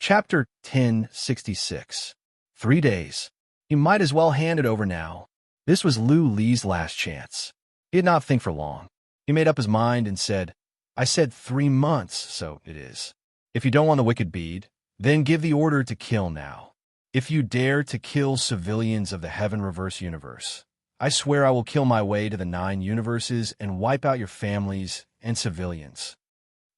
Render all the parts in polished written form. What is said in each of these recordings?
Chapter 1066. 3 days. He might as well hand it over now. This was Lu Li's last chance. He did not think for long. He made up his mind and said, I said 3 months, so it is. If you don't want the wicked bead, then give the order to kill now. If you dare to kill civilians of the Heaven Reverse Universe, I swear I will kill my way to the 9 universes and wipe out your families and civilians.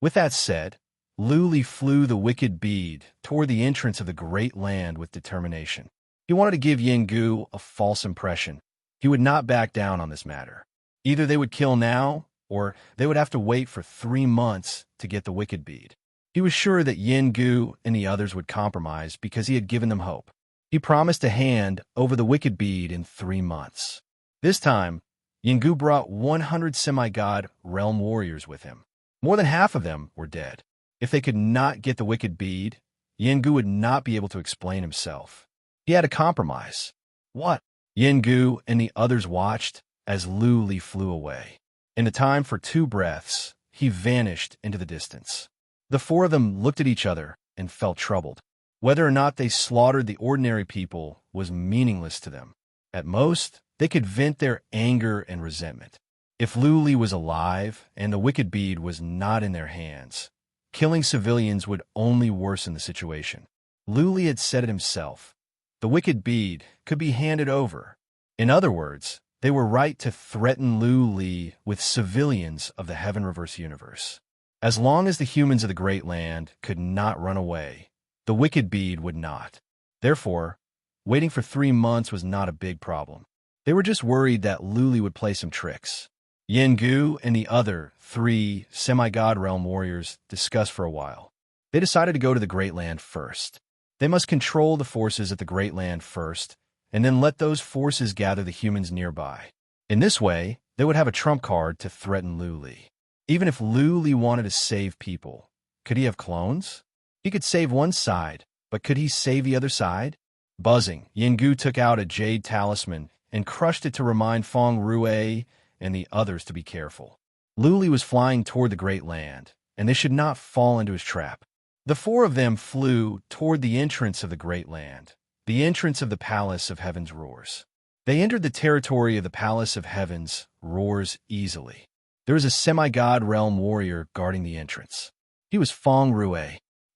With that said, Lu Li flew the wicked bead toward the entrance of the great land with determination. He wanted to give Yinggu a false impression. He would not back down on this matter. Either they would kill now, or they would have to wait for 3 months to get the wicked bead. He was sure that Yinggu and the others would compromise because he had given them hope. He promised to hand over the wicked bead in 3 months. This time, Yinggu brought 100 semi-god realm warriors with him. More than half of them were dead. If they could not get the wicked bead, Yinggu would not be able to explain himself. He had a compromise. What? Yinggu and the others watched as Lu Li flew away. In the time for 2 breaths, he vanished into the distance. The 4 of them looked at each other and felt troubled. Whether or not they slaughtered the ordinary people was meaningless to them. At most, they could vent their anger and resentment. If Lu Li was alive and the wicked bead was not in their hands, killing civilians would only worsen the situation. Lu Li had said it himself. The wicked bead could be handed over. In other words, they were right to threaten Lu Li with civilians of the Heaven Reverse Universe. As long as the humans of the Great Land could not run away, the wicked bead would not. Therefore, waiting for 3 months was not a big problem. They were just worried that Lu Li would play some tricks. Yinggu and the other 3 semi-god realm warriors discussed for a while. They decided to go to the Great Land first. They must control the forces at the Great Land first, and then let those forces gather the humans nearby. In this way, they would have a trump card to threaten Lu Li. Even if Lu Li wanted to save people, could he have clones? He could save one side, but could he save the other side? Buzzing, Yinggu took out a jade talisman and crushed it to remind Feng Rue and the others to be careful. Lu Li was flying toward the Great Land, and they should not fall into his trap. The 4 of them flew toward the entrance of the Great Land, the entrance of the Palace of Heaven's Roars. They entered the territory of the Palace of Heaven's Roars easily. There was a semi-god realm warrior guarding the entrance. He was Feng Rue.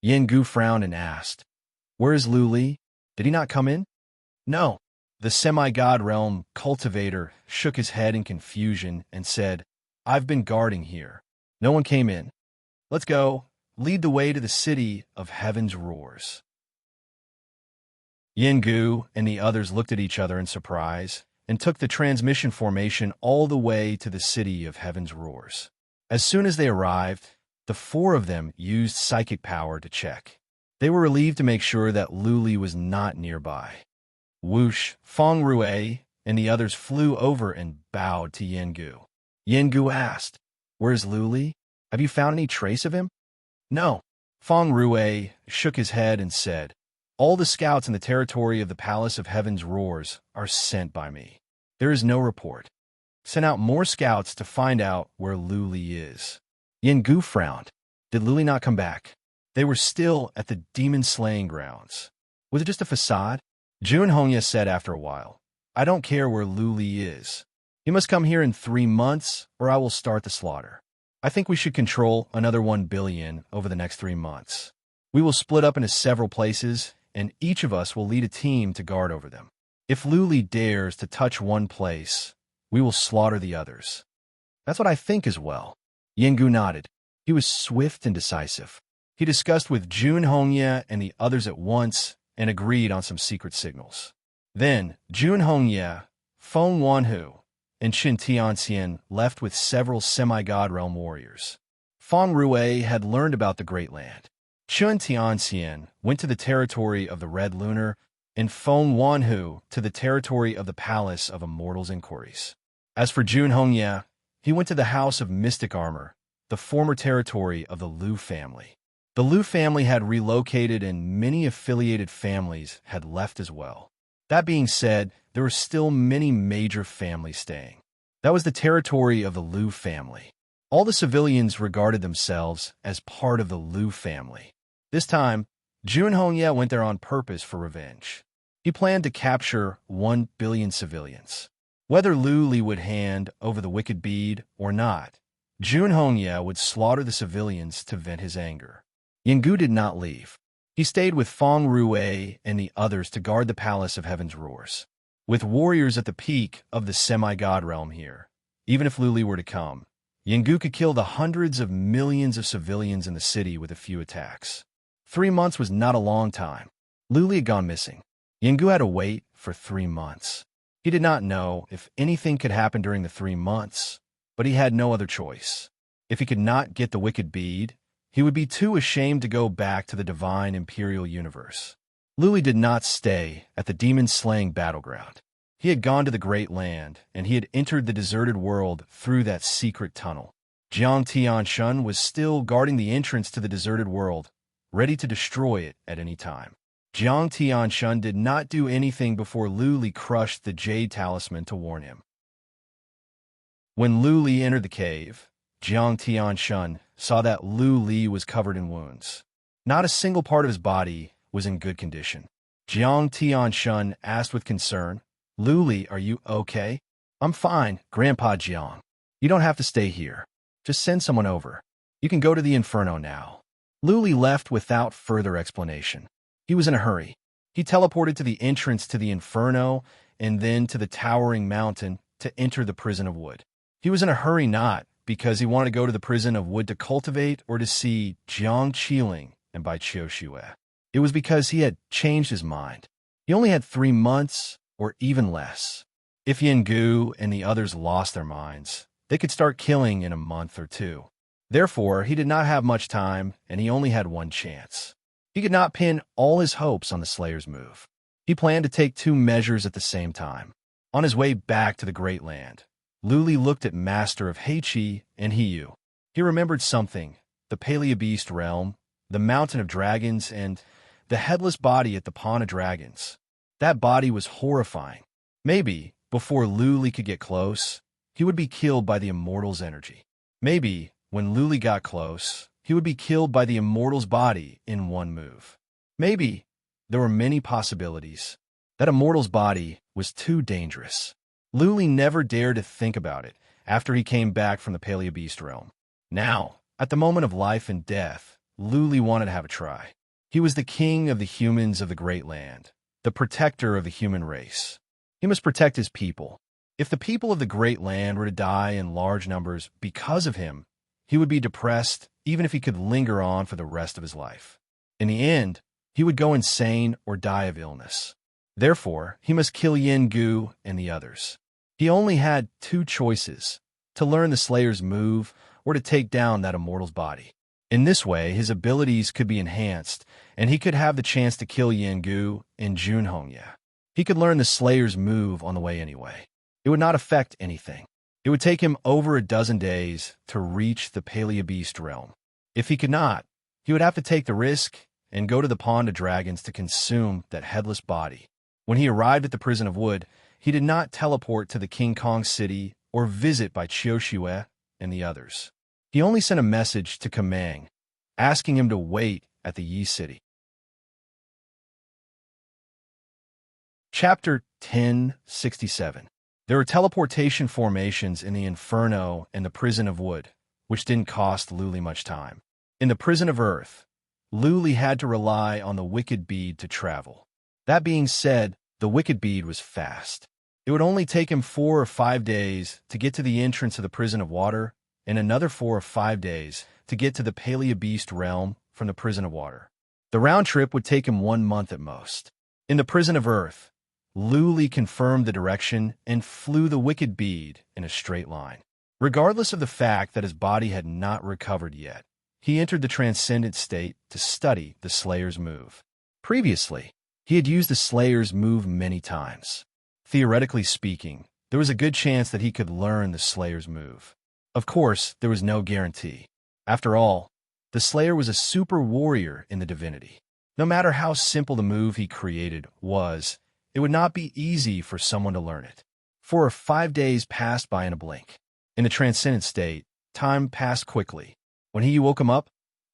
Yinggu frowned and asked, Where is Lu Li? Did he not come in? No. The semi-god realm cultivator shook his head in confusion and said, I've been guarding here. No one came in. Let's go. Lead the way to the city of Heaven's Roars. Yinggu and the others looked at each other in surprise and took the transmission formation all the way to the city of Heaven's Roars. As soon as they arrived, the 4 of them used psychic power to check. They were relieved to make sure that Lu Li was not nearby. Whoosh, Feng Rue and the others flew over and bowed to Yinggu. Yinggu asked, Where's Lu Li? Have you found any trace of him? No. Feng Rue shook his head and said, All the scouts in the territory of the Palace of Heaven's Roars are sent by me. There is no report. Send out more scouts to find out where Lu Li is. Yinggu frowned. Did Lu Li not come back? They were still at the demon-slaying grounds. Was it just a facade? Jun Hongya said after a while, I don't care where Lu Li is. He must come here in 3 months, or I will start the slaughter. I think we should control another 1 billion over the next 3 months. We will split up into several places, and each of us will lead a team to guard over them. If Lu Li dares to touch one place, we will slaughter the others. That's what I think as well. Yinggu nodded. He was swift and decisive. He discussed with Jun Hongya and the others at once and agreed on some secret signals. Then, Jun Hongya, Feng Wanhu, and Qin Tianxian left with several semi-god realm warriors. Feng Rue had learned about the Great Land. Qin Tianxian went to the territory of the Red Lunar, and Feng Wanhu to the territory of the Palace of Immortals Inquiries. As for Jun Hongya, he went to the House of Mystic Armor, the former territory of the Lu family. The Lu family had relocated and many affiliated families had left as well. That being said, there were still many major families staying. That was the territory of the Lu family. All the civilians regarded themselves as part of the Lu family. This time, Junhongye went there on purpose for revenge. He planned to capture 1 billion civilians. Whether Lu Li would hand over the wicked bead or not, Junhongye would slaughter the civilians to vent his anger. Yinggu did not leave. He stayed with Feng Rue and the others to guard the Palace of Heaven's Roars. With warriors at the peak of the semi-god realm here, even if Lu Li were to come, Yinggu could kill the hundreds of millions of civilians in the city with a few attacks. 3 months was not a long time. Lu Li had gone missing. Yinggu had to wait for 3 months. He did not know if anything could happen during the 3 months, but he had no other choice. If he could not get the wicked bead, he would be too ashamed to go back to the divine imperial universe. Lu Li did not stay at the demon-slaying battleground. He had gone to the Great Land, and he had entered the deserted world through that secret tunnel. Jiang Tianshun was still guarding the entrance to the deserted world, ready to destroy it at any time. Jiang Tianshun did not do anything before Lu Li crushed the Jade Talisman to warn him. When Lu Li entered the cave, Jiang Tianshun saw that Lu Li was covered in wounds. Not a single part of his body was in good condition. Jiang Tianshun asked with concern, "Lu Li, are you okay?" "I'm fine, Grandpa Jiang. You don't have to stay here. Just send someone over. You can go to the Inferno now." Lu Li left without further explanation. He was in a hurry. He teleported to the entrance to the Inferno and then to the towering mountain to enter the prison of wood. He was in a hurry not because he wanted to go to the prison of wood to cultivate or to see Jiang Qiling and Bai Qiushue. It was because he had changed his mind. He only had 3 months or even less. If Yinggu and the others lost their minds, they could start killing in a month or 2. Therefore, he did not have much time, and he only had 1 chance. He could not pin all his hopes on the Slayer's move. He planned to take 2 measures at the same time. On his way back to the Great Land, Lu Li looked at Master of Heiqi and Hiyu. He remembered something: the Paleobeast realm, the Mountain of Dragons, and the headless body at the Pond of Dragons. That body was horrifying. Maybe, before Lu Li could get close, he would be killed by the Immortal's energy. Maybe, when Lu Li got close, he would be killed by the Immortal's body in 1 move. Maybe, there were many possibilities. That Immortal's body was too dangerous. Lu Li never dared to think about it after he came back from the Paleobeast realm. Now, at the moment of life and death, Lu Li wanted to have a try. He was the king of the humans of the Great Land, the protector of the human race. He must protect his people. If the people of the Great Land were to die in large numbers because of him, he would be depressed even if he could linger on for the rest of his life. In the end, he would go insane or die of illness. Therefore, he must kill Yinggu and the others. He only had 2 choices: to learn the Slayer's move or to take down that Immortal's body. In this way, his abilities could be enhanced, and he could have the chance to kill Yinggu and Junhongye. He could learn the Slayer's move on the way anyway. It would not affect anything. It would take him over a dozen days to reach the Paleobeast realm. If he could not, he would have to take the risk and go to the Pond of Dragons to consume that headless body. When he arrived at the Prison of Wood, he did not teleport to the King Kong city or visit Bai Qiushue and the others. He only sent a message to Kamang, asking him to wait at the Yi city. Chapter 1067. There were teleportation formations in the Inferno and the Prison of Wood, which didn't cost Lu Li much time. In the Prison of Earth, Lu Li had to rely on the wicked bead to travel. That being said, the wicked bead was fast. It would only take him 4 or 5 days to get to the entrance of the Prison of Water, and another 4 or 5 days to get to the Paleobeast realm from the Prison of Water. The round trip would take him 1 month at most. In the Prison of Earth, Lu Li confirmed the direction and flew the wicked bead in a straight line. Regardless of the fact that his body had not recovered yet, he entered the transcendent state to study the Slayer's move. Previously, he had used the Slayer's move many times. Theoretically speaking, there was a good chance that he could learn the Slayer's move. Of course, there was no guarantee. After all, the Slayer was a super warrior in the divinity. No matter how simple the move he created was, it would not be easy for someone to learn it. 4 or 5 days passed by in a blink. In the transcendent state, time passed quickly. When he woke him up,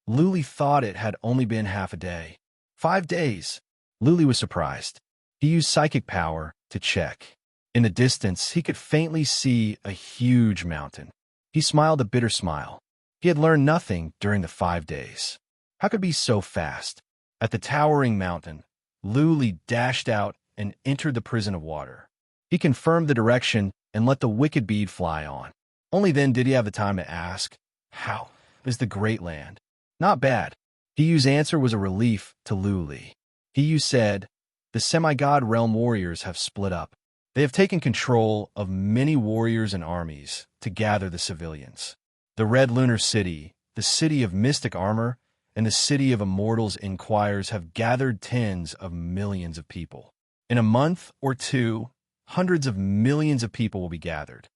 Lu Li thought it had only been half a day. 5 days. Luli was surprised. He used psychic power to check. In the distance, he could faintly see a huge mountain. He smiled a bitter smile. He had learned nothing during the 5 days. How could it be so fast? At the towering mountain, Luli dashed out and entered the prison of water. He confirmed the direction and let the wicked bead fly on. Only then did he have the time to ask, "How is the great land?" "Not bad." Hiyu's answer was a relief to Luli. Hiyu said, "The semi-god realm warriors have split up. They have taken control of many warriors and armies to gather the civilians. The Red Lunar City, the city of mystic armor, and the city of immortals inquires have gathered tens of millions of people. In a month or two, hundreds of millions of people will be gathered."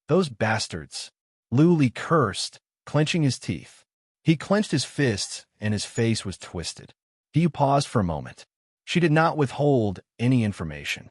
"Those bastards," Luli cursed, clenching his teeth. He clenched his fists, and his face was twisted. Hiyu paused for a moment. She did not withhold any information.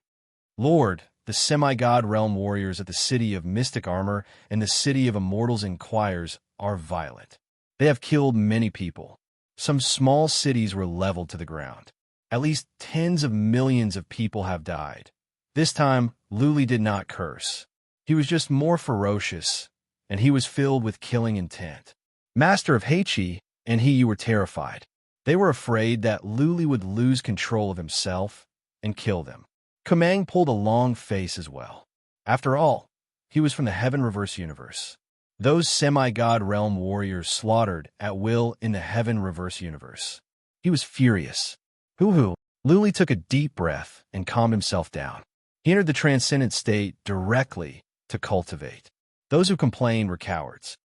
"Lord, the semi-god realm warriors at the city of mystic armor and the city of immortals inquires are violent. They have killed many people. Some small cities were leveled to the ground. At least tens of millions of people have died." This time, Luli did not curse. He was just more ferocious, and he was filled with killing intent. Master of Heichi and Hiyu were terrified. They were afraid that Luli would lose control of himself and kill them. Kamang pulled a long face as well. After all, he was from the Heaven Reverse Universe. Those semi-god realm warriors slaughtered at will in the Heaven Reverse Universe. He was furious. Hoo-hoo. Luli took a deep breath and calmed himself down. He entered the transcendent state directly to cultivate. Those who complained were cowards.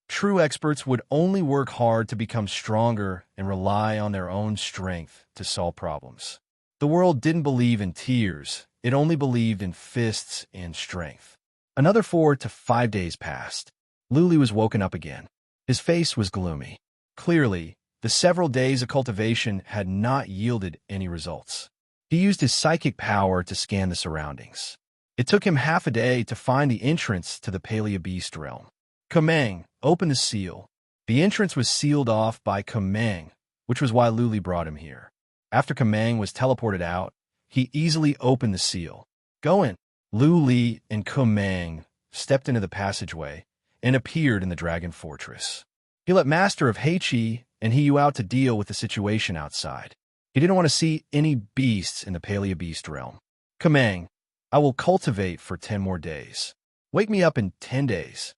True experts would only work hard to become stronger and rely on their own strength to solve problems. The world didn't believe in tears. It only believed in fists and strength. Another 4 to 5 days passed. Luli was woken up again. His face was gloomy. Clearly, the several days of cultivation had not yielded any results. He used his psychic power to scan the surroundings. It took him half a day to find the entrance to the Paleobeast realm. Kamang opened the seal. The entrance was sealed off by Kamang, which was why Luli brought him here. After Kamang was teleported out, he easily opened the seal. "Go in." Luli and Kamang stepped into the passageway and appeared in the Dragon Fortress. He let Master of Heichi and Hiyu out to deal with the situation outside. He didn't want to see any beasts in the Paleobeast realm. "Kamang, I will cultivate for 10 more days. Wake me up in 10 days.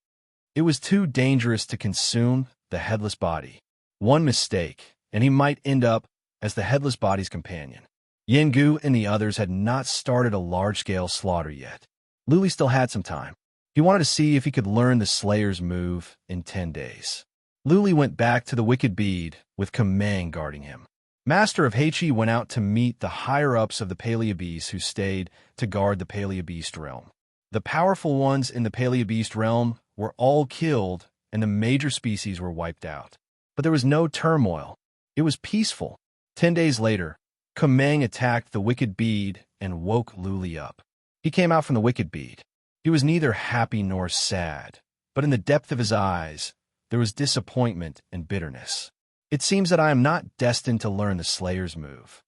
It was too dangerous to consume the headless body. One mistake, and he might end up as the headless body's companion. Yengu and the others had not started a large-scale slaughter yet. Luli still had some time. He wanted to see if he could learn the Slayer's move in 10 days. Luli went back to the Wicked Bead with Kamang guarding him. Master of Heichi went out to meet the higher-ups of the Paleobeast who stayed to guard the Paleobeast realm. The powerful ones in the Paleobeast realm were all killed and the major species were wiped out. But there was no turmoil. It was peaceful. 10 days later, Kamang attacked the Wicked Bead and woke Luli up. He came out from the Wicked Bead. He was neither happy nor sad, but in the depth of his eyes, there was disappointment and bitterness. "It seems that I am not destined to learn the Slayer's move."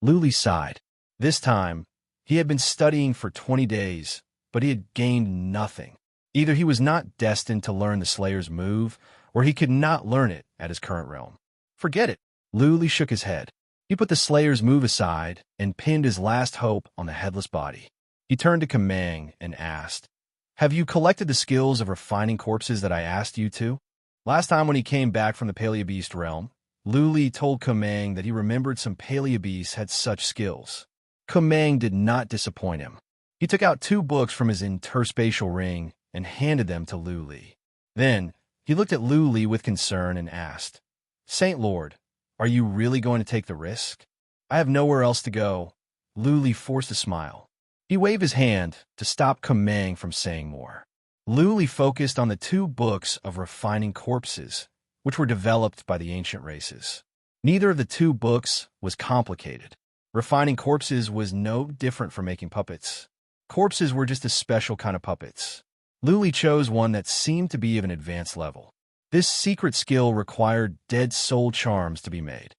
Luli sighed. This time, he had been studying for 20 days, but he had gained nothing. Either he was not destined to learn the Slayer's move, or he could not learn it at his current realm. "Forget it." Luli shook his head. He put the Slayer's move aside and pinned his last hope on the headless body. He turned to Kamang and asked, "Have you collected the skills of refining corpses that I asked you to?" Last time when he came back from the Paleobeast realm, Luli told Kamang that he remembered some Paleobeasts had such skills. Kamang did not disappoint him. He took out 2 books from his interspatial ring and handed them to Luli. Then, he looked at Luli with concern and asked, "Saint Lord, are you really going to take the risk?" "I have nowhere else to go." Luli forced a smile. He waved his hand to stop Kamang from saying more. Luli focused on the 2 books of refining corpses, which were developed by the ancient races. Neither of the 2 books was complicated. Refining corpses was no different from making puppets. Corpses were just a special kind of puppets. Luli chose one that seemed to be of an advanced level. This secret skill required dead soul charms to be made.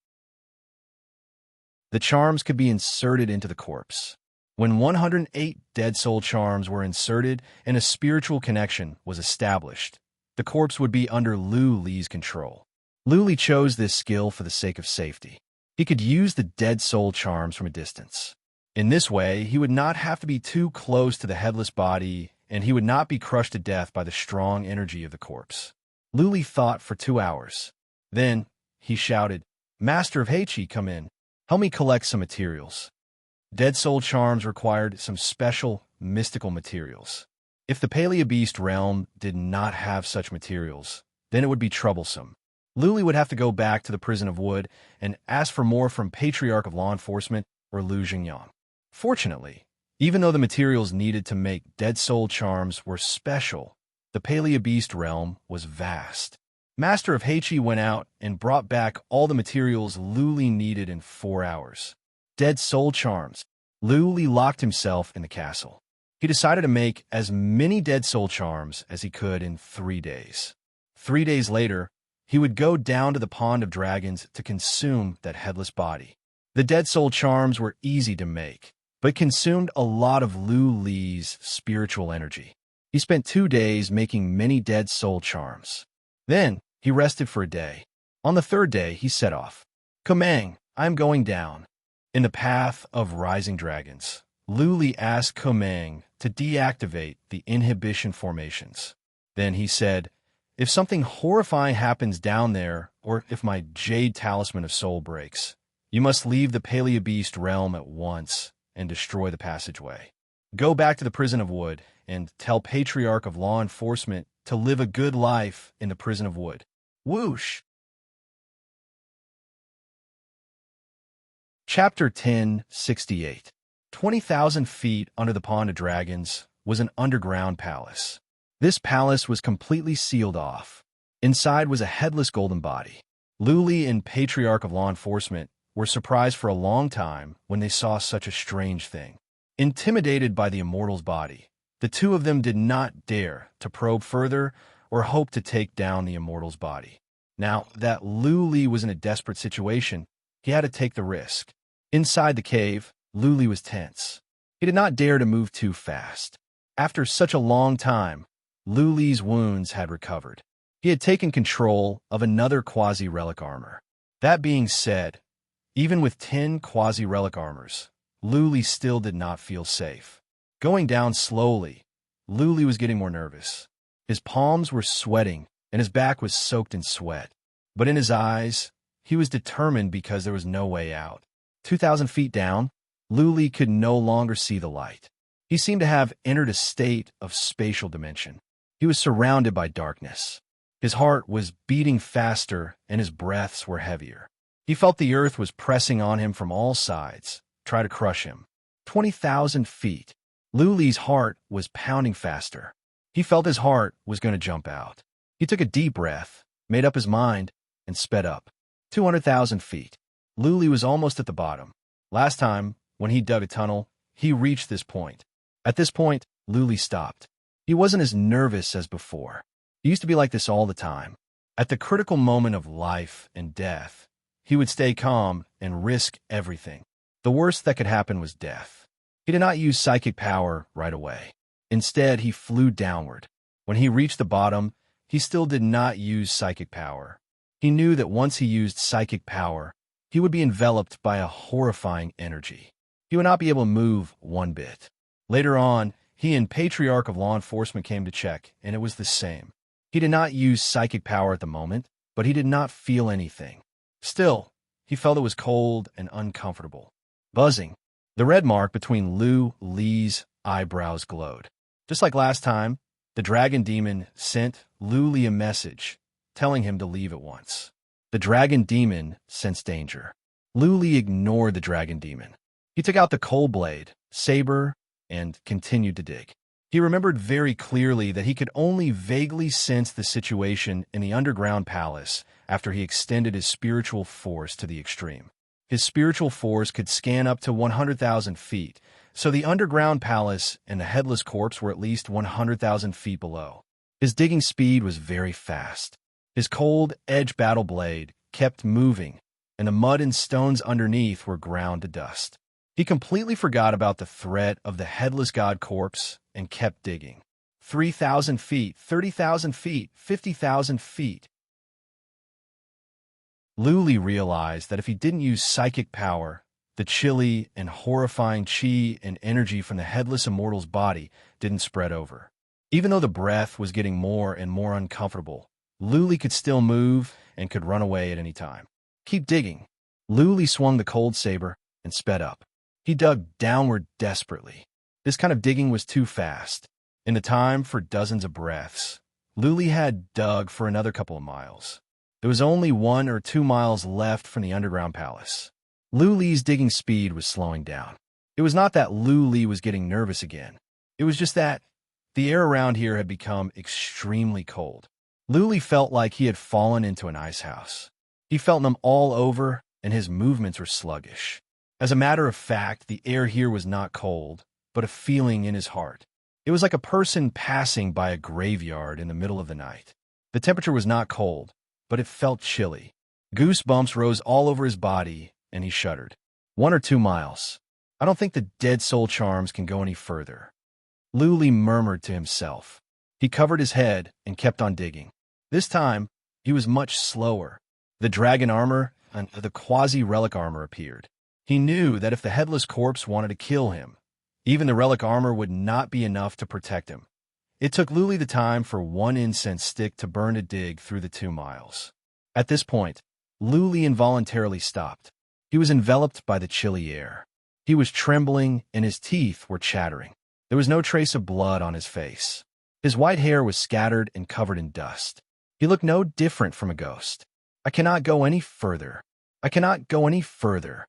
The charms could be inserted into the corpse. When 108 dead soul charms were inserted and a spiritual connection was established, the corpse would be under Lu Li's control. Lu Li chose this skill for the sake of safety. He could use the dead soul charms from a distance. In this way, he would not have to be too close to the headless body, and he would not be crushed to death by the strong energy of the corpse. Lu Li thought for 2 hours. Then, he shouted, "Master of Heichi, come in. Help me collect some materials." Dead soul charms required some special, mystical materials. If the Paleobeast realm did not have such materials, then it would be troublesome. Lu Li would have to go back to the prison of wood and ask for more from Patriarch of Law Enforcement or Lu Jingyang. Fortunately, even though the materials needed to make dead soul charms were special, the Paleobeast realm was vast. Master of Heichi went out and brought back all the materials Lu Li needed in 4 hours. Dead soul charms. Lu Li locked himself in the castle. He decided to make as many dead soul charms as he could in 3 days. 3 days later, he would go down to the pond of dragons to consume that headless body. The dead soul charms were easy to make, but consumed a lot of Lu Li's spiritual energy. He spent 2 days making many dead soul charms. Then, he rested for a day. On the 3rd day, he set off. "Komang, I am going down." In the path of rising dragons, Lu Li asked Komang to deactivate the inhibition formations. Then he said, "If something horrifying happens down there, or if my jade talisman of soul breaks, you must leave the Paleobeast realm at once and destroy the passageway. Go back to the prison of wood and tell Patriarch of Law Enforcement to live a good life in the prison of wood." Whoosh! Chapter 1068. 20,000 feet under the Pond of Dragons was an underground palace. This palace was completely sealed off. Inside was a headless golden body. Lu Li and Patriarch of Law Enforcement were surprised for a long time when they saw such a strange thing. Intimidated by the immortal's body, the two of them did not dare to probe further or hope to take down the immortal's body. Now that Lu Li was in a desperate situation, he had to take the risk. Inside the cave, Lu Li was tense. He did not dare to move too fast. After such a long time, Lu Li's wounds had recovered. He had taken control of another quasi-relic armor. That being said, even with 10 quasi-relic armors, Lu Li still did not feel safe. Going down slowly, Lu Li was getting more nervous. His palms were sweating, and his back was soaked in sweat. But in his eyes, he was determined because there was no way out. 2,000 feet down, Lu Li could no longer see the light. He seemed to have entered a state of spatial dimension. He was surrounded by darkness. His heart was beating faster and his breaths were heavier. He felt the earth was pressing on him from all sides, trying to crush him. 20,000 feet. Lu Li's heart was pounding faster. He felt his heart was going to jump out. He took a deep breath, made up his mind, and sped up. 200,000 feet. Lu Li was almost at the bottom. Last time, when he dug a tunnel, he reached this point. At this point, Lu Li stopped. He wasn't as nervous as before. He used to be like this all the time. At the critical moment of life and death, he would stay calm and risk everything. The worst that could happen was death. He did not use psychic power right away. Instead, he flew downward. When he reached the bottom, he still did not use psychic power. He knew that once he used psychic power, he would be enveloped by a horrifying energy. He would not be able to move one bit. Later on, he and Patriarch of Law Enforcement came to check, and it was the same. He did not use psychic power at the moment, but he did not feel anything. Still, he felt it was cold and uncomfortable. Buzzing. The red mark between Lu Li's eyebrows glowed. Just like last time, the dragon demon sent Lu Li a message, telling him to leave at once. The dragon demon sensed danger. Lu Li ignored the dragon demon. He took out the coal blade, saber, and continued to dig. He remembered very clearly that he could only vaguely sense the situation in the underground palace after he extended his spiritual force to the extreme. His spiritual force could scan up to 100,000 feet, so the underground palace and the headless corpse were at least 100,000 feet below. His digging speed was very fast. His cold edge battle blade kept moving, and the mud and stones underneath were ground to dust. He completely forgot about the threat of the headless god corpse and kept digging. 3,000 feet, 30,000 feet, 50,000 feet. Luli realized that if he didn't use psychic power, the chilly and horrifying chi and energy from the headless immortal's body didn't spread over. Even though the breath was getting more and more uncomfortable, Luli could still move and could run away at any time. Keep digging. Luli swung the cold saber and sped up. He dug downward desperately. This kind of digging was too fast. In the time for dozens of breaths, Luli had dug for another couple of miles. There was only 1 or 2 miles left from the underground palace. Luli's digging speed was slowing down. It was not that Luli was getting nervous again. It was just that the air around here had become extremely cold. Luli felt like he had fallen into an ice house. He felt numb all over, and his movements were sluggish. As a matter of fact, the air here was not cold, but a feeling in his heart. It was like a person passing by a graveyard in the middle of the night. The temperature was not cold, but it felt chilly. Goosebumps rose all over his body, and he shuddered. 1 or 2 miles. I don't think the dead soul charms can go any further. Luli murmured to himself. He covered his head and kept on digging. This time, he was much slower. The dragon armor and the quasi-relic armor appeared. He knew that if the headless corpse wanted to kill him, even the relic armor would not be enough to protect him. It took Luli the time for 1 incense stick to burn to dig through the 2 miles. At this point, Luli involuntarily stopped. He was enveloped by the chilly air. He was trembling and his teeth were chattering. There was no trace of blood on his face. His white hair was scattered and covered in dust. He looked no different from a ghost. I cannot go any further. I cannot go any further.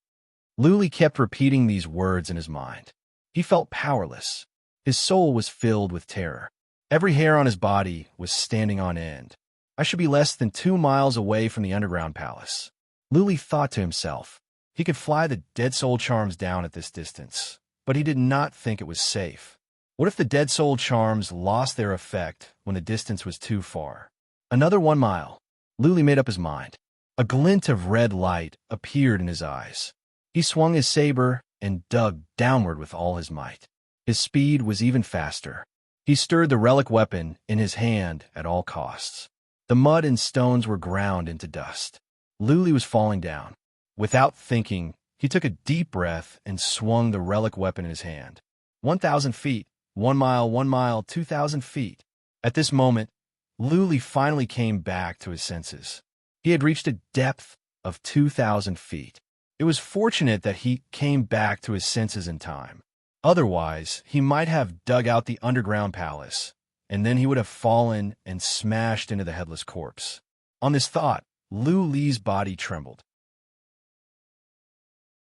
Luli kept repeating these words in his mind. He felt powerless. His soul was filled with terror. Every hair on his body was standing on end. I should be less than 2 miles away from the underground palace. Luli thought to himself. He could fly the dead soul charms down at this distance, but he did not think it was safe. What if the dead soul charms lost their effect when the distance was too far? Another 1 mile. Luli made up his mind. A glint of red light appeared in his eyes. He swung his saber and dug downward with all his might. His speed was even faster. He stirred the relic weapon in his hand at all costs. The mud and stones were ground into dust. Luli was falling down. Without thinking, he took a deep breath and swung the relic weapon in his hand. 1,000 feet, 1 mile, 2,000 feet. At this moment, Luli finally came back to his senses. He had reached a depth of 2,000 feet. It was fortunate that he came back to his senses in time. Otherwise, he might have dug out the underground palace, and then he would have fallen and smashed into the headless corpse. On this thought, Luli's body trembled.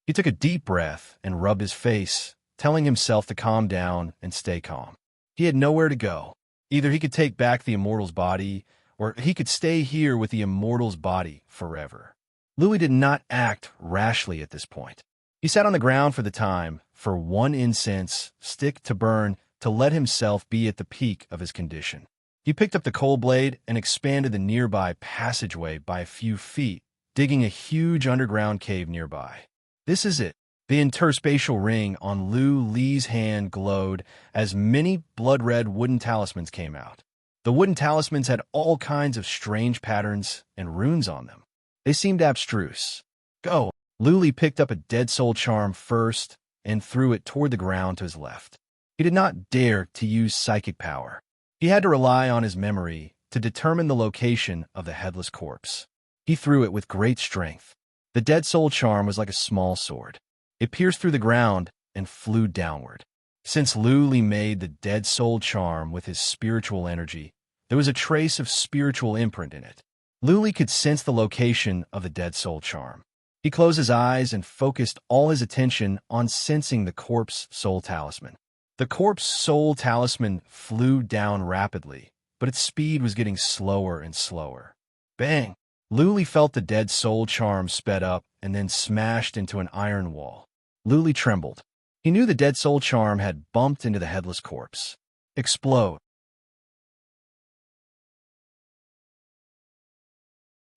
He took a deep breath and rubbed his face, telling himself to calm down and stay calm. He had nowhere to go. Either he could take back the immortal's body, or he could stay here with the immortal's body forever. Luli did not act rashly at this point. He sat on the ground for the time, for 1 incense stick to burn, to let himself be at the peak of his condition. He picked up the coal blade and expanded the nearby passageway by a few feet, digging a huge underground cave nearby. This is it. The interspatial ring on Luli's hand glowed as many blood-red wooden talismans came out. The wooden talismans had all kinds of strange patterns and runes on them. They seemed abstruse. Go! Luli picked up a dead soul charm first and threw it toward the ground to his left. He did not dare to use psychic power. He had to rely on his memory to determine the location of the headless corpse. He threw it with great strength. The dead soul charm was like a small sword. It pierced through the ground and flew downward. Since Luli made the dead soul charm with his spiritual energy, there was a trace of spiritual imprint in it. Luli could sense the location of the dead soul charm. He closed his eyes and focused all his attention on sensing the corpse soul talisman. The corpse soul talisman flew down rapidly, but its speed was getting slower and slower. Bang! Luli felt the dead soul charm sped up and then smashed into an iron wall. Luli trembled. He knew the dead soul charm had bumped into the headless corpse. Explode.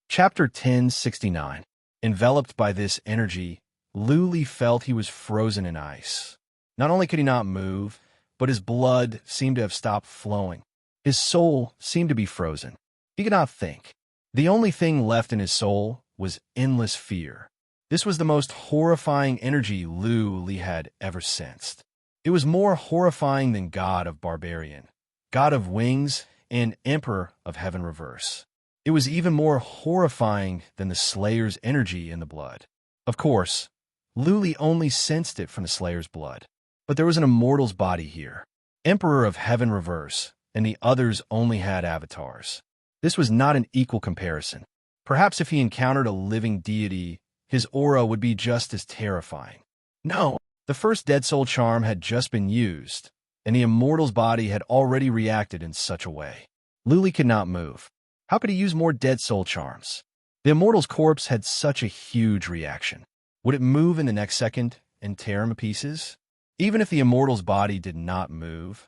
Chapter 1069. Enveloped by this energy, Luli felt he was frozen in ice. Not only could he not move, but his blood seemed to have stopped flowing. His soul seemed to be frozen. He could not think. The only thing left in his soul was endless fear. This was the most horrifying energy Luli had ever sensed. It was more horrifying than God of Barbarian, God of Wings, and Emperor of Heaven Reverse. It was even more horrifying than the Slayer's energy in the blood. Of course, Luli only sensed it from the Slayer's blood. But there was an immortal's body here. Emperor of Heaven Reverse, and the others only had avatars. This was not an equal comparison. Perhaps if he encountered a living deity, his aura would be just as terrifying. No, the first Dead Soul charm had just been used, and the immortal's body had already reacted in such a way. Luli could not move. How could he use more Dead Soul charms? The immortal's corpse had such a huge reaction. Would it move in the next second and tear him to pieces? Even if the immortal's body did not move,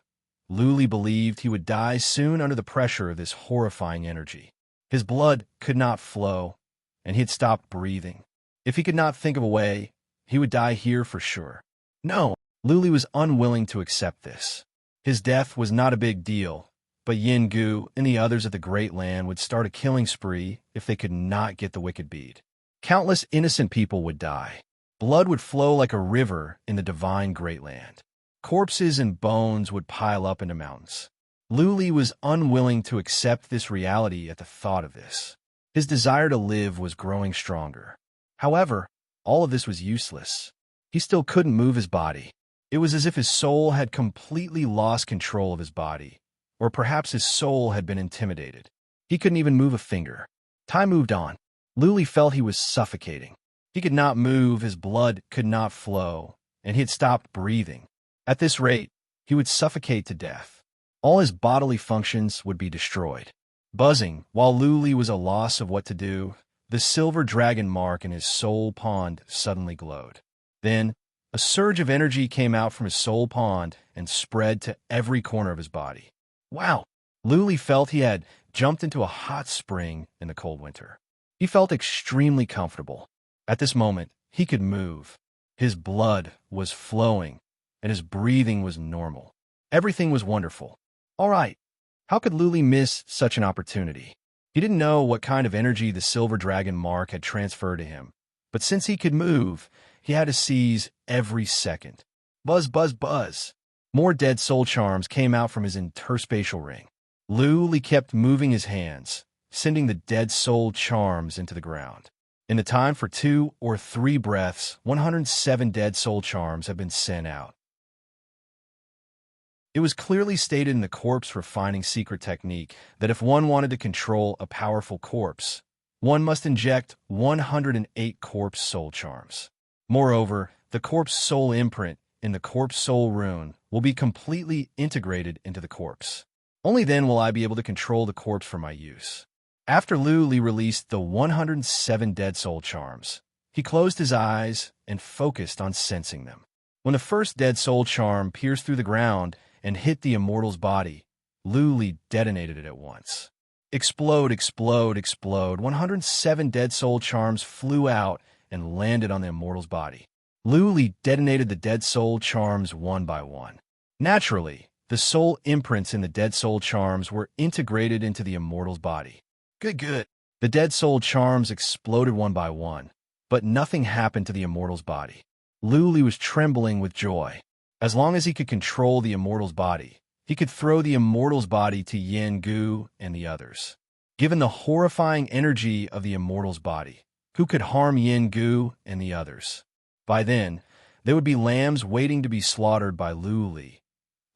Luli believed he would die soon under the pressure of this horrifying energy. His blood could not flow, and he had stopped breathing. If he could not think of a way, he would die here for sure. No, Luli was unwilling to accept this. His death was not a big deal, but Yin Gu and the others of the Great Land would start a killing spree if they could not get the wicked bead. Countless innocent people would die. Blood would flow like a river in the divine Great Land. Corpses and bones would pile up into mountains. Luli was unwilling to accept this reality at the thought of this. His desire to live was growing stronger. However, all of this was useless. He still couldn't move his body. It was as if his soul had completely lost control of his body, or perhaps his soul had been intimidated. He couldn't even move a finger. Time moved on. Luli felt he was suffocating. He could not move, his blood could not flow, and he had stopped breathing. At this rate, he would suffocate to death. All his bodily functions would be destroyed. Buzzing, while Luli was at a loss of what to do, the silver dragon mark in his soul pond suddenly glowed. Then, a surge of energy came out from his soul pond and spread to every corner of his body. Wow! Luli felt he had jumped into a hot spring in the cold winter. He felt extremely comfortable. At this moment, he could move. His blood was flowing, and his breathing was normal. Everything was wonderful. All right, how could Luli miss such an opportunity? He didn't know what kind of energy the silver dragon mark had transferred to him, but since he could move, he had to seize every second. Buzz, buzz, buzz. More Dead Soul charms came out from his interspatial ring. Luli kept moving his hands, sending the Dead Soul charms into the ground. In the time for 2 or 3 breaths, 107 Dead Soul charms have been sent out. It was clearly stated in the corpse refining secret technique that if one wanted to control a powerful corpse, one must inject 108 corpse soul charms. Moreover, the corpse soul imprint in the corpse soul rune will be completely integrated into the corpse. Only then will I be able to control the corpse for my use. After Luli released the 107 Dead Soul charms, he closed his eyes and focused on sensing them. When the first Dead Soul charm pierced through the ground and hit the immortal's body, Luli detonated it at once. Explode, explode, explode. 107 Dead Soul charms flew out and landed on the immortal's body. Luli detonated the Dead Soul charms one by one. Naturally, the soul imprints in the Dead Soul charms were integrated into the immortal's body. Good. The Dead Soul charms exploded one by one, but nothing happened to the immortal's body. Luli was trembling with joy. As long as he could control the immortal's body, he could throw the immortal's body to Yin Gu and the others. Given the horrifying energy of the immortal's body, who could harm Yin Gu and the others? By then, there would be lambs waiting to be slaughtered by Luli.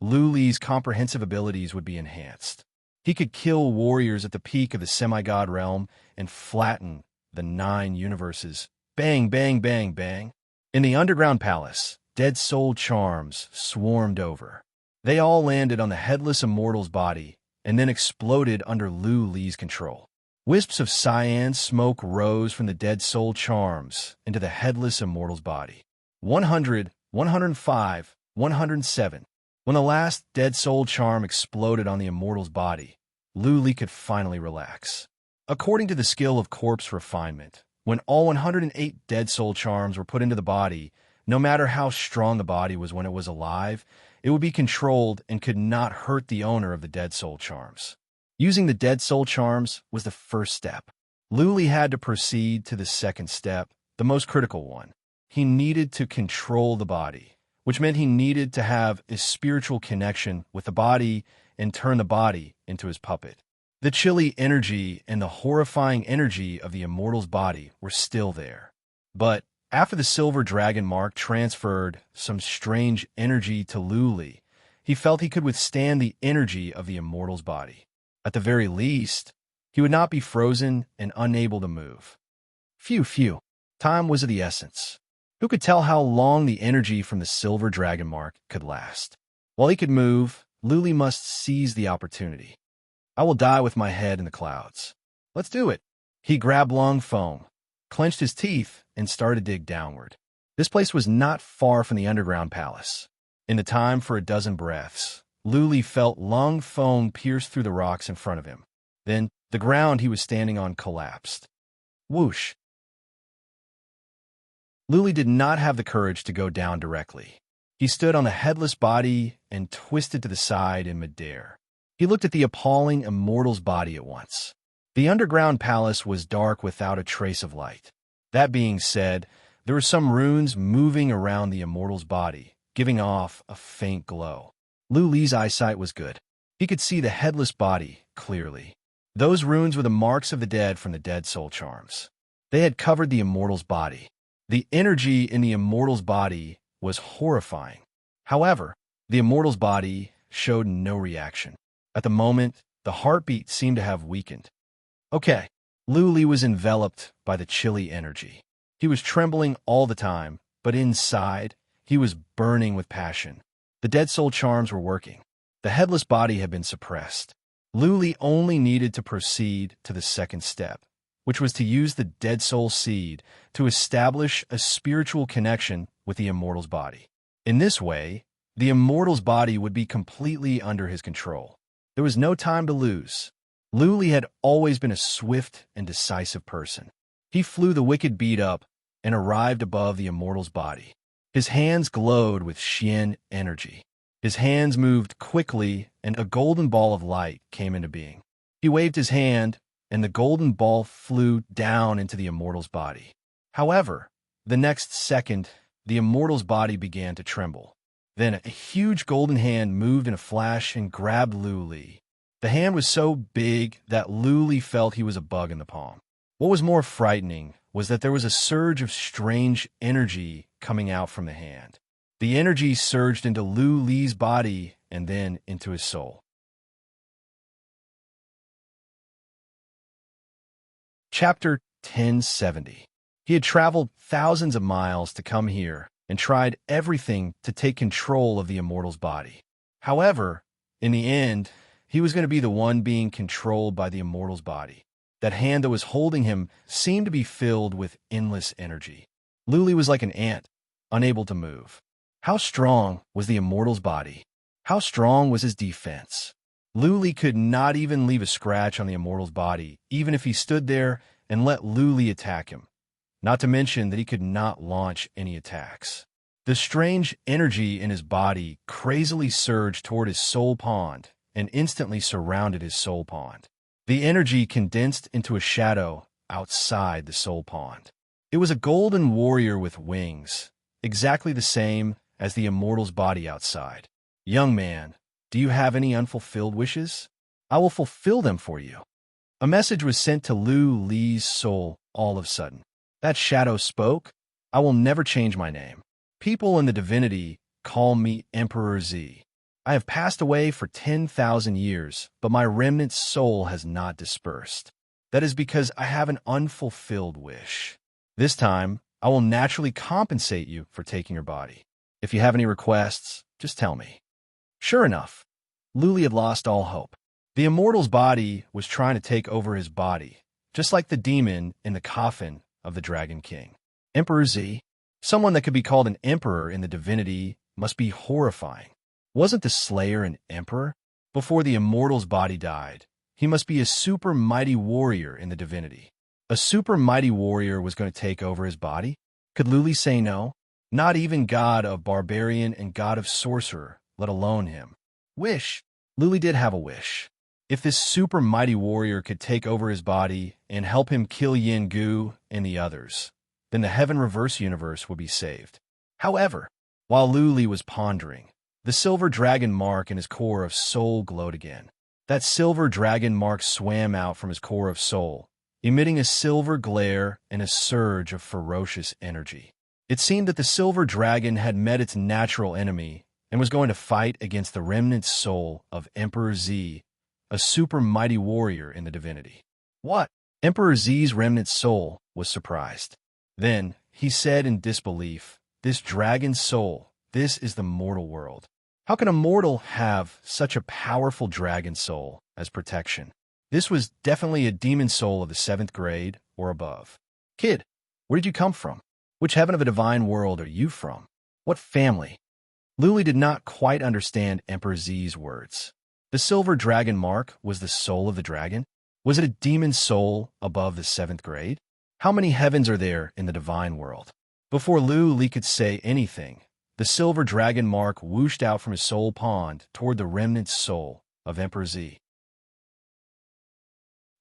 Luli's comprehensive abilities would be enhanced. He could kill warriors at the peak of the semi-god realm and flatten the 9 universes. Bang, bang, bang, bang. In the underground palace, Dead Soul charms swarmed over. They all landed on the headless immortal's body and then exploded under Luli's control. Wisps of cyan smoke rose from the Dead Soul charms into the headless immortal's body. 100, 105, 107. When the last Dead Soul charm exploded on the immortal's body, Luli could finally relax. According to the skill of corpse refinement, When all 108 dead soul charms were put into the body, no matter how strong the body was when it was alive, it would be controlled and could not hurt the owner of the dead soul charms. Using the dead soul charms was the first step. Luli had to proceed to the second step, the most critical one. He needed to control the body, which meant he needed to have a spiritual connection with the body and turn the body into his puppet. The chilly energy and the horrifying energy of the immortal's body were still there. But after the silver dragon mark transferred some strange energy to Luli, he felt he could withstand the energy of the immortal's body. At the very least, he would not be frozen and unable to move. Phew. Time was of the essence. Who could tell how long the energy from the silver dragon mark could last? While he could move, Luli must seize the opportunity. I will die with my head in the clouds. Let's do it. He grabbed long foam, clenched his teeth, and started to dig downward. This place was not far from the underground palace. In the time for a dozen breaths, Luli felt long foam pierce through the rocks in front of him. Then, the ground he was standing on collapsed. Whoosh! Luli did not have the courage to go down directly. He stood on the headless body and twisted to the side in midair. He looked at the appalling immortal's body at once. The underground palace was dark without a trace of light. That being said, there were some runes moving around the immortal's body, giving off a faint glow. Luli's eyesight was good. He could see the headless body clearly. Those runes were the marks of the dead from the dead soul charms. They had covered the immortal's body. The energy in the immortal's body was horrifying. However, the immortal's body showed no reaction. At the moment, the heartbeat seemed to have weakened. Okay, Luli was enveloped by the chilly energy. He was trembling all the time, but inside, he was burning with passion. The dead soul charms were working. The headless body had been suppressed. Luli only needed to proceed to the second step, which was to use the dead soul seed to establish a spiritual connection with the immortal's body. In this way, the immortal's body would be completely under his control. There was no time to lose. Luli had always been a swift and decisive person. He flew the wicked bead up and arrived above the immortal's body. His hands glowed with Xian energy. His hands moved quickly, and a golden ball of light came into being. He waved his hand, and the golden ball flew down into the immortal's body. However, the next second, the immortal's body began to tremble. Then a huge golden hand moved in a flash and grabbed Luli. The hand was so big that Luli felt he was a bug in the palm. What was more frightening was that there was a surge of strange energy coming out from the hand. The energy surged into Luli's body and then into his soul. Chapter 1070. He had traveled thousands of miles to come here and tried everything to take control of the immortal's body. However, in the end, he was going to be the one being controlled by the immortal's body. That hand that was holding him seemed to be filled with endless energy. Luli was like an ant, unable to move. How strong was the immortal's body? How strong was his defense? Luli could not even leave a scratch on the immortal's body, even if he stood there and let Luli attack him. Not to mention that he could not launch any attacks. The strange energy in his body crazily surged toward his soul pond and instantly surrounded his soul pond. The energy condensed into a shadow outside the soul pond. It was a golden warrior with wings, exactly the same as the immortal's body outside. Young man, do you have any unfulfilled wishes? I will fulfill them for you. A message was sent to Luli's soul all of a sudden. That shadow spoke. I will never change my name. People in the divinity call me Emperor Z. I have passed away for 10,000 years, but my remnant soul has not dispersed. That is because I have an unfulfilled wish. This time, I will naturally compensate you for taking your body. If you have any requests, just tell me. Sure enough, Luli had lost all hope. The immortal's body was trying to take over his body, just like the demon in the coffin of the Dragon King. Emperor Z, someone that could be called an emperor in the divinity, must be horrifying. Wasn't the Slayer an emperor? Before the immortal's body died, he must be a super mighty warrior in the divinity. A super mighty warrior was going to take over his body? Could Lu Li say no? Not even god of barbarian and god of sorcerer, let alone him. Wish. Lu Li did have a wish. If this super mighty warrior could take over his body and help him kill Yin Gu and the others, then the Heaven Reverse universe would be saved. However, while Lu Li was pondering, the silver dragon mark in his core of soul glowed again. That silver dragon mark swam out from his core of soul, emitting a silver glare and a surge of ferocious energy. It seemed that the silver dragon had met its natural enemy and was going to fight against the remnant soul of Emperor Z, a super mighty warrior in the divinity. What? Emperor Z's remnant soul was surprised. Then, he said in disbelief, "This dragon soul, this is the mortal world. How can a mortal have such a powerful dragon soul as protection?" This was definitely a demon soul of the 7th grade or above. Kid, where did you come from? Which heaven of a divine world are you from? What family? Lu Li did not quite understand Emperor Z's words. The silver dragon mark was the soul of the dragon? Was it a demon soul above the 7th grade? How many heavens are there in the divine world? Before Lu Li could say anything, the silver dragon mark whooshed out from his soul pond toward the remnant soul of Emperor Z.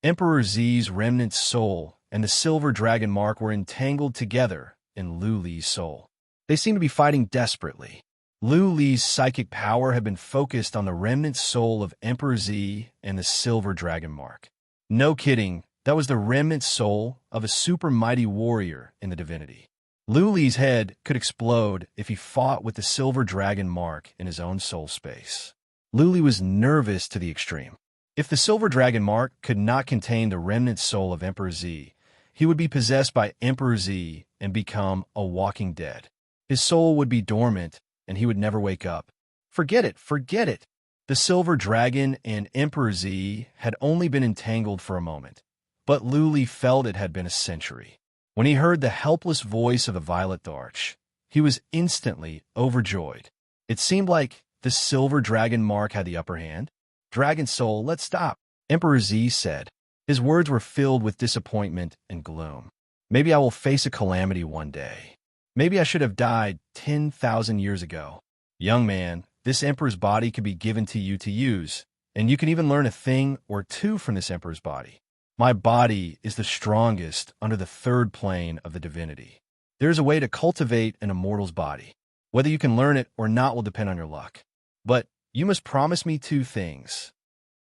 Emperor Z's remnant soul and the silver dragon mark were entangled together in Lu Li's soul. They seemed to be fighting desperately. Lu Li's psychic power had been focused on the remnant soul of Emperor Z and the silver dragon mark. No kidding, that was the remnant soul of a super mighty warrior in the divinity. Lu Li's head could explode if he fought with the silver dragon mark in his own soul space. Lu Li was nervous to the extreme. If the silver dragon mark could not contain the remnant soul of Emperor Z, he would be possessed by Emperor Z and become a walking dead. His soul would be dormant, and he would never wake up. Forget it, forget it. The silver dragon and Emperor Z had only been entangled for a moment, but Lu Li felt it had been a century. When he heard the helpless voice of the Violet Darch, he was instantly overjoyed. It seemed like the silver dragon mark had the upper hand. "Dragon soul, let's stop," Emperor Z said. His words were filled with disappointment and gloom. "Maybe I will face a calamity one day. Maybe I should have died 10,000 years ago. Young man, this emperor's body could be given to you to use, and you can even learn a thing or two from this emperor's body. My body is the strongest under the 3rd plane of the divinity. There is a way to cultivate an immortal's body. Whether you can learn it or not will depend on your luck. But you must promise me 2 things."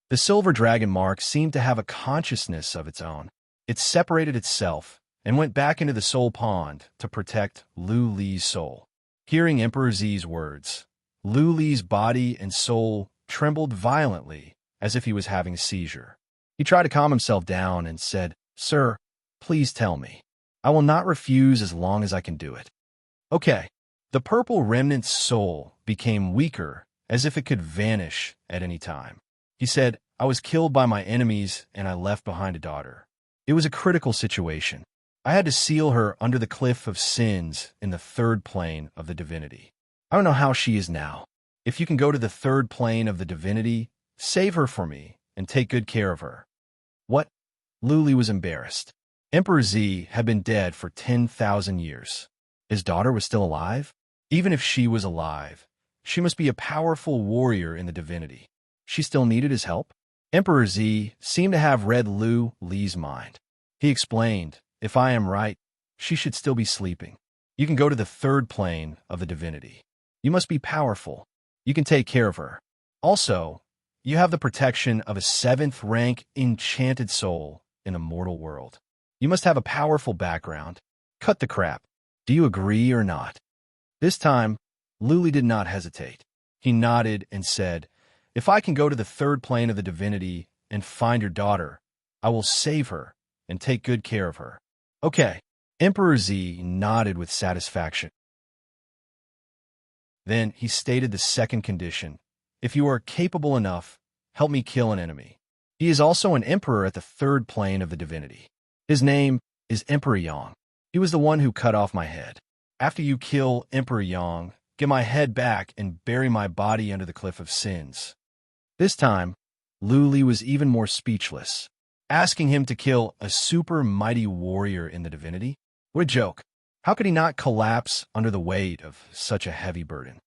The silver dragon mark seemed to have a consciousness of its own. It separated itself and went back into the soul pond to protect Lu Li's soul. Hearing Emperor Z's words, Lu Li's body and soul trembled violently as if he was having a seizure. He tried to calm himself down and said, "Sir, please tell me. I will not refuse as long as I can do it." Okay. The purple remnant's soul became weaker as if it could vanish at any time. He said, "I was killed by my enemies and I left behind a daughter. It was a critical situation. I had to seal her under the cliff of sins in the 3rd plane of the divinity. I don't know how she is now. If you can go to the 3rd plane of the divinity, save her for me and take good care of her." What? Lu Li was embarrassed. Emperor Z had been dead for 10,000 years. His daughter was still alive? Even if she was alive, she must be a powerful warrior in the divinity. She still needed his help? Emperor Z seemed to have read Lu Li's mind. He explained, "If I am right, she should still be sleeping. You can go to the 3rd plane of the divinity. You must be powerful. You can take care of her. Also, you have the protection of a 7th rank enchanted soul in a mortal world. You must have a powerful background. Cut the crap. Do you agree or not?" This time, Lu Li did not hesitate. He nodded and said, "If I can go to the 3rd plane of the divinity and find your daughter, I will save her and take good care of her." Okay. Emperor Z nodded with satisfaction. Then he stated the second condition. "If you are capable enough, help me kill an enemy." He is also an emperor at the 3rd plane of the divinity. His name is Emperor Yang. He was the one who cut off my head. After you kill Emperor Yang, get my head back and bury my body under the cliff of sins. This time, Lu Li was even more speechless. asking him to kill a super mighty warrior in the divinity? What a joke. How could he not collapse under the weight of such a heavy burden?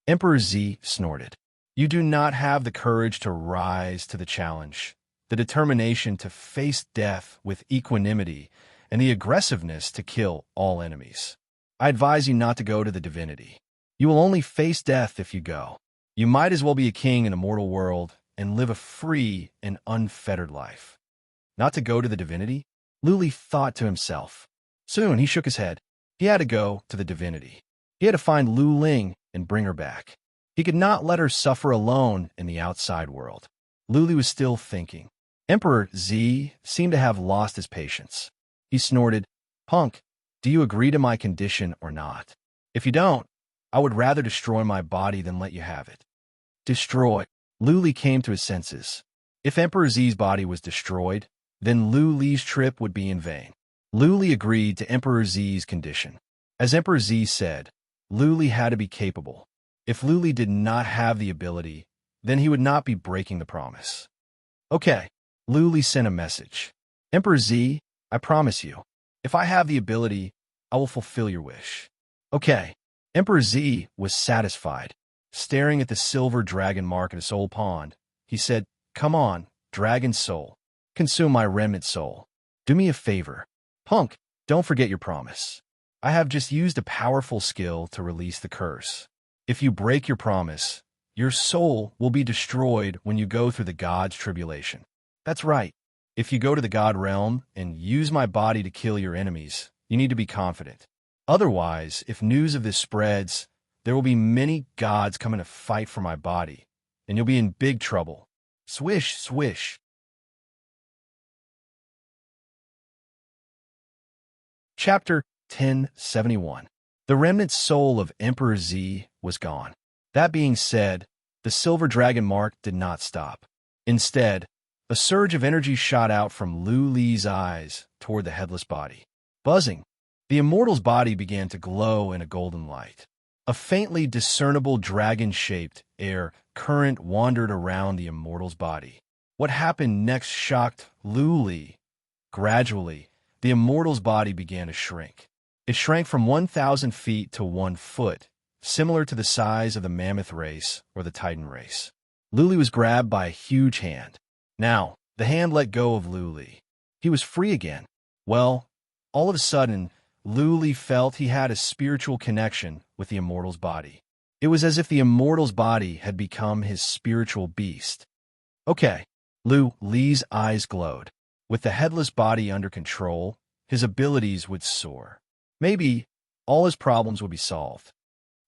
Emperor Z snorted. You do not have the courage to rise to the challenge, the determination to face death with equanimity, and the aggressiveness to kill all enemies. I advise you not to go to the divinity. You will only face death if you go. You might as well be a king in a mortal world and live a free and unfettered life. Not to go to the divinity? Luli thought to himself. Soon he shook his head. He had to go to the divinity. He had to find Lu Ling and bring her back. He could not let her suffer alone in the outside world. Luli was still thinking. Emperor Z seemed to have lost his patience. He snorted, Punk, do you agree to my condition or not? If you don't, I would rather destroy my body than let you have it. Destroy. Luli came to his senses. If Emperor Z's body was destroyed, then Lu Li's trip would be in vain. Lu Li agreed to Emperor Z's condition. As Emperor Z said, Lu Li had to be capable. If Lu Li did not have the ability, then he would not be breaking the promise. Okay, Lu Li sent a message. Emperor Z, I promise you, if I have the ability, I will fulfill your wish. Okay. Emperor Z was satisfied. Staring at the silver dragon mark in a soul pond, he said, Come on, dragon soul. Consume my remnant soul. Do me a favor. Punk, don't forget your promise. I have just used a powerful skill to release the curse. If you break your promise, your soul will be destroyed when you go through the god's tribulation. That's right. If you go to the god realm and use my body to kill your enemies, you need to be confident. Otherwise, if news of this spreads, there will be many gods coming to fight for my body, and you'll be in big trouble. Swish, swish. Chapter 1071. The remnant soul of Emperor Z was gone. That being said, the silver dragon mark did not stop. Instead, a surge of energy shot out from Lu Li's eyes toward the headless body. Buzzing, the immortal's body began to glow in a golden light. A faintly discernible dragon-shaped air current wandered around the immortal's body. What happened next shocked Lu Li. Gradually, the immortal's body began to shrink. It shrank from 1,000 feet to 1 foot, similar to the size of the mammoth race or the titan race. Lu Li was grabbed by a huge hand. Now, the hand let go of Lu Li. He was free again. Well, all of a sudden, Lu Li felt he had a spiritual connection with the immortal's body. It was as if the immortal's body had become his spiritual beast. Okay, Lu Li's eyes glowed. With the headless body under control, his abilities would soar. Maybe all his problems would be solved.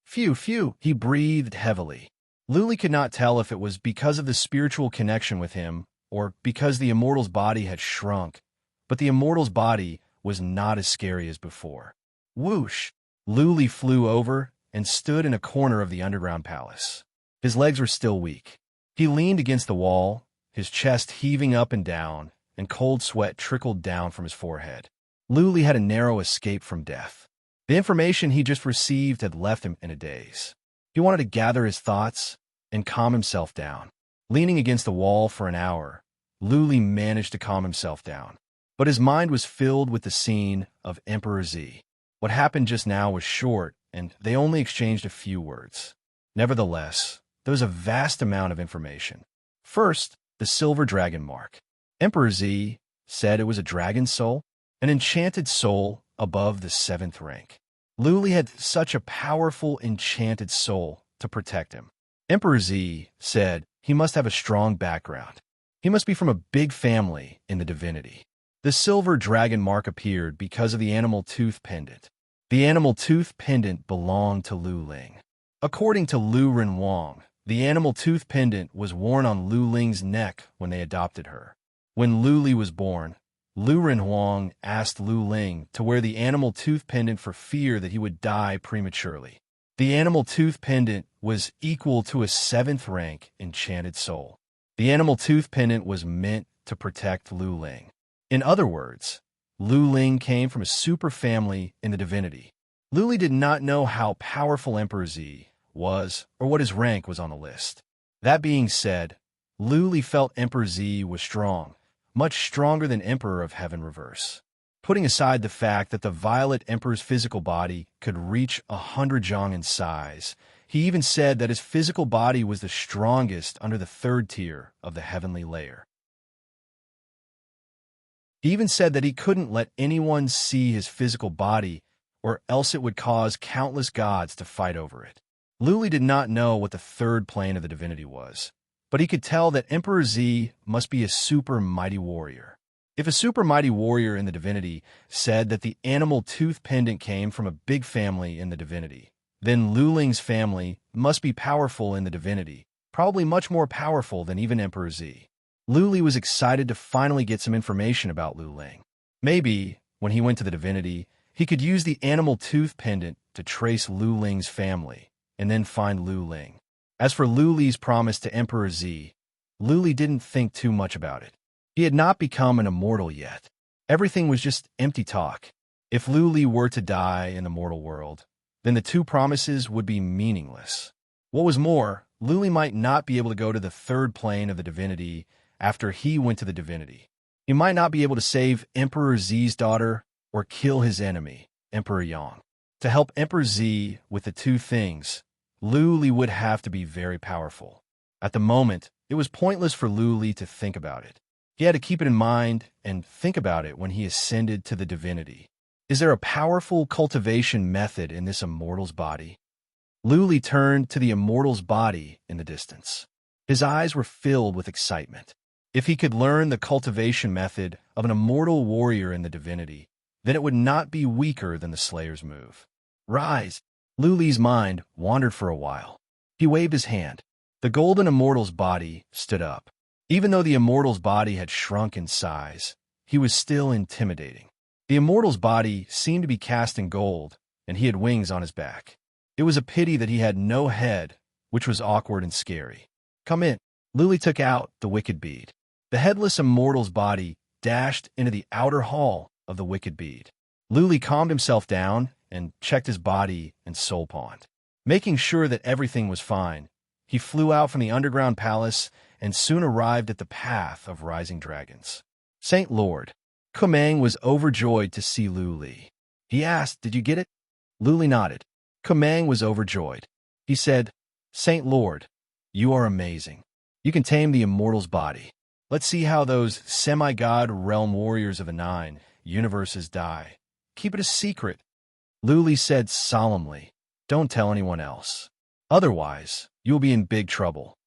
Phew, phew, he breathed heavily. Lu Li could not tell if it was because of the spiritual connection with him or because the immortal's body had shrunk, but the immortal's body was not as scary as before. Whoosh! Lu Li flew over and stood in a corner of the underground palace. His legs were still weak. He leaned against the wall, his chest heaving up and down, and cold sweat trickled down from his forehead. Lu Li had a narrow escape from death. The information he just received had left him in a daze. He wanted to gather his thoughts and calm himself down. Leaning against the wall for an hour, Lu Li managed to calm himself down. But his mind was filled with the scene of Emperor Z. What happened just now was short, and they only exchanged a few words. Nevertheless, there was a vast amount of information. First, the silver dragon mark. Emperor Z said it was a dragon soul, an enchanted soul above the 7th rank. Lu Li had such a powerful enchanted soul to protect him. Emperor Z said he must have a strong background. He must be from a big family in the divinity. The silver dragon mark appeared because of the animal tooth pendant. The animal tooth pendant belonged to Lu Ling. According to Lu Ren Wang, the animal tooth pendant was worn on Lu Ling's neck when they adopted her. When Lu Li was born, Lu Ren Huang asked Lu Ling to wear the animal tooth pendant for fear that he would die prematurely. The animal tooth pendant was equal to a 7th rank enchanted soul. The animal tooth pendant was meant to protect Lu Ling. In other words, Lu Ling came from a super family in the divinity. Lu Li did not know how powerful Emperor Z was or what his rank was on the list. That being said, Lu Li felt Emperor Z was strong, much stronger than Emperor of Heaven Reverse. Putting aside the fact that the Violet Emperor's physical body could reach 100 zhang in size, he even said that his physical body was the strongest under the third tier of the heavenly layer. He even said that he couldn't let anyone see his physical body, or else it would cause countless gods to fight over it. Luli did not know what the third plane of the divinity was, but he could tell that Emperor Z must be a super mighty warrior. If a super mighty warrior in the divinity said that the animal tooth pendant came from a big family in the divinity, then Lu Ling's family must be powerful in the divinity, probably much more powerful than even Emperor Z. Lu Li was excited to finally get some information about Lu Ling. Maybe, when he went to the divinity, he could use the animal tooth pendant to trace Lu Ling's family, and then find Lu Ling. As for Lu Li's promise to Emperor Z, Lu Li didn't think too much about it. He had not become an immortal yet. Everything was just empty talk. If Lu Li were to die in the mortal world, then the two promises would be meaningless. What was more, Lu Li might not be able to go to the third plane of the divinity after he went to the divinity. He might not be able to save Emperor Z's daughter or kill his enemy, Emperor Yang. To help Emperor Z with the two things, Lu Li would have to be very powerful. At the moment, it was pointless for Lu Li to think about it. He had to keep it in mind and think about it when he ascended to the divinity. Is there a powerful cultivation method in this immortal's body? Lu Li turned to the immortal's body in the distance. His eyes were filled with excitement. If he could learn the cultivation method of an immortal warrior in the divinity, then it would not be weaker than the Slayer's move. Rise! Lu Li's mind wandered for a while. He waved his hand. The golden immortal's body stood up. Even though the immortal's body had shrunk in size, he was still intimidating. The immortal's body seemed to be cast in gold, and he had wings on his back. It was a pity that he had no head, which was awkward and scary. Come in. Lu Li took out the wicked bead. The headless immortal's body dashed into the outer hall of the wicked bead. Lu Li calmed himself down and checked his body and soul pond. Making sure that everything was fine, he flew out from the underground palace and soon arrived at the path of rising dragons. Saint Lord. Kumang was overjoyed to see Lu Li. He asked, "Did you get it?" Lu Li nodded. Kumang was overjoyed. He said, "Saint Lord, you are amazing. You can tame the immortal's body. Let's see how those semi-god realm warriors of the 9 universes die. Keep it a secret." Lu Li said solemnly, "Don't tell anyone else. Otherwise, you will be in big trouble."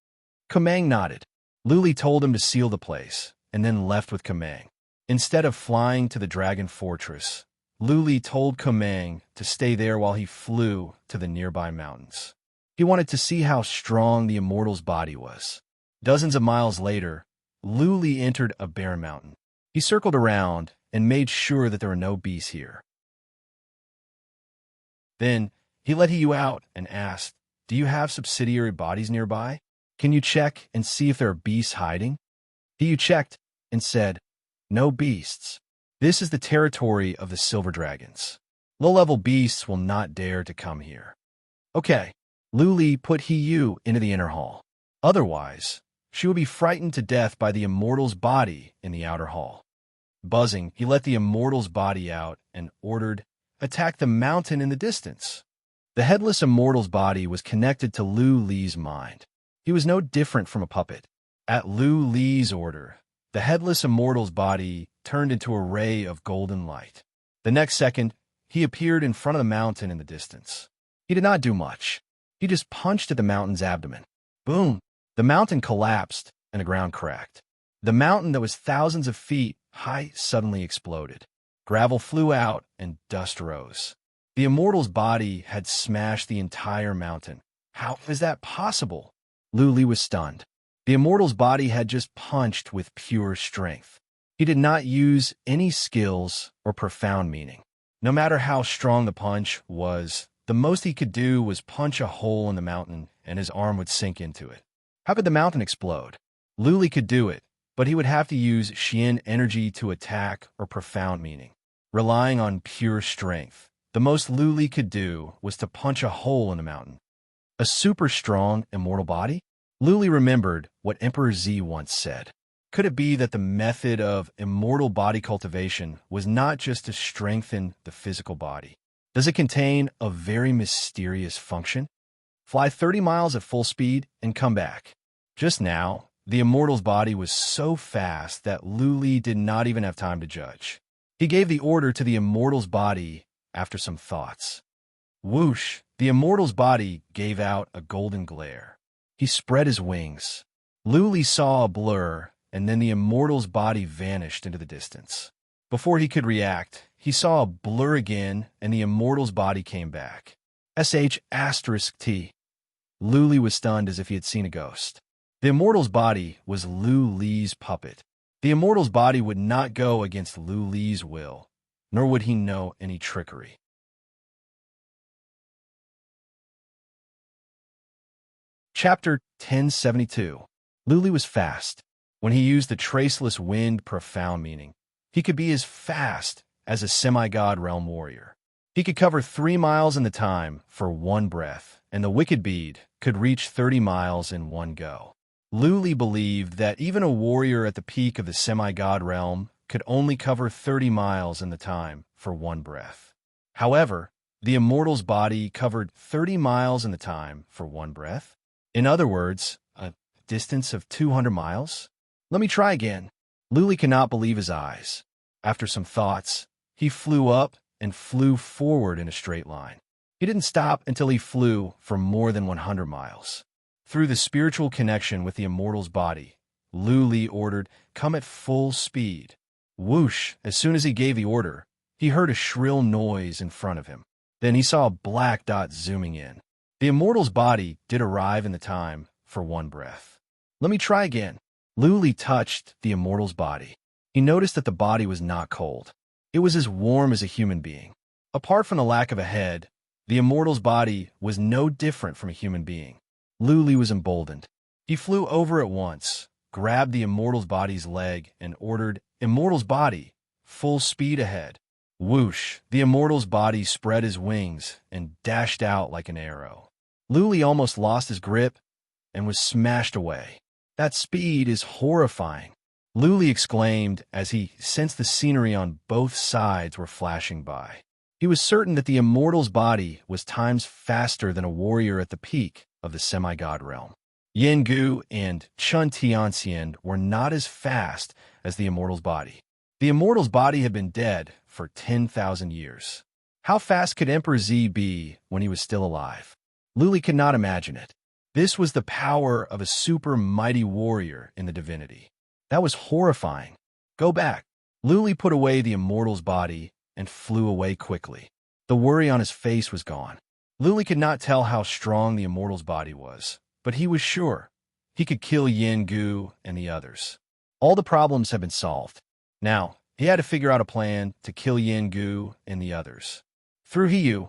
Kumang nodded. Lu Li told him to seal the place, and then left with Kumang. Instead of flying to the dragon fortress, Lu Li told Kumang to stay there while he flew to the nearby mountains. He wanted to see how strong the immortal's body was. Dozens of miles later, Lu Li entered a bare mountain. He circled around and made sure that there were no beasts here. Then, he let Hiyu out and asked, "Do you have subsidiary bodies nearby? Can you check and see if there are beasts hiding?" Hiyu checked and said, "No beasts. This is the territory of the silver dragons. Low-level beasts will not dare to come here." Okay, Lu Li put Hiyu into the inner hall. Otherwise, she would be frightened to death by the immortal's body in the outer hall. Buzzing, he let the immortal's body out and ordered, "Attack the mountain in the distance." The headless immortal's body was connected to Lu Li's mind. He was no different from a puppet. At Lu Li's order, the headless immortal's body turned into a ray of golden light. The next second, he appeared in front of the mountain in the distance. He did not do much. He just punched at the mountain's abdomen. Boom! The mountain collapsed and the ground cracked. The mountain that was thousands of feet high suddenly exploded. Gravel flew out and dust rose. The immortal's body had smashed the entire mountain. How is that possible? Lu Li was stunned. The immortal's body had just punched with pure strength. He did not use any skills or profound meaning. No matter how strong the punch was, the most he could do was punch a hole in the mountain and his arm would sink into it. How could the mountain explode? Lu Li could do it, but he would have to use Xian energy to attack or profound meaning. Relying on pure strength, the most Lu Li could do was to punch a hole in the mountain. A super strong, immortal body? Lu Li remembered what Emperor Z once said. Could it be that the method of immortal body cultivation was not just to strengthen the physical body? Does it contain a very mysterious function? Fly 30 miles at full speed and come back. Just now, the immortal's body was so fast that Lu Li did not even have time to judge. He gave the order to the immortal's body after some thoughts. Whoosh! The immortal's body gave out a golden glare. He spread his wings. Lu Li saw a blur, and then the immortal's body vanished into the distance. Before he could react, he saw a blur again, and the immortal's body came back. **T. Lu Li was stunned as if he had seen a ghost. The immortal's body was Lu Li's puppet. The immortal's body would not go against Lu Li's will, nor would he know any trickery. Chapter 1072. Lu Li was fast. When he used the traceless wind profound meaning, he could be as fast as a semi-god realm warrior. He could cover 3 miles in the time for one breath, and the wicked bead could reach 30 miles in one go. Lu Li believed that even a warrior at the peak of the semi-god realm could only cover 30 miles in the time for one breath. However, the immortal's body covered 30 miles in the time for one breath. In other words, a distance of 200 miles? Let me try again. Lu Li could not believe his eyes. After some thoughts, he flew up and flew forward in a straight line. He didn't stop until he flew for more than 100 miles. Through the spiritual connection with the immortal's body, Lu Li ordered, "Come at full speed." Whoosh! As soon as he gave the order, he heard a shrill noise in front of him. Then he saw a black dot zooming in. The immortal's body did arrive in the time for one breath. Let me try again. Lu Li touched the immortal's body. He noticed that the body was not cold. It was as warm as a human being. Apart from the lack of a head, the immortal's body was no different from a human being. Lu Li was emboldened. He flew over at once, grabbed the immortal's body's leg, and ordered, "Immortal's body, full speed ahead." Whoosh! The immortal's body spread his wings and dashed out like an arrow. Lu Li almost lost his grip and was smashed away. "That speed is horrifying," Lu Li exclaimed as he sensed the scenery on both sides were flashing by. He was certain that the immortal's body was times faster than a warrior at the peak of the semi-god realm. Yin Gu and Chun Tianxian were not as fast as the immortal's body. The immortal's body had been dead for 10,000 years. How fast could Emperor Z be when he was still alive? Lu Li could not imagine it. This was the power of a super mighty warrior in the divinity. That was horrifying. "Go back." Lu Li put away the immortal's body and flew away quickly. The worry on his face was gone. Lu Li could not tell how strong the immortal's body was, but he was sure he could kill Yin Gu and the others. All the problems had been solved. Now, he had to figure out a plan to kill Yin Gu and the others. Through Hiyu,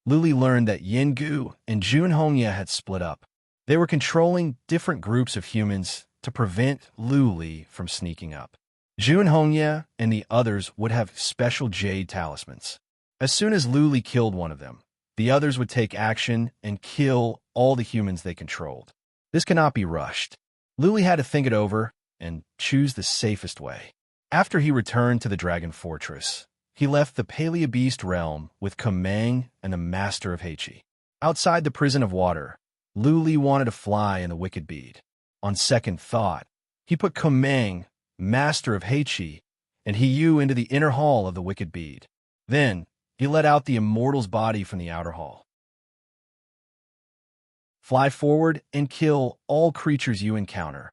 Lu Li learned that Yin Gu and Jun Hongya had split up. They were controlling different groups of humans to prevent Lu Li from sneaking up. Jun Hongya and the others would have special jade talismans. As soon as Lu Li killed one of them, the others would take action and kill all the humans they controlled. This cannot be rushed. Lu Li had to think it over and choose the safest way. After he returned to the Dragon Fortress, he left the Paleobeast realm with Kumang and the Master of Heichi. Outside the Prison of Water, Lu Li wanted to fly in the Wicked Bead. On second thought, he put Kumang, Master of Heichi, and Hiyu into the inner hall of the Wicked Bead. Then, he let out the immortal's body from the outer hall. "Fly forward and kill all creatures you encounter."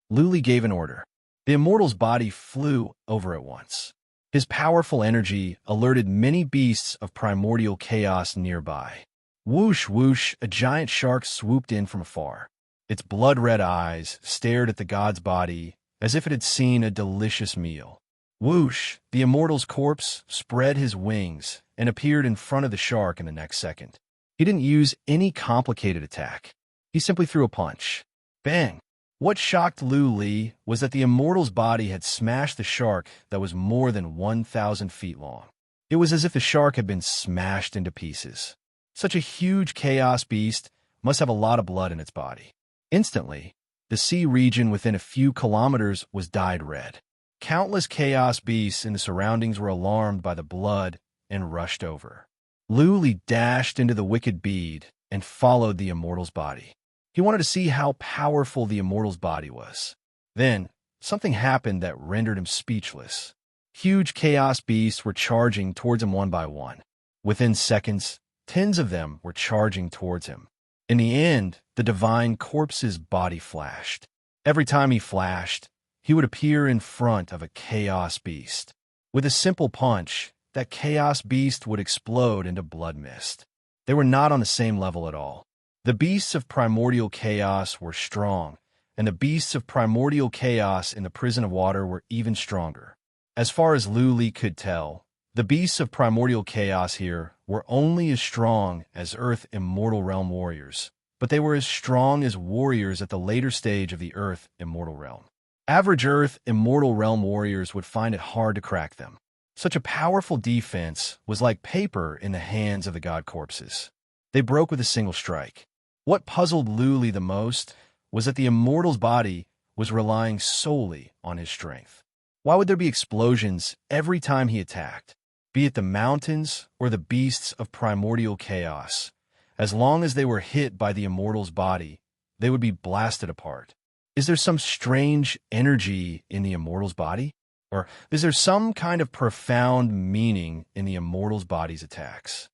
Lu Li gave an order. The immortal's body flew over at once. His powerful energy alerted many beasts of primordial chaos nearby. Whoosh, whoosh, a giant shark swooped in from afar. Its blood-red eyes stared at the god's body as if it had seen a delicious meal. Whoosh, the immortal's corpse spread his wings and appeared in front of the shark in the next second. He didn't use any complicated attack. He simply threw a punch. Bang! What shocked Lu Li was that the immortal's body had smashed the shark that was more than 1,000 feet long. It was as if the shark had been smashed into pieces. Such a huge chaos beast must have a lot of blood in its body. Instantly, The sea region within a few kilometers was dyed red. Countless chaos beasts in the surroundings were alarmed by the blood and rushed over. Luli dashed into the wicked bead and followed the immortal's body. He wanted to see how powerful the immortal's body was. Then, something happened that rendered him speechless. Huge chaos beasts were charging towards him one by one. Within seconds, tens of them were charging towards him. In the end, the divine corpse's body flashed. Every time he flashed, he would appear in front of a chaos beast. With a simple punch, that chaos beast would explode into blood mist. They were not on the same level at all. The beasts of primordial chaos were strong, and the beasts of primordial chaos in the prison of water were even stronger. As far as Luli could tell, the beasts of primordial chaos here were only as strong as Earth Immortal Realm warriors, but they were as strong as warriors at the later stage of the Earth Immortal Realm. Average Earth Immortal Realm warriors would find it hard to crack them. Such a powerful defense was like paper in the hands of the god corpses. They broke with a single strike. What puzzled Luli the most was that the immortal's body was relying solely on his strength. Why would there be explosions every time he attacked? Be it the mountains or the beasts of primordial chaos, as long as they were hit by the immortal's body, they would be blasted apart. Is there some strange energy in the immortal's body? Or is there some kind of profound meaning in the immortal's body's attacks?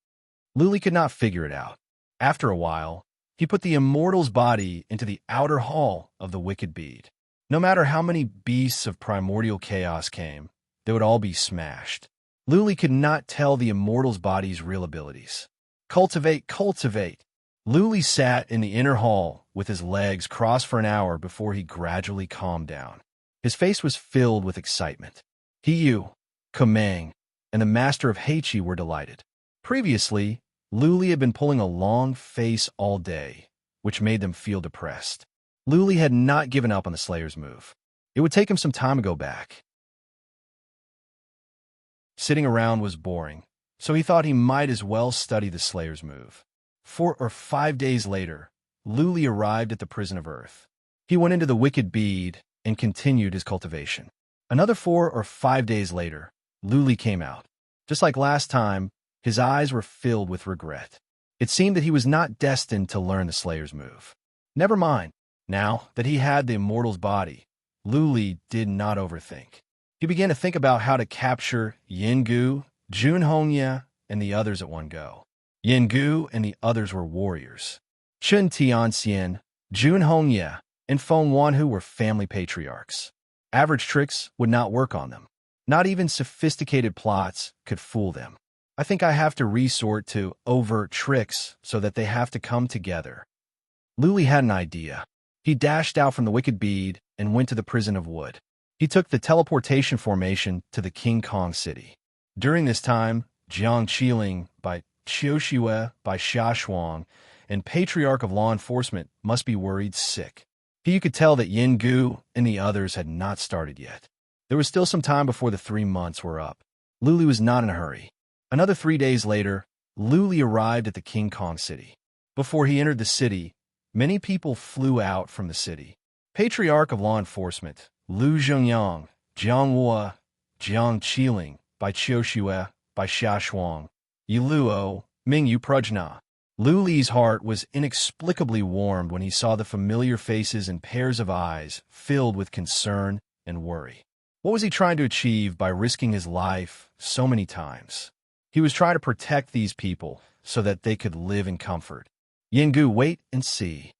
Luli could not figure it out. After a while, he put the immortal's body into the outer hall of the wicked bead. No matter how many beasts of primordial chaos came, they would all be smashed. Luli could not tell the immortal's body's real abilities. Cultivate, cultivate. Luli sat in the inner hall with his legs crossed for an hour before he gradually calmed down. His face was filled with excitement. Hiyu, Kamang, and the master of Heichi were delighted. Previously, Luli had been pulling a long face all day, which made them feel depressed. Luli had not given up on the Slayer's move. It would take him some time to go back. Sitting around was boring, so he thought he might as well study the Slayer's move. 4 or 5 days later, Luli arrived at the prison of Earth. He went into the wicked bead and continued his cultivation. Another 4 or 5 days later, Luli came out. Just like last time, his eyes were filled with regret. It seemed that he was not destined to learn the Slayer's move. Never mind. Now that he had the immortal's body, Luli did not overthink. He began to think about how to capture Yingu, Junhongye, and the others at one go. Yingu and the others were warriors. Chun Tianxian, Junhongye, and Feng Wanhu were family patriarchs. Average tricks would not work on them. Not even sophisticated plots could fool them. I think I have to resort to overt tricks so that they have to come together. Luli had an idea. He dashed out from the wicked bead and went to the prison of wood. He took the teleportation formation to the King Kong city. During this time, Jiang Qiling by Qiuxiue by Xia Shuang and Patriarch of Law Enforcement must be worried sick. You could tell that Yin Gu and the others had not started yet. There was still some time before the 3 months were up. Luli was not in a hurry. Another 3 days later, Luli arrived at the King Kong city. Before he entered the city, many people flew out from the city. Patriarch of Law Enforcement, Lu Zhengyang, Jiang Wu, Jiang Qiling, by Qiuxiue, by Xia Shuang, Yiluo, Mingyu Prajna. Luli's heart was inexplicably warmed when he saw the familiar faces and pairs of eyes filled with concern and worry. What was he trying to achieve by risking his life so many times? He was trying to protect these people so that they could live in comfort. Yingu, wait and see.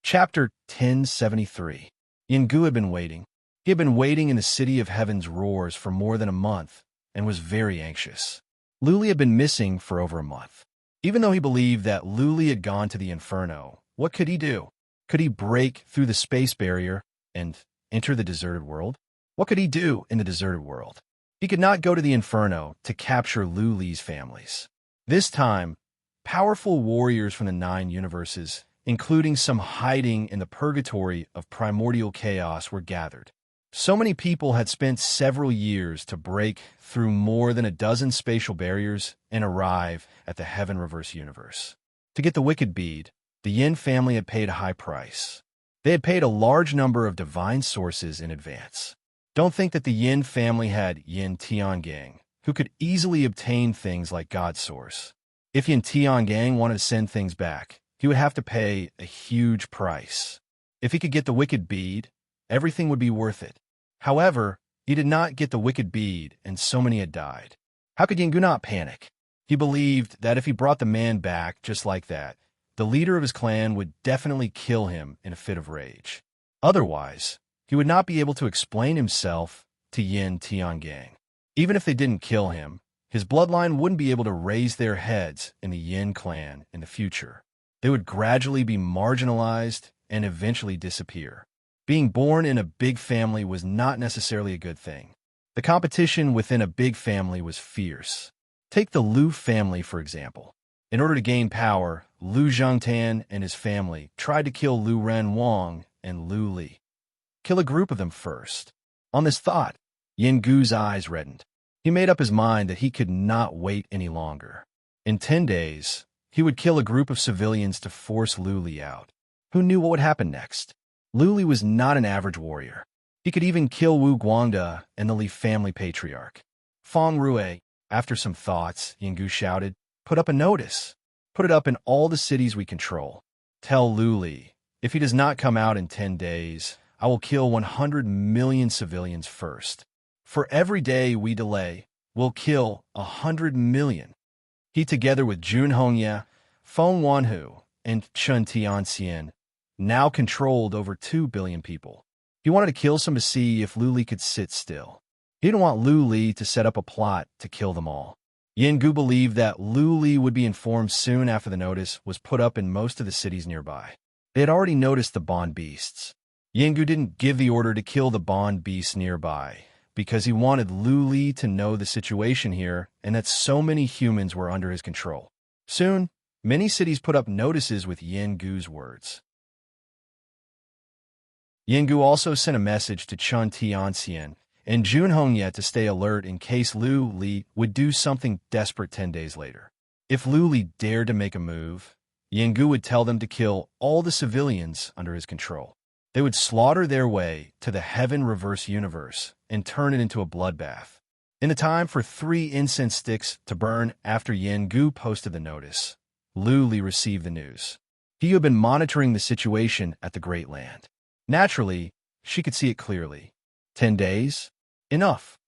Chapter 1073. Yingu had been waiting. He had been waiting in the City of Heaven's roars for more than a month and was very anxious. Luli had been missing for over a month. Even though he believed that Luli had gone to the Inferno, what could he do? Could he break through the space barrier and enter the deserted world? What could he do in the deserted world? He could not go to the Inferno to capture Luli's families. This time, powerful warriors from the 9 universes, including some hiding in the purgatory of primordial chaos, were gathered. So many people had spent several years to break through more than a dozen spatial barriers and arrive at the Heaven Reverse universe. To get the wicked bead, the Yin family had paid a high price. They had paid a large number of divine sources in advance. Don't think that the Yin family had Yin Tiangang, who could easily obtain things like God's source. If Yin Tiangang wanted to send things back, he would have to pay a huge price. If he could get the wicked bead, everything would be worth it. However, he did not get the wicked bead, and so many had died. How could Yengu not panic? He believed that if he brought the man back just like that, the leader of his clan would definitely kill him in a fit of rage. Otherwise, he would not be able to explain himself to Yin Tiangang. Even if they didn't kill him, his bloodline wouldn't be able to raise their heads in the Yin clan in the future. They would gradually be marginalized and eventually disappear. Being born in a big family was not necessarily a good thing. The competition within a big family was fierce. Take the Lu family, for example. In order to gain power, Lu Zhongtan and his family tried to kill Lu Ren Wang and Lu Li. Kill a group of them first. On this thought, Yin Gu's eyes reddened. He made up his mind that he could not wait any longer. In 10 days, he would kill a group of civilians to force Lu Li out. Who knew what would happen next? Lu Li was not an average warrior. He could even kill Wu Guangda and the Li family patriarch. Feng Rue, after some thoughts, Yin Gu shouted, "Put up a notice. Put it up in all the cities we control. Tell Lu Li, if he does not come out in 10 days, I will kill 100 million civilians first. For every day we delay, we'll kill 100 million. He, together with Jun Hongye, Feng Wanhu, and Chen Tianxian, now controlled over 2 billion people. He wanted to kill some to see if Lu Li could sit still. He didn't want Lu Li to set up a plot to kill them all. Yin Gu believed that Lu Li would be informed soon after the notice was put up in most of the cities nearby. They had already noticed the bond beasts. Yin Gu didn't give the order to kill the bond beasts nearby, because he wanted Lu Li to know the situation here and that so many humans were under his control. Soon, many cities put up notices with Yin Gu's words. Yin Gu also sent a message to Chen Tianxian and Jun Hongye to stay alert in case Lu Li would do something desperate 10 days later. If Lu Li dared to make a move, Yin Gu would tell them to kill all the civilians under his control. They would slaughter their way to the heaven reverse universe and turn it into a bloodbath. In the time for 3 incense sticks to burn after Yin Gu posted the notice, Lu Li received the news. He had been monitoring the situation at the Great Land. Naturally, she could see it clearly. 10 days? Enough.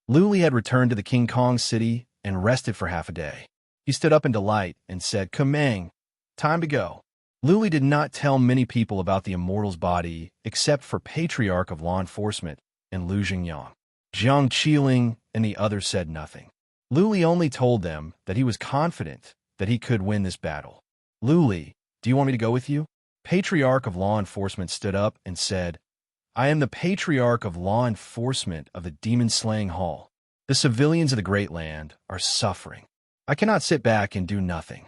Lu Li had returned to the King Kong city and rested for half a day. He stood up in delight and said, "Kamang, time to go." Lu Li did not tell many people about the immortal's body except for Patriarch of Law Enforcement and Lu Jingyang. Jiang Qiling and the others said nothing. Lu Li only told them that he was confident that he could win this battle. "Lu Li, do you want me to go with you?" Patriarch of Law Enforcement stood up and said, "I am the Patriarch of Law Enforcement of the Demon-Slaying Hall. The civilians of the Great Land are suffering. I cannot sit back and do nothing."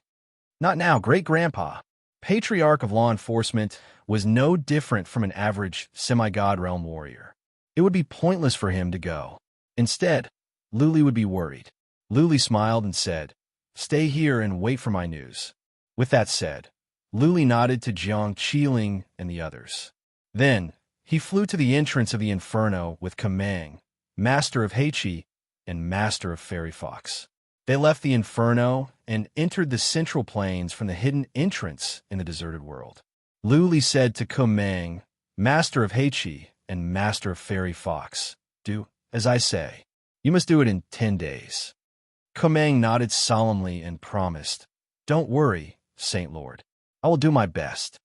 "Not now, Great-Grandpa." Patriarch of Law Enforcement was no different from an average semi-god realm warrior. It would be pointless for him to go. Instead, Lu Li would be worried. Lu Li smiled and said, "Stay here and wait for my news." With that said, Lu Li nodded to Jiang Qiling and the others. Then, he flew to the entrance of the Inferno with Kamang, Master of Heiqi, and Master of Fairy Fox. They left the Inferno and entered the central plains from the hidden entrance in the deserted world. Lu Li said to Kamang, Master of Heiqi, and Master of Fairy Fox, "Do as I say. You must do it in 10 days." Kamang nodded solemnly and promised, "Don't worry, Saint Lord. I will do my best."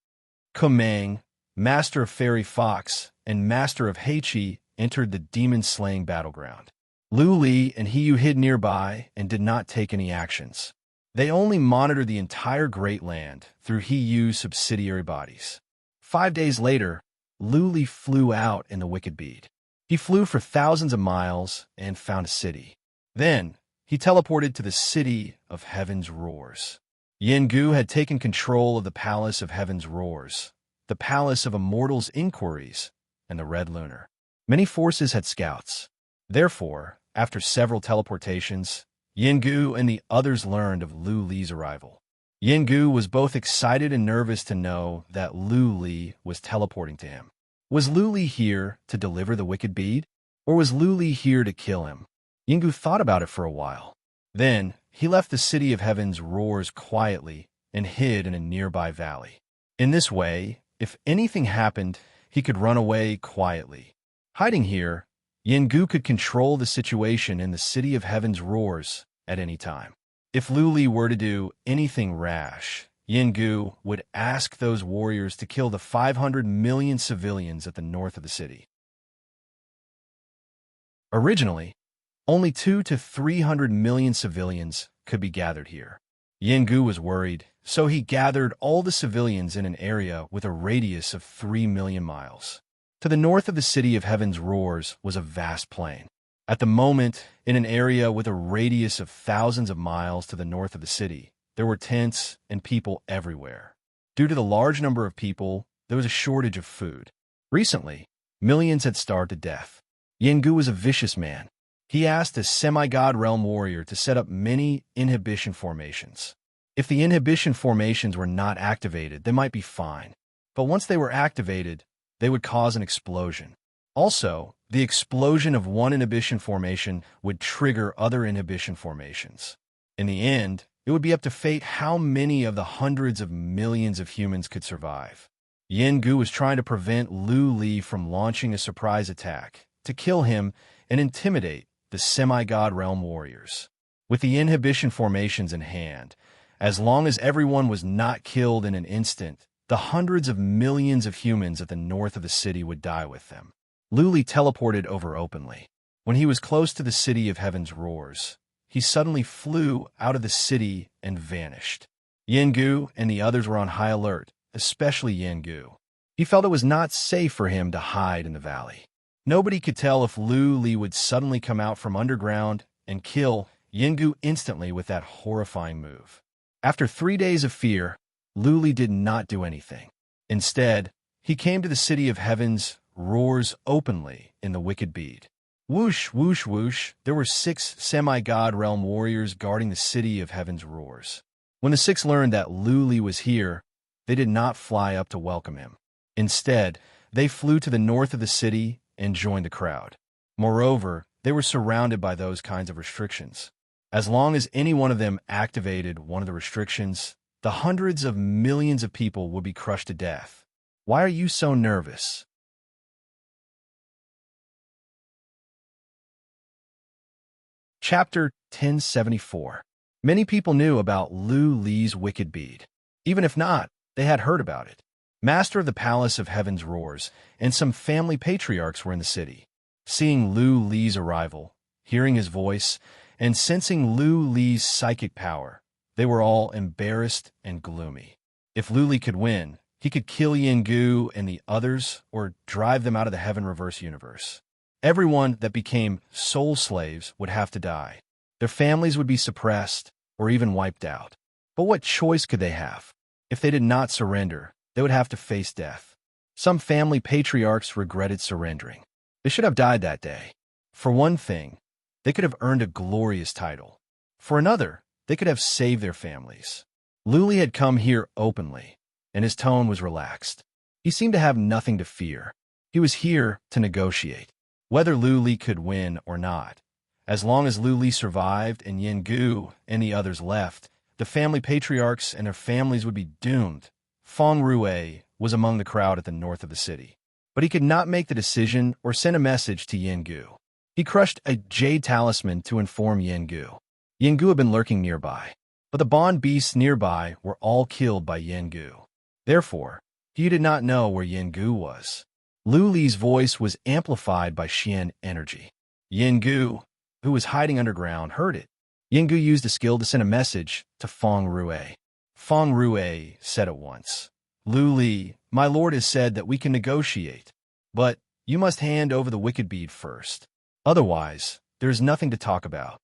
Kamang, Master of Fairy Fox, and Master of Heiqi entered the demon-slaying battleground. Lu Li and He Yu hid nearby and did not take any actions. They only monitored the entire Great Land through He Yu's subsidiary bodies. 5 days later, Lu Li flew out in the Wicked Bead. He flew for thousands of miles and found a city. Then, he teleported to the City of Heaven's Roars. Yin Gu had taken control of the Palace of Heaven's Roars, the Palace of Immortals' Inquiries, and the Red Lunar. Many forces had scouts. Therefore, after several teleportations, Yin Gu and the others learned of Lu Li's arrival. Yengu was both excited and nervous to know that Lu Li was teleporting to him. Was Lu Li here to deliver the wicked bead? Or was Lu Li here to kill him? Yengu thought about it for a while. Then, he left the City of Heaven's roars quietly and hid in a nearby valley. In this way, if anything happened, he could run away quietly. Hiding here, Yengu could control the situation in the City of Heaven's roars at any time. If Lu Li were to do anything rash, Yengu would ask those warriors to kill the 500 million civilians at the north of the city. Originally, only 200 to 300 million civilians could be gathered here. Yengu was worried, so he gathered all the civilians in an area with a radius of 3 million miles. To the north of the City of Heaven's roars was a vast plain. At the moment, in an area with a radius of thousands of miles to the north of the city, there were tents and people everywhere. Due to the large number of people, there was a shortage of food. Recently, millions had starved to death. Yengu was a vicious man. He asked a semi-god realm warrior to set up many inhibition formations. If the inhibition formations were not activated, they might be fine. But once they were activated, they would cause an explosion. Also, the explosion of one inhibition formation would trigger other inhibition formations. In the end, it would be up to fate how many of the hundreds of millions of humans could survive. Yengu was trying to prevent Lu Li from launching a surprise attack, to kill him and intimidate the semi-god realm warriors. With the inhibition formations in hand, as long as everyone was not killed in an instant, the hundreds of millions of humans at the north of the city would die with them. Lu Li teleported over openly. When he was close to the City of Heaven's roars, he suddenly flew out of the city and vanished. Yengu and the others were on high alert, especially Yengu. He felt it was not safe for him to hide in the valley. Nobody could tell if Lu Li would suddenly come out from underground and kill Yengu instantly with that horrifying move. After 3 days of fear, Lu Li did not do anything. Instead, he came to the City of Heaven's roars openly in the wicked bead. Whoosh, whoosh, whoosh, there were 6 semi-god realm warriors guarding the City of Heaven's roars. When the 6 learned that Lu Li was here, they did not fly up to welcome him. Instead, they flew to the north of the city and joined the crowd. Moreover, they were surrounded by those kinds of restrictions. As long as any one of them activated one of the restrictions, the hundreds of millions of people would be crushed to death. Why are you so nervous? Chapter 1074. Many people knew about Lu Li's wicked bead. Even if not, they had heard about it. Master of the Palace of Heaven's Roars and some family patriarchs were in the city. Seeing Lu Li's arrival, hearing his voice, and sensing Lu Li's psychic power, they were all embarrassed and gloomy. If Lu Li could win, he could kill Yengu and the others or drive them out of the Heaven Reverse universe. Everyone that became soul slaves would have to die. Their families would be suppressed or even wiped out. But what choice could they have? If they did not surrender, they would have to face death. Some family patriarchs regretted surrendering. They should have died that day. For one thing, they could have earned a glorious title. For another, they could have saved their families. Lu Li had come here openly, and his tone was relaxed. He seemed to have nothing to fear. He was here to negotiate. Whether Lu Li could win or not, as long as Lu Li survived and Yengu and the others left, the family patriarchs and their families would be doomed. Feng Rue was among the crowd at the north of the city, but he could not make the decision or send a message to Yengu. He crushed a jade talisman to inform Yengu. Yengu had been lurking nearby, but the bond beasts nearby were all killed by Yengu. Therefore, he did not know where Yengu was. Lu Li's voice was amplified by Xian energy. Yengu, who was hiding underground, heard it. Yengu used a skill to send a message to Feng Rue. Feng Rue said at once, Lu Li, my lord has said that we can negotiate, but you must hand over the wicked bead first. Otherwise, there is nothing to talk about.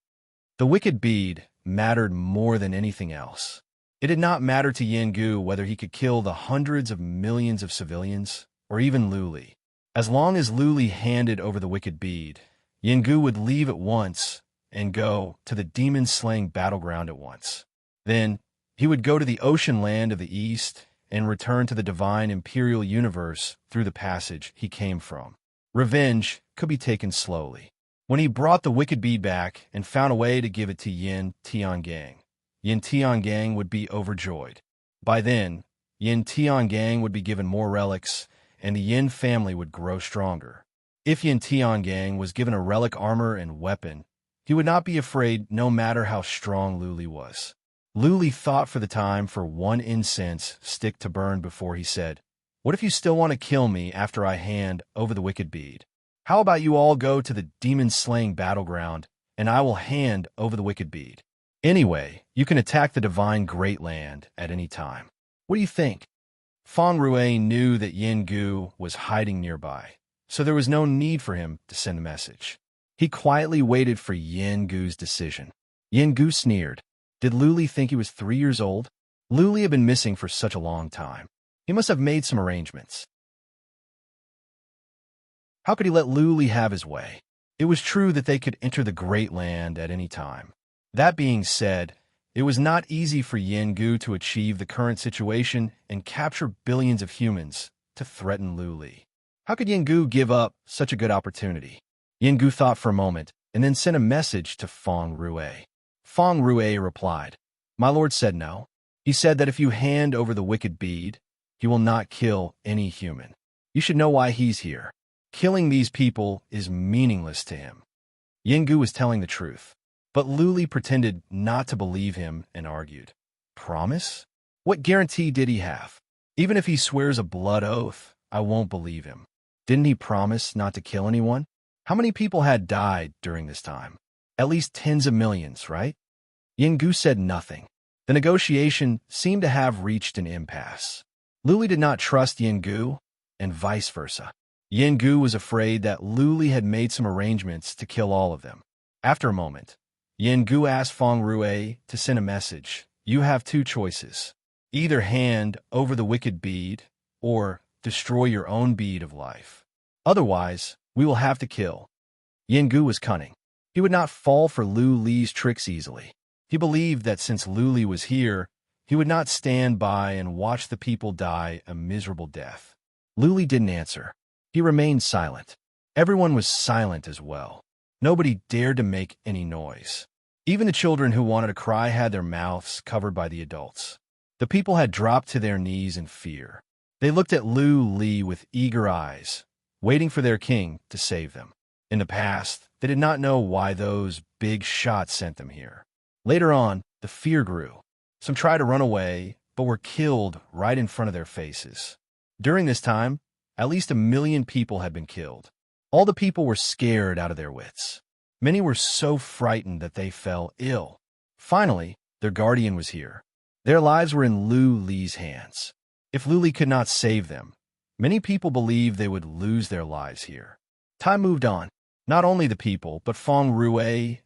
The wicked bead mattered more than anything else. It did not matter to Yengu whether he could kill the hundreds of millions of civilians, or even Lu Li. As long as Lu Li handed over the wicked bead, Yengu would leave at once and go to the demon-slaying battleground at once. Then, He would go to the ocean land of the east and return to the divine imperial universe through the passage he came from. Revenge could be taken slowly. When he brought the wicked bead back and found a way to give it to Yin Tiangang, Yin Tiangang would be overjoyed. By then, Yin Tiangang would be given more relics, and the Yin family would grow stronger. If Yin Tiangang was given a relic armor and weapon, he would not be afraid no matter how strong Luli was. Luli thought for the time for one incense stick to burn before he said, "What if you still want to kill me after I hand over the wicked bead? How about you all go to the demon-slaying battleground, and I will hand over the wicked bead? Anyway, you can attack the divine Great Land at any time. What do you think?" Feng Rue knew that Yin Gu was hiding nearby, so there was no need for him to send a message. He quietly waited for Yin Gu's decision. Yin Gu sneered. Did Luli think he was 3 years old? Luli had been missing for such a long time. He must have made some arrangements. How could he let Luli have his way? It was true that they could enter the Great Land at any time. That being said, it was not easy for Yin Gu to achieve the current situation and capture billions of humans to threaten Luli. How could Yin Gu give up such a good opportunity? Yin Gu thought for a moment and then sent a message to Feng Rue. Feng Rue replied, "My lord said no. He said that if you hand over the wicked bead, he will not kill any human. You should know why he's here. Killing these people is meaningless to him." Yin Gu was telling the truth, but Luli pretended not to believe him and argued. Promise? What guarantee did he have? Even if he swears a blood oath, I won't believe him. Didn't he promise not to kill anyone? How many people had died during this time? At least tens of millions, right? Yin Gu said nothing. The negotiation seemed to have reached an impasse. Luli did not trust Yin Gu, and vice versa. Yin Gu was afraid that Luli had made some arrangements to kill all of them. After a moment, Yin Gu asked Feng Rue to send a message. You have two choices. Either hand over the wicked bead, or destroy your own bead of life. Otherwise, we will have to kill. Yin Gu was cunning. He would not fall for Lu Li's tricks easily. He believed that since Lu Li was here, he would not stand by and watch the people die a miserable death. Lu Li didn't answer. He remained silent. Everyone was silent as well. Nobody dared to make any noise. Even the children who wanted to cry had their mouths covered by the adults. The people had dropped to their knees in fear. They looked at Lu Li with eager eyes, waiting for their king to save them. In the past, they did not know why those big shots sent them here. Later on, the fear grew. Some tried to run away, but were killed right in front of their faces. During this time, at least 1 million people had been killed. All the people were scared out of their wits. Many were so frightened that they fell ill. Finally, their guardian was here. Their lives were in Lu Li's hands. If Lu Li could not save them, many people believed they would lose their lives here. Time moved on. Not only the people, but Feng Rue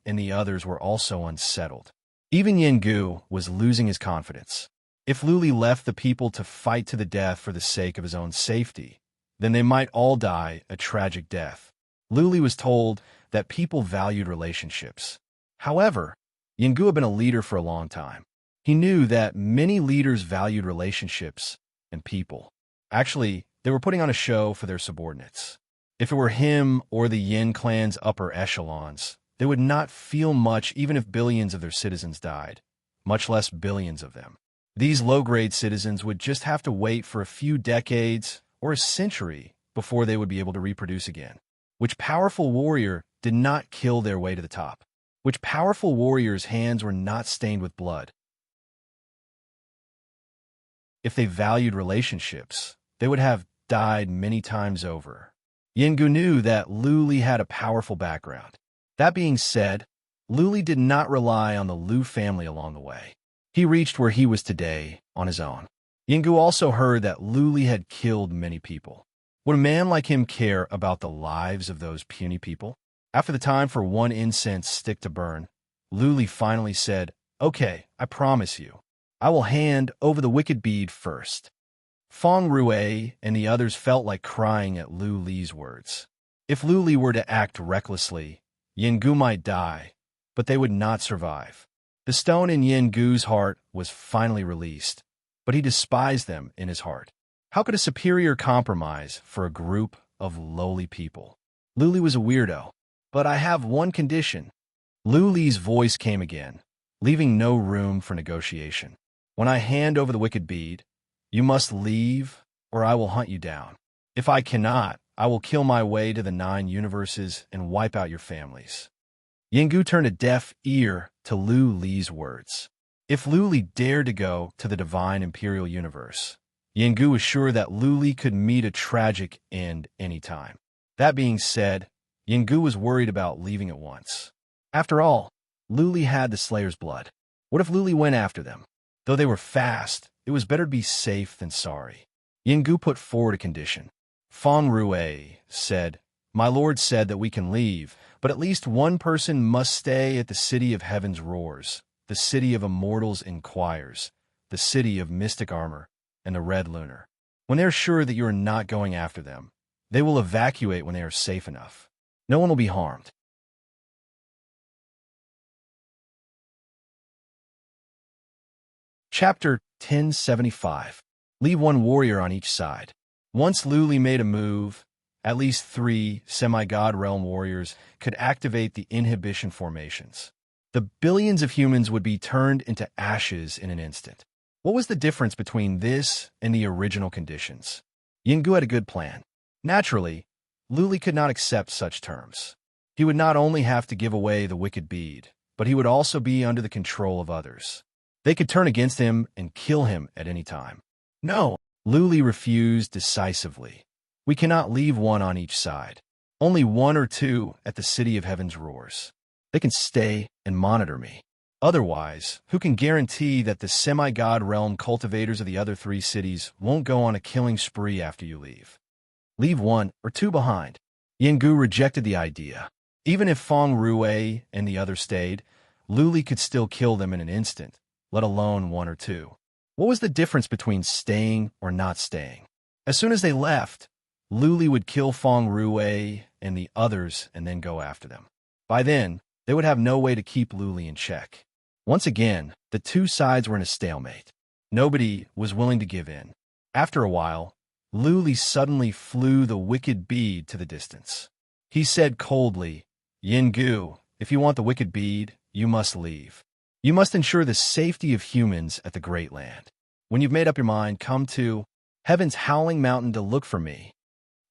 and the others were also unsettled. Even Yin Gu was losing his confidence. If Lu Li left the people to fight to the death for the sake of his own safety, then they might all die a tragic death. Lu Li was told that people valued relationships. However, Yin Gu had been a leader for a long time. He knew that many leaders valued relationships and people. Actually, they were putting on a show for their subordinates. If it were him or the Yin clan's upper echelons, they would not feel much even if billions of their citizens died, much less billions of them. These low-grade citizens would just have to wait for a few decades or a century before they would be able to reproduce again. Which powerful warrior did not kill their way to the top? Which powerful warrior's hands were not stained with blood? If they valued relationships, they would have died many times over. Yin Gu knew that Lu Li had a powerful background. That being said, Lu Li did not rely on the Lu family along the way. He reached where he was today on his own. Yin Gu also heard that Lu Li had killed many people. Would a man like him care about the lives of those puny people? After the time for one incense stick to burn, Lu Li finally said, "Okay, I promise you. I will hand over the wicked bead first." Feng Rue and the others felt like crying at Lu Li's words. If Lu Li were to act recklessly, Yin Gu might die, but they would not survive. The stone in Yin Gu's heart was finally released, but he despised them in his heart. How could a superior compromise for a group of lowly people? Lu Li was a weirdo, but I have one condition. Lu Li's voice came again, leaving no room for negotiation. When I hand over the wicked bead, you must leave, or I will hunt you down. If I cannot, I will kill my way to the 9 universes and wipe out your families. Yin Gu turned a deaf ear to Lu Li's words. If Lu Li dared to go to the divine imperial universe, Yin Gu was sure that Lu Li could meet a tragic end any time. That being said, Yin Gu was worried about leaving at once. After all, Lu Li had the Slayer's blood. What if Lu Li went after them? Though they were fast, it was better to be safe than sorry. Yin Gu put forward a condition. Feng Rue said, "My lord said that we can leave, but at least one person must stay at the city of heaven's roars, the city of immortals inquires, the city of mystic armor, and the red lunar. When they are sure that you are not going after them, they will evacuate when they are safe enough. No one will be harmed." Chapter 1075. Leave one warrior on each side. Once Lu Li made a move, at least 3 semi-god realm warriors could activate the inhibition formations. The billions of humans would be turned into ashes in an instant. What was the difference between this and the original conditions? Yin Gu had a good plan. Naturally, Lu Li could not accept such terms. He would not only have to give away the wicked bead, but he would also be under the control of others. They could turn against him and kill him at any time. No, Lu Li refused decisively. We cannot leave one on each side. Only 1 or 2 at the city of heaven's roars. They can stay and monitor me. Otherwise, who can guarantee that the semi-god realm cultivators of the other 3 cities won't go on a killing spree after you leave? Leave 1 or 2 behind. Yin Gu rejected the idea. Even if Feng Rue and the others stayed, Lu Li could still kill them in an instant, let alone 1 or 2. What was the difference between staying or not staying? As soon as they left, Lu Li would kill Feng Rue and the others and then go after them. By then, they would have no way to keep Lu Li in check. Once again, the 2 sides were in a stalemate. Nobody was willing to give in. After a while, Lu Li suddenly flew the wicked bead to the distance. He said coldly, "Yin Gu, if you want the wicked bead, you must leave. You must ensure the safety of humans at the Great Land. When you've made up your mind, come to Heaven's Howling Mountain to look for me."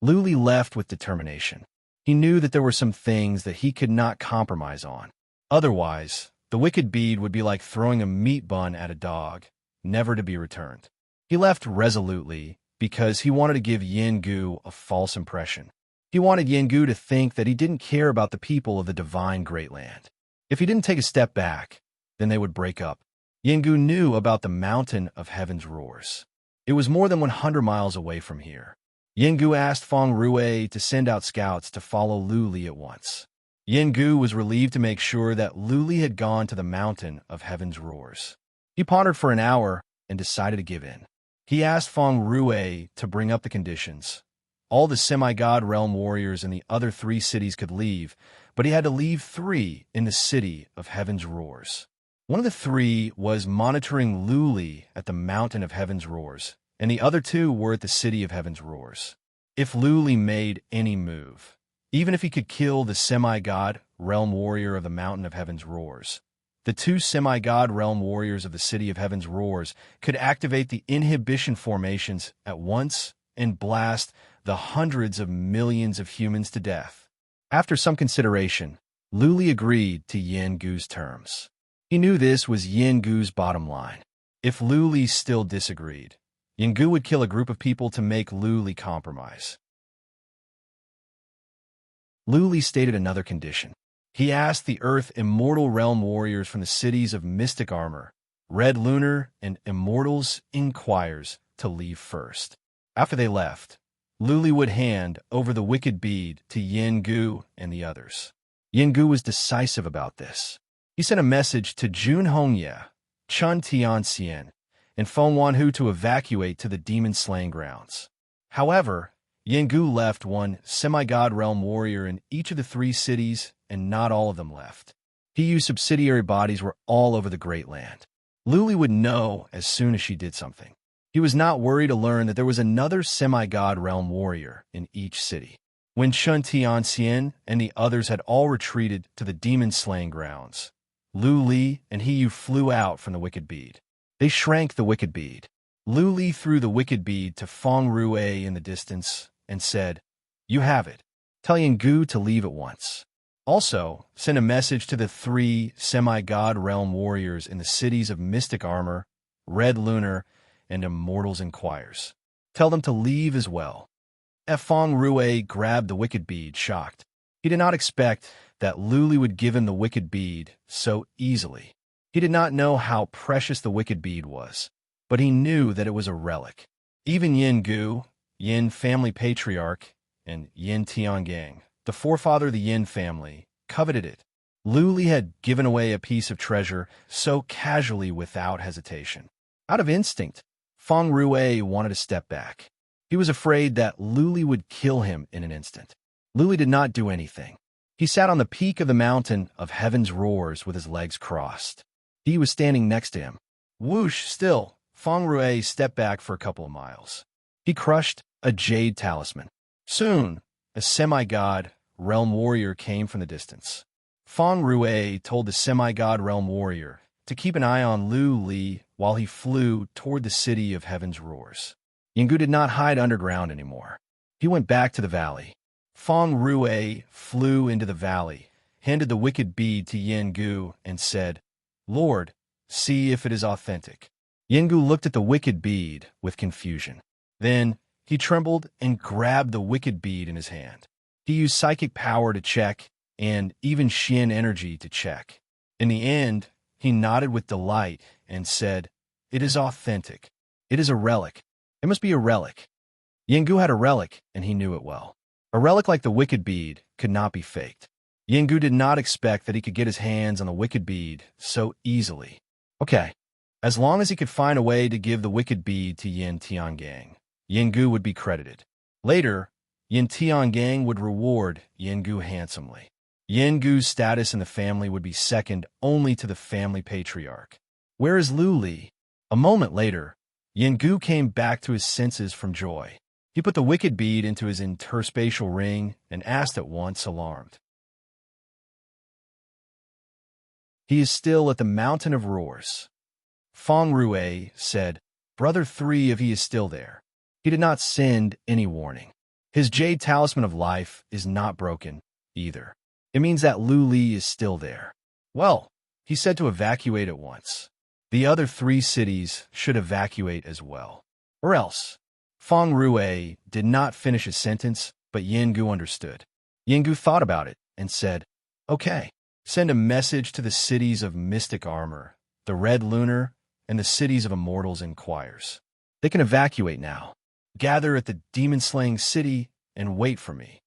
Lu Li left with determination. He knew that there were some things that he could not compromise on. Otherwise, the wicked bead would be like throwing a meat bun at a dog, never to be returned. He left resolutely because he wanted to give Yin Gu a false impression. He wanted Yin Gu to think that he didn't care about the people of the divine Great Land. If he didn't take a step back, then they would break up. Yin Gu knew about the mountain of heaven's roars. It was more than 100 miles away from here. Yin Gu asked Feng Rue to send out scouts to follow Lu Li at once. Yin Gu was relieved to make sure that Lu Li had gone to the mountain of heaven's roars. He pondered for an hour and decided to give in. He asked Feng Rue to bring up the conditions. All the semi-god realm warriors in the other 3 cities could leave, but he had to leave 3 in the city of heaven's roars. One of the 3 was monitoring Lu Li at the mountain of heaven's roars, and the other 2 were at the city of heaven's roars. If Lu Li made any move, even if he could kill the semi-god realm warrior of the mountain of heaven's roars, the 2 semi-god realm warriors of the city of heaven's roars could activate the inhibition formations at once and blast the hundreds of millions of humans to death. After some consideration, Lu Li agreed to Yin Gu's terms. He knew this was Yin Gu's bottom line. If Lu Li still disagreed, Yin Gu would kill a group of people to make Lu Li compromise. Lu Li stated another condition. He asked the Earth Immortal Realm warriors from the cities of Mystic Armor, Red Lunar, and Immortals Inquires to leave first. After they left, Lu Li would hand over the wicked bead to Yin Gu and the others. Yin Gu was decisive about this. He sent a message to Jun Hongye, Chun Tianxian, and Feng Wanhu to evacuate to the demon-slaying grounds. However, Yin Gu left 1 semi-god realm warrior in each of the 3 cities, and not all of them left. He used subsidiary bodies were all over the Great Land. Luli would know as soon as she did something. He was not worried to learn that there was another semi-god realm warrior in each city. When Shun Tianxian and the others had all retreated to the demon-slaying grounds, Lu Li and He Yu flew out from the wicked bead. They shrank the wicked bead. Lu Li threw the wicked bead to Feng Rue in the distance and said, "You have it. Tell Yinggu to leave at once. Also, send a message to the 3 semi-god realm warriors in the cities of Mystic Armor, Red Lunar, and Immortals Inquires. Tell them to leave as well." Feng Rue grabbed the wicked bead, shocked. He did not expect that Luli would give him the wicked bead so easily. He did not know how precious the wicked bead was, but he knew that it was a relic. Even Yin Gu, Yin family patriarch, and Yin Tiangang, the forefather of the Yin family, coveted it. Luli had given away a piece of treasure so casually without hesitation. Out of instinct, Feng Rue wanted to step back. He was afraid that Luli would kill him in an instant. Luli did not do anything. He sat on the peak of the mountain of Heaven's Roars with his legs crossed. He was standing next to him. Whoosh, still, Feng Rue stepped back for a couple of miles. He crushed a jade talisman. Soon, a semi-god realm warrior came from the distance. Feng Rue told the semi-god realm warrior to keep an eye on Lu Li while he flew toward the city of Heaven's Roars. Yinggu did not hide underground anymore. He went back to the valley. Feng Rue flew into the valley, handed the wicked bead to Yinggu, and said, "Lord, see if it is authentic." Yinggu looked at the wicked bead with confusion. Then he trembled and grabbed the wicked bead in his hand. He used psychic power to check, and even Xian energy to check. In the end, he nodded with delight and said, "It is authentic. It is a relic. It must be a relic." Yinggu had a relic, and he knew it well. A relic like the wicked bead could not be faked. Yinggu did not expect that he could get his hands on the wicked bead so easily. Okay, as long as he could find a way to give the wicked bead to Yin Tiangang, Yinggu would be credited. Later, Yin Tiangang would reward Yinggu handsomely. Yinggu's status in the family would be second only to the family patriarch. Where is Lu Li? A moment later, Yinggu came back to his senses from joy. He put the wicked bead into his interspatial ring and asked at once, alarmed. "He is still at the Mountain of Roars." Feng Rue said, "Brother 3, if he is still there." He did not send any warning. His jade talisman of life is not broken, either. It means that Lu Li is still there. Well, he said to evacuate at once. The other 3 cities should evacuate as well. Or else. Feng Rue did not finish his sentence, but Yinggu understood. Yinggu thought about it and said, "Okay, send a message to the cities of Mystic Armor, the Red Lunar, and the cities of Immortals Inquires. They can evacuate now. Gather at the demon-slaying city and wait for me."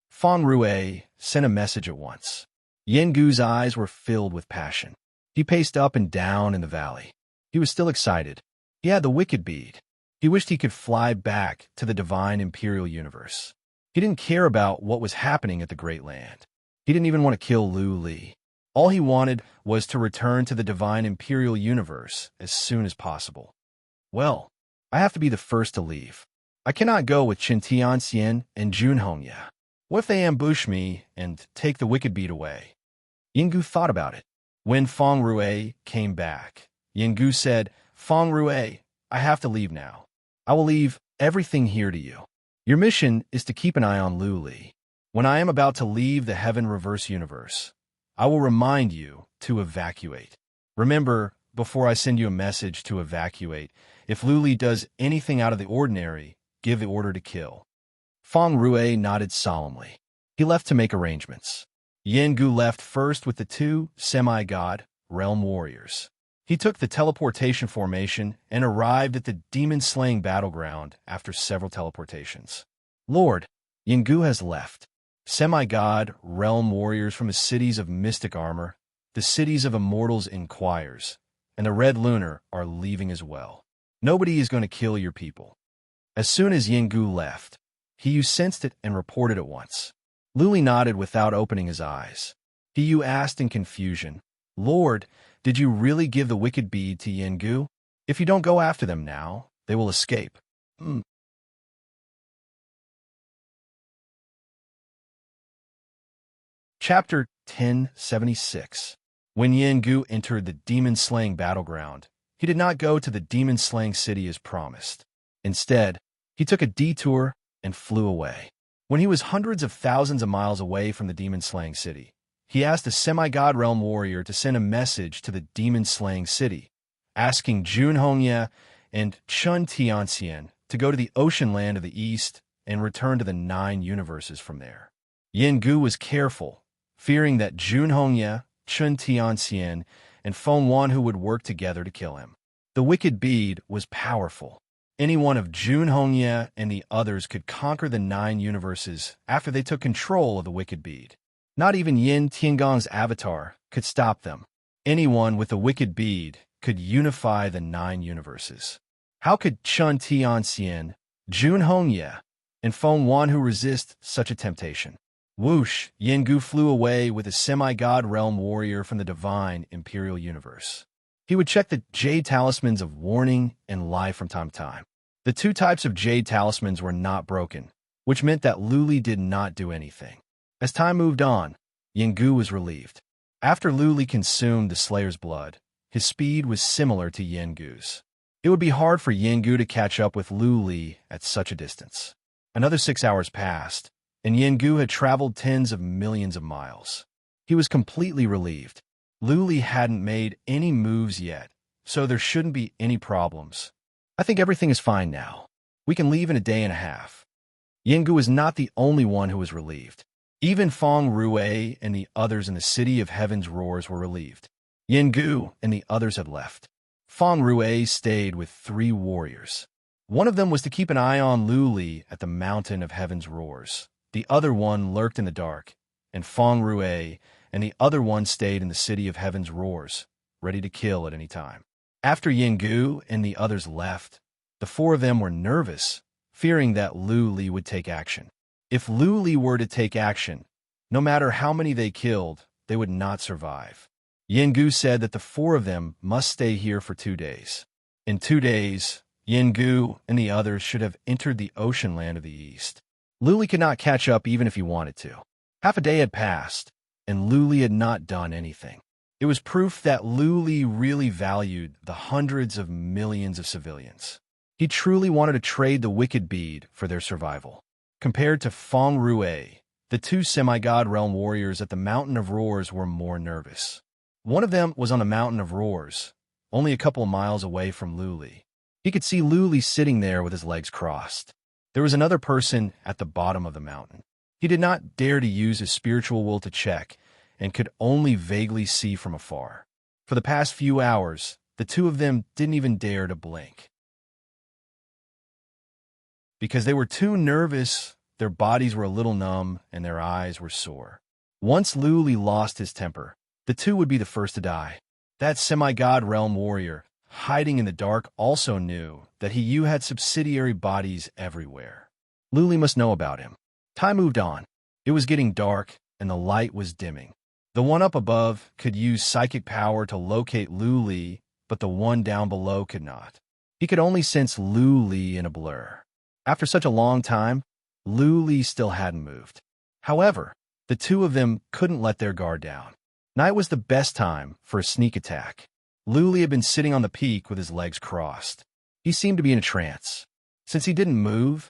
Feng Rue sent a message at once. Yinggu's eyes were filled with passion. He paced up and down in the valley. He was still excited. He had the wicked bead. He wished he could fly back to the divine imperial universe. He didn't care about what was happening at the Great Land. He didn't even want to kill Lu Li. All he wanted was to return to the divine imperial universe as soon as possible. Well, I have to be the first to leave. I cannot go with Qin Tianxian and Junhongya. What if they ambush me and take the wicked bead away? Yinggu thought about it. When Feng Rue came back, Yinggu said, "Feng Rue, I have to leave now. I will leave everything here to you. Your mission is to keep an eye on Lu Li. When I am about to leave the Heaven Reverse Universe, I will remind you to evacuate. Remember, before I send you a message to evacuate, if Lu Li does anything out of the ordinary, give the order to kill." Feng Rue nodded solemnly. He left to make arrangements. Yinggu left first with the 2 semi-god realm warriors. He took the teleportation formation and arrived at the demon-slaying battleground after several teleportations. "Lord, Yinggu has left. Semi-god realm warriors from the cities of Mystic Armor, the cities of Immortals Inquires, and the Red Lunar are leaving as well. Nobody is going to kill your people." As soon as Yinggu left, He sensed it and reported at once. Luli nodded without opening his eyes. Yu asked in confusion. Lord, did you really give the wicked bead to Yengu? If you don't go after them now, they will escape. Chapter 1076. When Yengu entered the demon-slaying battleground, he did not go to the demon-slaying city as promised. Instead, he took a detour and flew away. When he was hundreds of thousands of miles away from the demon-slaying city, he asked a semi-god realm warrior to send a message to the demon-slaying city, asking Jun Hongye and Chun Tianxian to go to the ocean land of the east and return to the 9 universes from there. Yengu was careful, fearing that Jun Hongye, Chun Tianxian, and Feng Wanhu would work together to kill him. The wicked bead was powerful. Any one of Jun Hongye and the others could conquer the 9 universes after they took control of the wicked bead. Not even Yin Tiangong's avatar could stop them. Anyone with the wicked bead could unify the 9 universes. How could Chun Tianxian, Jun Hongye, and Feng Wanhu resist such a temptation? Whoosh, Yengu flew away with a semi-god realm warrior from the divine imperial universe. He would check the jade talismans of warning and life from time to time. The 2 types of jade talismans were not broken, which meant that Luli did not do anything. As time moved on, Yengu was relieved. After Luli consumed the Slayer's blood, his speed was similar to Yengu's. It would be hard for Yengu to catch up with Luli at such a distance. Another 6 hours passed, and Yengu had traveled tens of millions of miles. He was completely relieved. Luli hadn't made any moves yet, so there shouldn't be any problems. I think everything is fine now. We can leave in a day and a half. Yengu was not the only one who was relieved. Even Feng Rue and the others in the City of Heaven's Roars were relieved. Yengu and the others had left. Feng Rue stayed with 3 warriors. One of them was to keep an eye on Luli at the Mountain of Heaven's Roars. The other one lurked in the dark, and Feng Rue and the other one stayed in the City of Heaven's Roars, ready to kill at any time. After Yengu and the others left, the 4 of them were nervous, fearing that Luli would take action. If Luli were to take action, no matter how many they killed, they would not survive. Yengu said that the 4 of them must stay here for 2 days. In 2 days, Yengu and the others should have entered the ocean land of the east. Luli could not catch up even if he wanted to. Half a day had passed, and Luli had not done anything. It was proof that Luli really valued the hundreds of millions of civilians. He truly wanted to trade the wicked bead for their survival. Compared to Feng Rue, the 2 semi-god realm warriors at the Mountain of Roars were more nervous. One of them was on the Mountain of Roars, only a couple of miles away from Luli. He could see Luli sitting there with his legs crossed. There was another person at the bottom of the mountain. He did not dare to use his spiritual will to check and could only vaguely see from afar. For the past few hours, the 2 of them didn't even dare to blink. Because they were too nervous, their bodies were a little numb and their eyes were sore. Once Luli lost his temper, the 2 would be the first to die. That semi-god realm warrior, hiding in the dark, also knew that Yu had subsidiary bodies everywhere. Luli must know about him. Time moved on. It was getting dark, and the light was dimming. The one up above could use psychic power to locate Luli, but the one down below could not. He could only sense Luli in a blur. After such a long time, Luli still hadn't moved. However, the 2 of them couldn't let their guard down. Night was the best time for a sneak attack. Luli had been sitting on the peak with his legs crossed. He seemed to be in a trance. Since he didn't move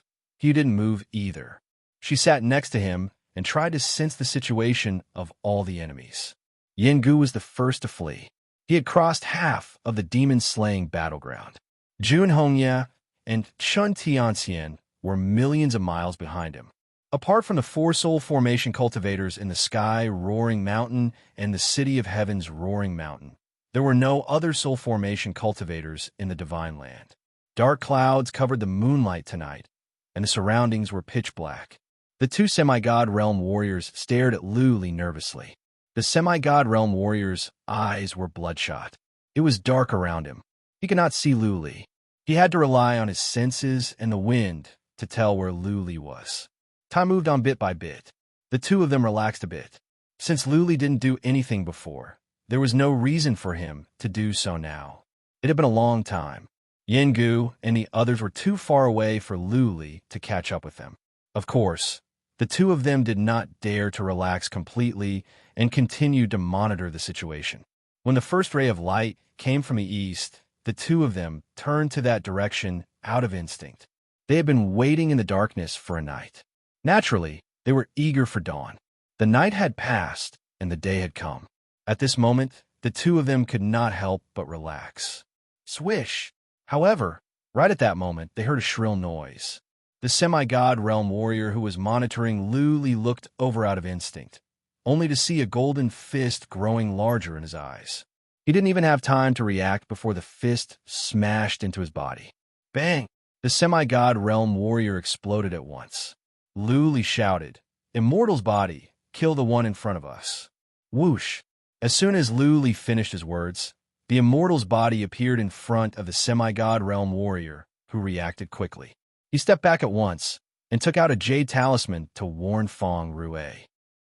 either. She sat next to him and tried to sense the situation of all the enemies. Yengu was the first to flee. He had crossed half of the demon-slaying battleground. Jun Hongye and Chun Tianxian were millions of miles behind him. Apart from the 4 soul formation cultivators in the sky roaring mountain and the City of Heaven's roaring mountain, there were no other soul formation cultivators in the divine land. Dark clouds covered the moonlight tonight, and the surroundings were pitch black. The 2 semi-god realm warriors stared at Luli nervously. The semi-god realm warrior's eyes were bloodshot. It was dark around him. He could not see Luli. He had to rely on his senses and the wind to tell where Luli was. Time moved on bit by bit. The 2 of them relaxed a bit. Since Luli didn't do anything before, there was no reason for him to do so now. It had been a long time. Yengu and the others were too far away for Luli to catch up with them. Of course, the two of them did not dare to relax completely and continued to monitor the situation. When the first ray of light came from the east, the two of them turned to that direction out of instinct. They had been waiting in the darkness for a night. Naturally, they were eager for dawn. The night had passed, and the day had come. At this moment, the two of them could not help but relax. Swish! However, right at that moment, they heard a shrill noise. The semi-god realm warrior who was monitoring Luli looked over out of instinct, only to see a golden fist growing larger in his eyes. He didn't even have time to react before the fist smashed into his body. Bang! The semi-god realm warrior exploded at once. Luli shouted, "Immortal's body, kill the one in front of us." Whoosh! As soon as Luli finished his words, the immortal's body appeared in front of the semi-god realm warrior, who reacted quickly. He stepped back at once and took out a jade talisman to warn Feng Rue.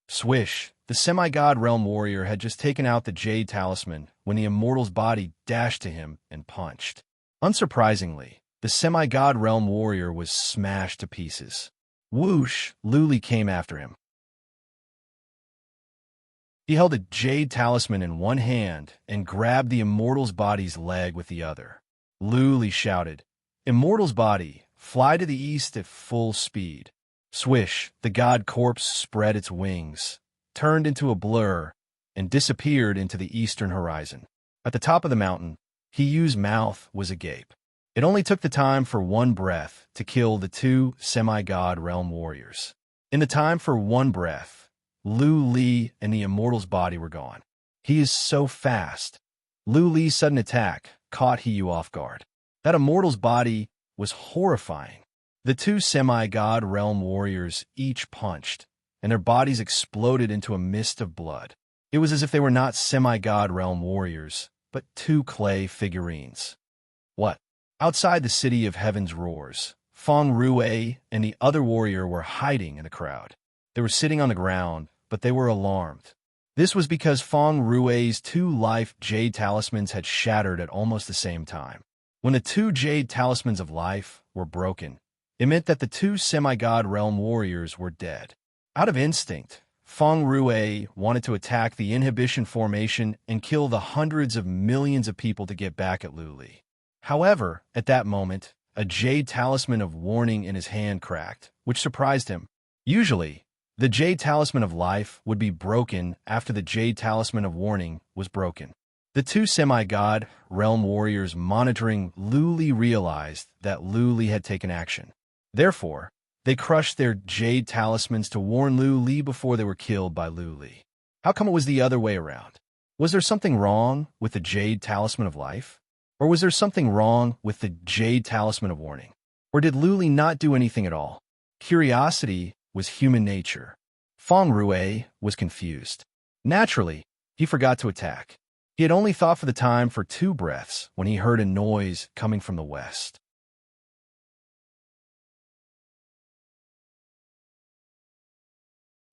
Swish! The semi-god realm warrior had just taken out the jade talisman when the immortal's body dashed to him and punched. Unsurprisingly, the semi-god realm warrior was smashed to pieces. Whoosh! Luli came after him. He held a jade talisman in one hand and grabbed the immortal's body's leg with the other. Luli shouted, "Immortal's body, fly to the east at full speed." Swish! The god corpse spread its wings, turned into a blur, and disappeared into the eastern horizon. At the top of the mountain, Hiyu's mouth was agape. It only took the time for one breath to kill the two semi-god realm warriors. In the time for one breath, Lu Li and the immortal's body were gone. He is so fast. Lu Li's sudden attack caught Hiyu off guard. That immortal's body was horrifying. The two semi-god realm warriors each punched, and their bodies exploded into a mist of blood. It was as if they were not semi-god realm warriors, but two clay figurines. What? Outside the city of Heaven's Roars, Feng Rue and the other warrior were hiding in the crowd. They were sitting on the ground, but they were alarmed. This was because Feng Rue's two life jade talismans had shattered at almost the same time. When the two jade talismans of life were broken, it meant that the two semi-god realm warriors were dead. Out of instinct, Feng Rue wanted to attack the inhibition formation and kill the hundreds of millions of people to get back at Luli. However, at that moment, a jade talisman of warning in his hand cracked, which surprised him. Usually, the jade talisman of life would be broken after the jade talisman of warning was broken. The two semi-god realm warriors monitoring Luli realized that Luli had taken action. Therefore, they crushed their jade talismans to warn Luli before they were killed by Luli. How come it was the other way around? Was there something wrong with the jade talisman of life? Or was there something wrong with the jade talisman of warning? Or did Luli not do anything at all? Curiosity was human nature. Feng Rue was confused. Naturally, he forgot to attack. He had only thought for the time for 2 breaths when he heard a noise coming from the west.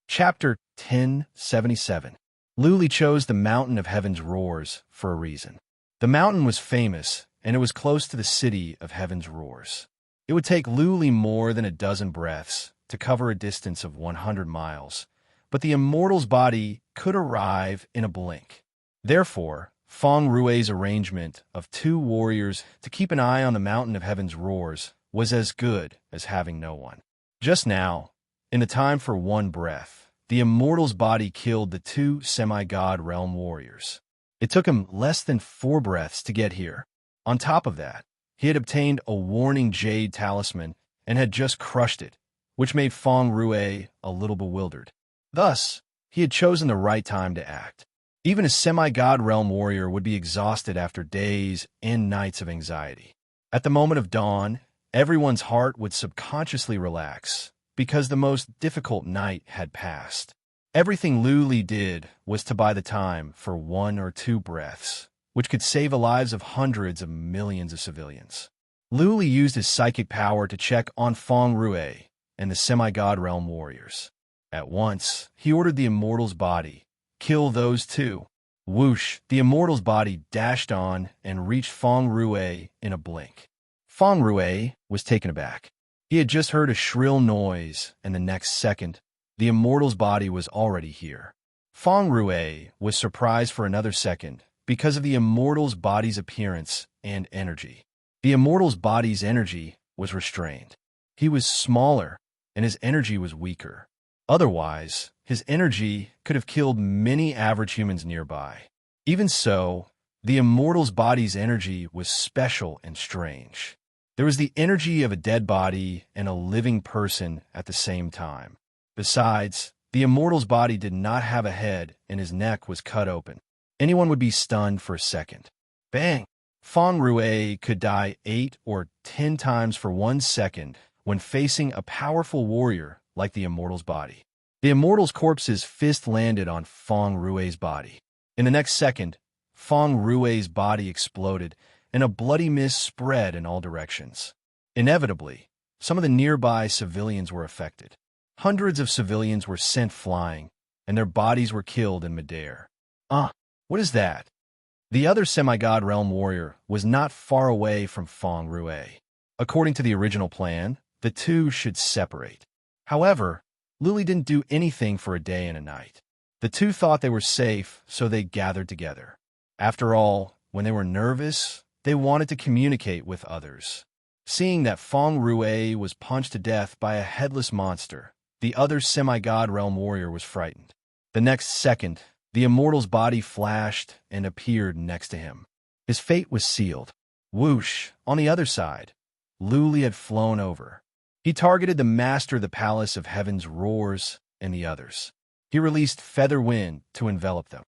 Chapter 1077. Luli chose the Mountain of Heaven's Roars for a reason. The mountain was famous, and it was close to the city of Heaven's Roars. It would take Luli more than a dozen breaths to cover a distance of 100 miles, but the immortal's body could arrive in a blink. Therefore, Feng Rue's arrangement of 2 warriors to keep an eye on the Mountain of Heaven's Roars was as good as having no one. Just now, in the time for 1 breath, the immortal's body killed the 2 semi-god realm warriors. It took him less than 4 breaths to get here. On top of that, he had obtained a warning jade talisman and had just crushed it, which made Feng Rue a little bewildered. Thus, he had chosen the right time to act. Even a semi-god realm warrior would be exhausted after days and nights of anxiety. At the moment of dawn, everyone's heart would subconsciously relax because the most difficult night had passed. Everything Luli did was to buy the time for 1 or 2 breaths, which could save the lives of hundreds of millions of civilians. Luli used his psychic power to check on Feng Rue and the semi-god realm warriors. At once, he ordered the immortal's body. Kill those two. Whoosh, the immortal's body dashed on and reached Feng Rue in a blink. Feng Rue was taken aback. He had just heard a shrill noise, and the next second, the immortal's body was already here. Feng Rue was surprised for another second because of the immortal's body's appearance and energy. The immortal's body's energy was restrained. He was smaller, and his energy was weaker. Otherwise, his energy could have killed many average humans nearby. Even so, the immortal's body's energy was special and strange. There was the energy of a dead body and a living person at the same time. Besides, the immortal's body did not have a head and his neck was cut open. Anyone would be stunned for a second. Bang! Feng Rue could die 8 or 10 times for 1 second when facing a powerful warrior like the immortal's body. The immortal's corpse's fist landed on Feng Rue's body. In the next second, Feng Rue's body exploded and a bloody mist spread in all directions. Inevitably, some of the nearby civilians were affected. Hundreds of civilians were sent flying, and their bodies were killed in midair. What is that? The other semi-god realm warrior was not far away from Feng Rue. According to the original plan, the two should separate. However, Luli didn't do anything for a day and a night. The two thought they were safe, so they gathered together. After all, when they were nervous, they wanted to communicate with others. Seeing that Feng Rue was punched to death by a headless monster, the other semi-god realm warrior was frightened. The next second, the immortal's body flashed and appeared next to him. His fate was sealed. Whoosh! On the other side, Luli had flown over. He targeted the master of the Palace of Heaven's roars and the others. He released feather wind to envelop them.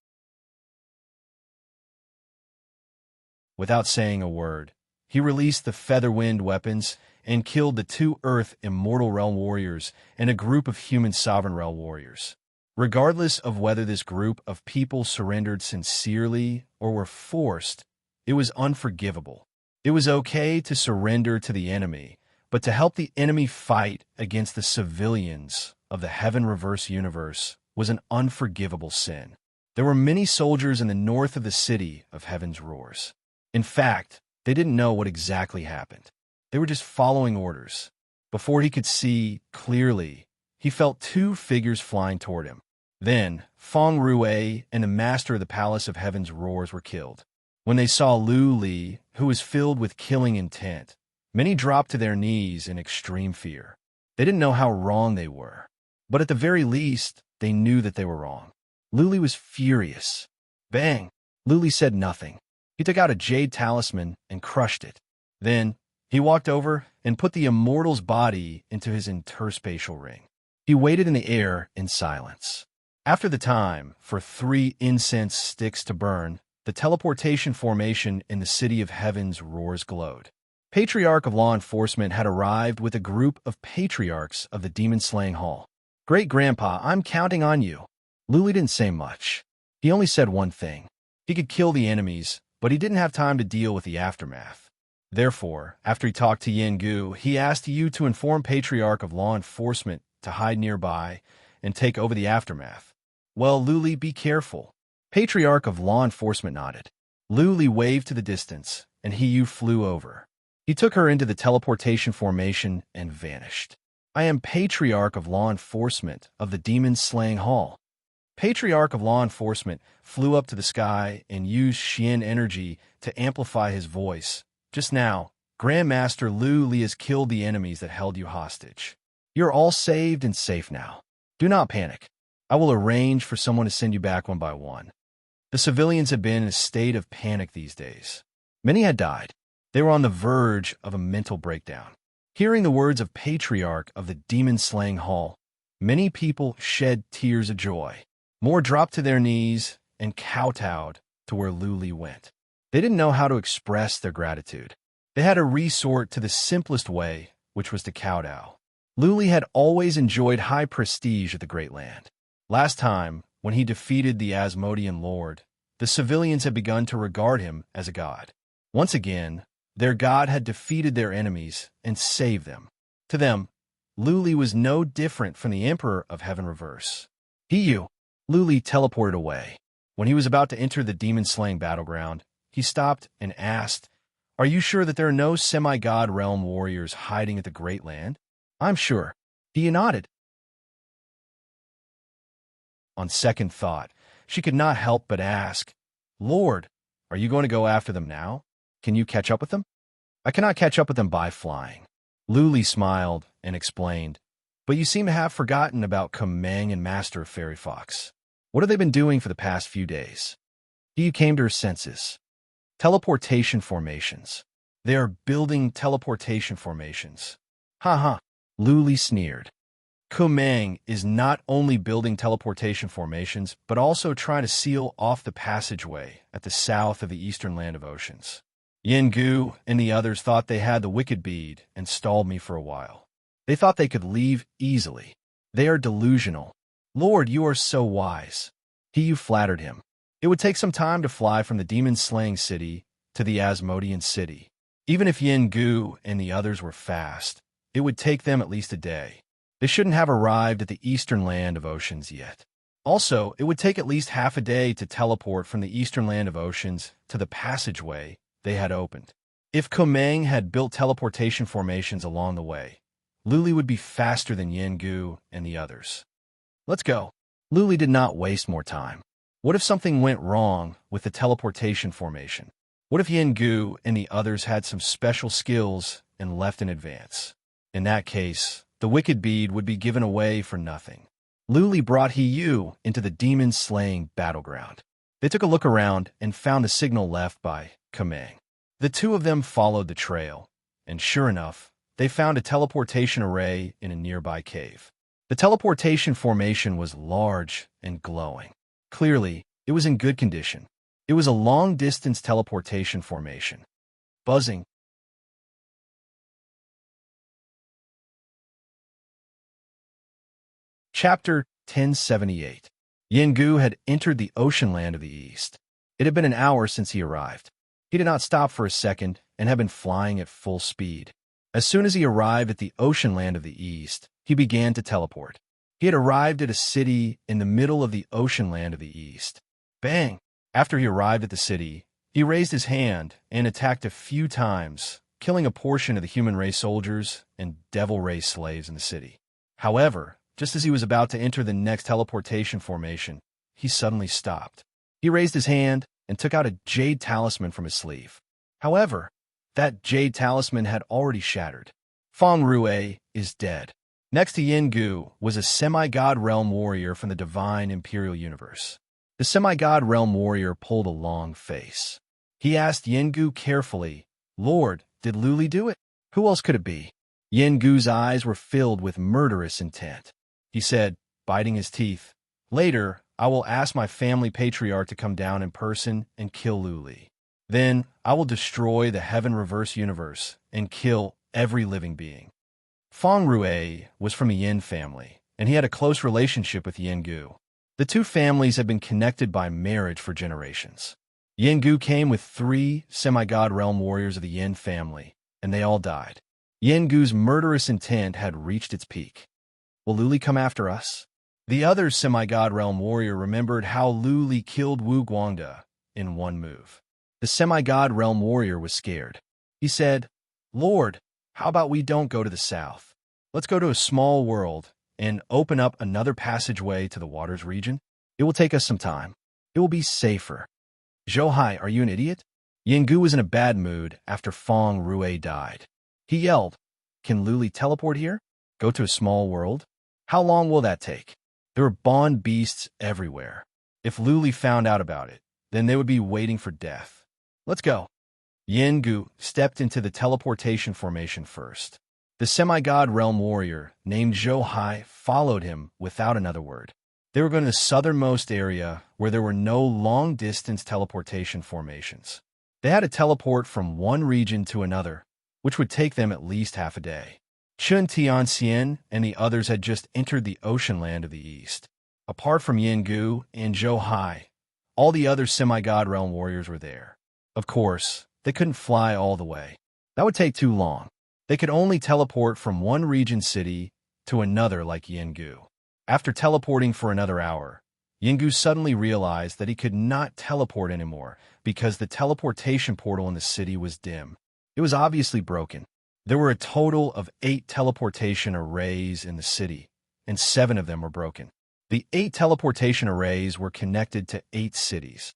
Without saying a word, he released the feather wind weapons and killed the 2 Earth Immortal Realm warriors and a group of human Sovereign Realm warriors. Regardless of whether this group of people surrendered sincerely or were forced, it was unforgivable. It was okay to surrender to the enemy, but to help the enemy fight against the civilians of the Heaven Reverse universe was an unforgivable sin. There were many soldiers in the north of the city of Heaven's Roars. In fact, they didn't know what exactly happened. They were just following orders. Before he could see clearly, he felt 2 figures flying toward him. Then, Feng Rue and the master of the Palace of Heaven's Roars were killed. When they saw Lu Li, who was filled with killing intent, many dropped to their knees in extreme fear. They didn't know how wrong they were, but at the very least, they knew that they were wrong. Lu Li was furious. Bang! Lu Li said nothing. He took out a jade talisman and crushed it. Then, he walked over and put the immortal's body into his interspatial ring. He waited in the air in silence. After the time for 3 incense sticks to burn, the teleportation formation in the City of Heaven's Roars glowed. Patriarch of Law Enforcement had arrived with a group of patriarchs of the demon-slaying hall. Great-grandpa, I'm counting on you. Luli didn't say much. He only said one thing. He could kill the enemies, but he didn't have time to deal with the aftermath. Therefore, after he talked to Yen Gu, he asked you to inform Patriarch of Law Enforcement to hide nearby and take over the aftermath. Well, Luli, be careful. Patriarch of Law Enforcement nodded. Luli waved to the distance, and Yu flew over. He took her into the teleportation formation and vanished. I am Patriarch of Law Enforcement of the Demon-Slaying Hall. Patriarch of Law Enforcement flew up to the sky and used Xian energy to amplify his voice. Just now, Grandmaster Lu Li has killed the enemies that held you hostage. You're all saved and safe now. Do not panic. I will arrange for someone to send you back one by one. The civilians have been in a state of panic these days. Many had died. They were on the verge of a mental breakdown. Hearing the words of Patriarch of the Demon-Slaying Hall, many people shed tears of joy. More dropped to their knees and kowtowed to where Lu Li went. They didn't know how to express their gratitude. They had to resort to the simplest way, which was to kowtow. Lu Li had always enjoyed high prestige at the Great Land. Last time, when he defeated the Asmodean Lord, the civilians had begun to regard him as a god. Once again, their god had defeated their enemies and saved them. To them, Luli was no different from the Emperor of Heaven Reverse. Luli teleported away. When he was about to enter the demon-slaying battleground, he stopped and asked, "Are you sure that there are no semi-god realm warriors hiding at the Great Land?" "I'm sure." He nodded. On second thought, she could not help but ask, "Lord, are you going to go after them now? Can you catch up with them?" "I cannot catch up with them by flying." Luli smiled and explained, "But you seem to have forgotten about Kumang and Master of Fairy Fox. What have they been doing for the past few days?" He came to her senses. Teleportation formations. They are building teleportation formations. Ha ha, Luli sneered. Kumang is not only building teleportation formations, but also trying to seal off the passageway at the south of the eastern land of oceans. Yengu and the others thought they had the wicked bead and stalled me for a while. They thought they could leave easily. They are delusional. Lord, you are so wise. He flattered him. It would take some time to fly from the demon-slaying city to the Asmodean city. Even if Yengu and the others were fast, it would take them at least a day. They shouldn't have arrived at the eastern land of oceans yet. Also, it would take at least half a day to teleport from the eastern land of oceans to the passageway they had opened. If Kumang had built teleportation formations along the way, Luli would be faster than Yengu and the others. "Let's go." Luli did not waste more time. What if something went wrong with the teleportation formation? What if Yengu and the others had some special skills and left in advance? In that case, the wicked bead would be given away for nothing. Luli brought Hiyu into the demon-slaying battleground. They took a look around and found the signal left by Kumang. The two of them followed the trail, and sure enough, they found a teleportation array in a nearby cave. The teleportation formation was large and glowing. Clearly, it was in good condition. It was a long-distance teleportation formation. Buzzing. Chapter 1078. Yengu had entered the ocean land of the east. It had been an hour since he arrived. He did not stop for a second and had been flying at full speed. As soon as he arrived at the ocean land of the east, he began to teleport. He had arrived at a city in the middle of the ocean land of the east. Bang! After he arrived at the city, he raised his hand and attacked a few times, killing a portion of the human race soldiers and devil race slaves in the city. However, just as he was about to enter the next teleportation formation, he suddenly stopped. He raised his hand and took out a jade talisman from his sleeve. However, that jade talisman had already shattered. Feng Rue is dead. Next to Yengu was a semi-god realm warrior from the divine imperial universe. The semi-god realm warrior pulled a long face. He asked Yengu carefully, "Lord, did Luli do it? Who else could it be?" Yengu's eyes were filled with murderous intent. He said, biting his teeth, "Later, I will ask my family patriarch to come down in person and kill Luli. Then I will destroy the Heaven Reverse universe and kill every living being." Feng Rue was from a Yin family, and he had a close relationship with Yengu. The two families had been connected by marriage for generations. Yengu came with 3 semi-god realm warriors of the Yin family, and they all died. Yengu's murderous intent had reached its peak. Will Luli come after us? The other semi-god realm warrior remembered how Luli killed Wu Guangda in one move. The semi-god realm warrior was scared. He said, "Lord, how about we don't go to the south? Let's go to a small world and open up another passageway to the waters region. It will take us some time. It will be safer." "Zhouhai, are you an idiot?" Yengu was in a bad mood after Feng Rue died. He yelled, "Can Luli teleport here? Go to a small world? How long will that take?" There were bond beasts everywhere. If Luli found out about it, then they would be waiting for death. "Let's go." Yengu stepped into the teleportation formation first. The semi-god realm warrior, named Zhouhai, followed him without another word. They were going to the southernmost area where there were no long-distance teleportation formations. They had to teleport from one region to another, which would take them at least half a day. Chun Tianxian and the others had just entered the ocean land of the east. Apart from Yengu and Zhouhai, all the other semi-god realm warriors were there. Of course, they couldn't fly all the way. That would take too long. They could only teleport from one region city to another like Yengu. After teleporting for another hour, Yengu suddenly realized that he could not teleport anymore because the teleportation portal in the city was dim. It was obviously broken. There were a total of 8 teleportation arrays in the city, and 7 of them were broken. The 8 teleportation arrays were connected to 8 cities.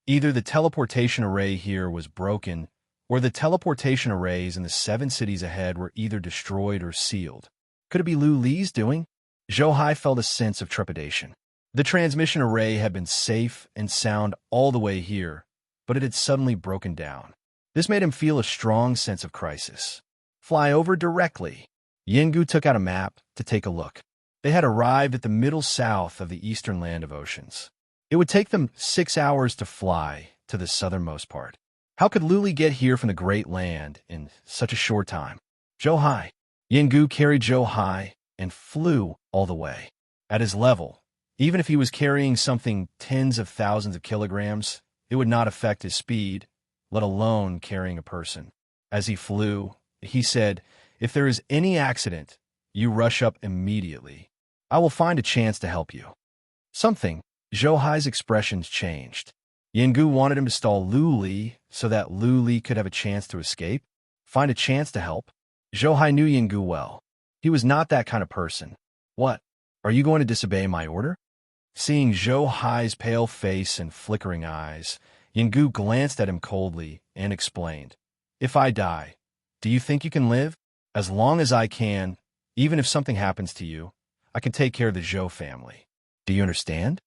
Either the teleportation array here was broken, or the teleportation arrays in the 7 cities ahead were either destroyed or sealed. Could it be Lu Li's doing? Zhou Hai felt a sense of trepidation. The transmission array had been safe and sound all the way here, but it had suddenly broken down. This made him feel a strong sense of crisis. Fly over directly. Yengu took out a map to take a look. They had arrived at the middle south of the eastern land of oceans. It would take them 6 hours to fly to the southernmost part. How could Luli get here from the Great Land in such a short time? Zhou Hai. Yengu carried Zhou Hai and flew all the way. At his level, even if he was carrying something tens of thousands of kilograms, it would not affect his speed, let alone carrying a person. As he flew, he said, "If there is any accident, you rush up immediately. I will find a chance to help you." Something. Zhou Hai's expressions changed. Yengu wanted him to stall Lu Li so that Lu Li could have a chance to escape? Find a chance to help? Zhou Hai knew Yengu well. He was not that kind of person. What? Are you going to disobey my order? Seeing Zhou Hai's pale face and flickering eyes, Yengu glanced at him coldly and explained, "If I die, do you think you can live? As long as I can, even if something happens to you, I can take care of the Zhou family. Do you understand?"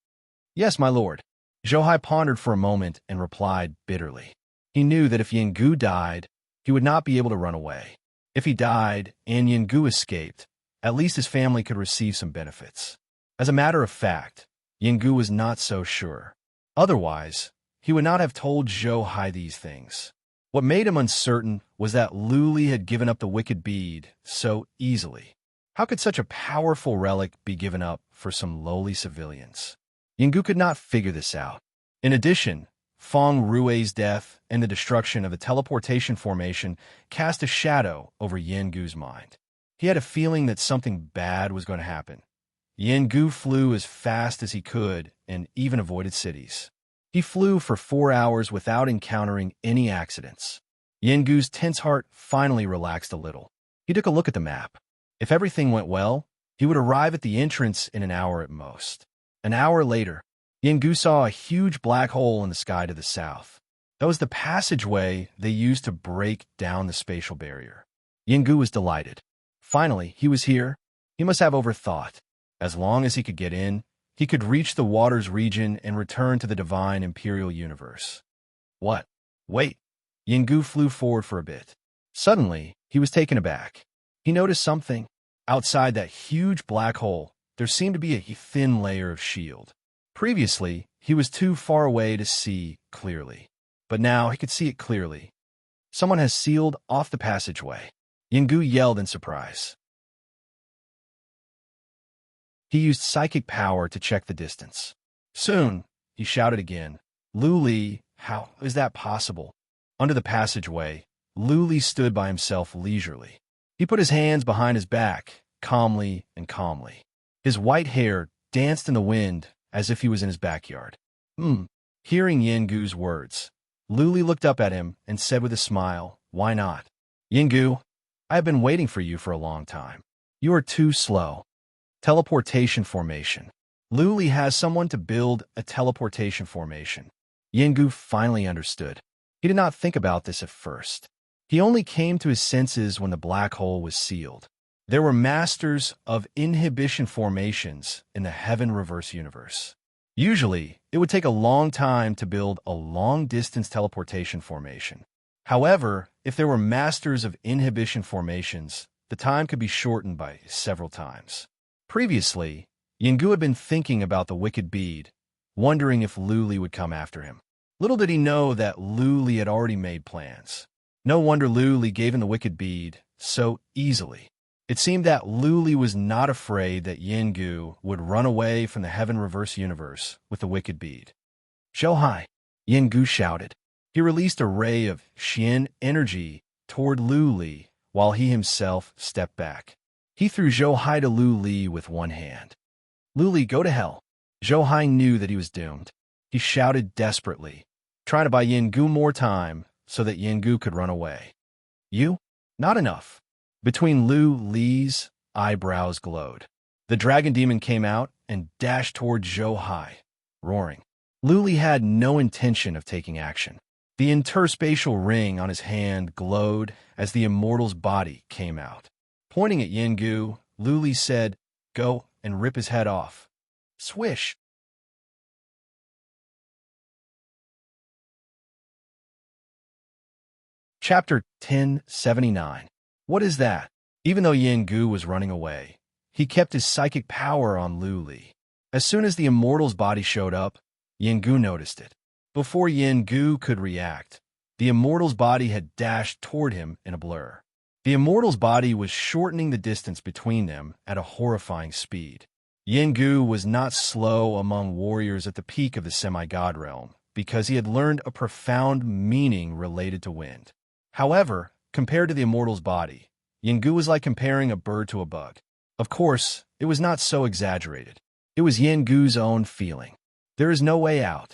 "Yes, my lord." Zhou Hai pondered for a moment and replied bitterly. He knew that if Yengu died, he would not be able to run away. If he died and Yengu escaped, at least his family could receive some benefits. As a matter of fact, Yengu was not so sure. Otherwise, he would not have told Zhou Hai these things. What made him uncertain was that Lu Li had given up the wicked bead so easily. How could such a powerful relic be given up for some lowly civilians? Yengu could not figure this out. In addition, Feng Rui's death and the destruction of the teleportation formation cast a shadow over Yengu's mind. He had a feeling that something bad was going to happen. Yengu flew as fast as he could and even avoided cities. He flew for 4 hours without encountering any accidents. Yengu's tense heart finally relaxed a little. He took a look at the map. If everything went well, he would arrive at the entrance in an hour at most. An hour later, Yengu saw a huge black hole in the sky to the south. That was the passageway they used to break down the spatial barrier. Yengu was delighted. Finally, he was here. He must have overthought. As long as he could get in, he could reach the waters region and return to the divine imperial universe. What? Wait. Yengu flew forward for a bit. Suddenly, he was taken aback. He noticed something. Outside that huge black hole, there seemed to be a thin layer of shield. Previously, he was too far away to see clearly. But now he could see it clearly. Someone has sealed off the passageway. Yengu yelled in surprise. He used psychic power to check the distance. Soon, he shouted again, "Lu Li, how is that possible?" Under the passageway, Lu Li stood by himself leisurely. He put his hands behind his back, calmly and calmly. His white hair danced in the wind as if he was in his backyard. Hearing Yengu's words, Lu Li looked up at him and said with a smile, "Why not?" "Yengu, I have been waiting for you for a long time. You are too slow." Teleportation formation. Lu Li has someone to build a teleportation formation. Yengu finally understood. He did not think about this at first. He only came to his senses when the black hole was sealed. There were masters of inhibition formations in the Heaven Reverse universe. Usually, it would take a long time to build a long-distance teleportation formation. However, if there were masters of inhibition formations, the time could be shortened by several times. Previously, Yengu had been thinking about the wicked bead, wondering if Lu Li would come after him. Little did he know that Lu Li had already made plans. No wonder Lu Li gave him the wicked bead so easily. It seemed that Lu Li was not afraid that Yengu would run away from the Heaven Reverse universe with the wicked bead. "Zhou Hai," Yengu shouted. He released a ray of Xian energy toward Lu Li, while he himself stepped back. He threw Zhou Hai to Lu Li with one hand. Lu Li, go to hell. Zhou Hai knew that he was doomed. He shouted desperately, trying to buy Yin Gu more time so that Yin Gu could run away. You? Not enough. Between Lu Li's eyebrows glowed. The dragon demon came out and dashed toward Zhou Hai, roaring. Lu Li had no intention of taking action. The interspatial ring on his hand glowed as the immortal's body came out. Pointing at Yin Gu, Lu Li said, "Go and rip his head off." Swish! Chapter 1079. What is that? Even though Yin Gu was running away, he kept his psychic power on Lu Li. As soon as the immortal's body showed up, Yin Gu noticed it. Before Yin Gu could react, the immortal's body had dashed toward him in a blur. The immortal's body was shortening the distance between them at a horrifying speed. Yin Gu was not slow among warriors at the peak of the semi-god realm, because he had learned a profound meaning related to wind. However, compared to the immortal's body, Yin Gu was like comparing a bird to a bug. Of course, it was not so exaggerated. It was Yin Gu's own feeling. There is no way out.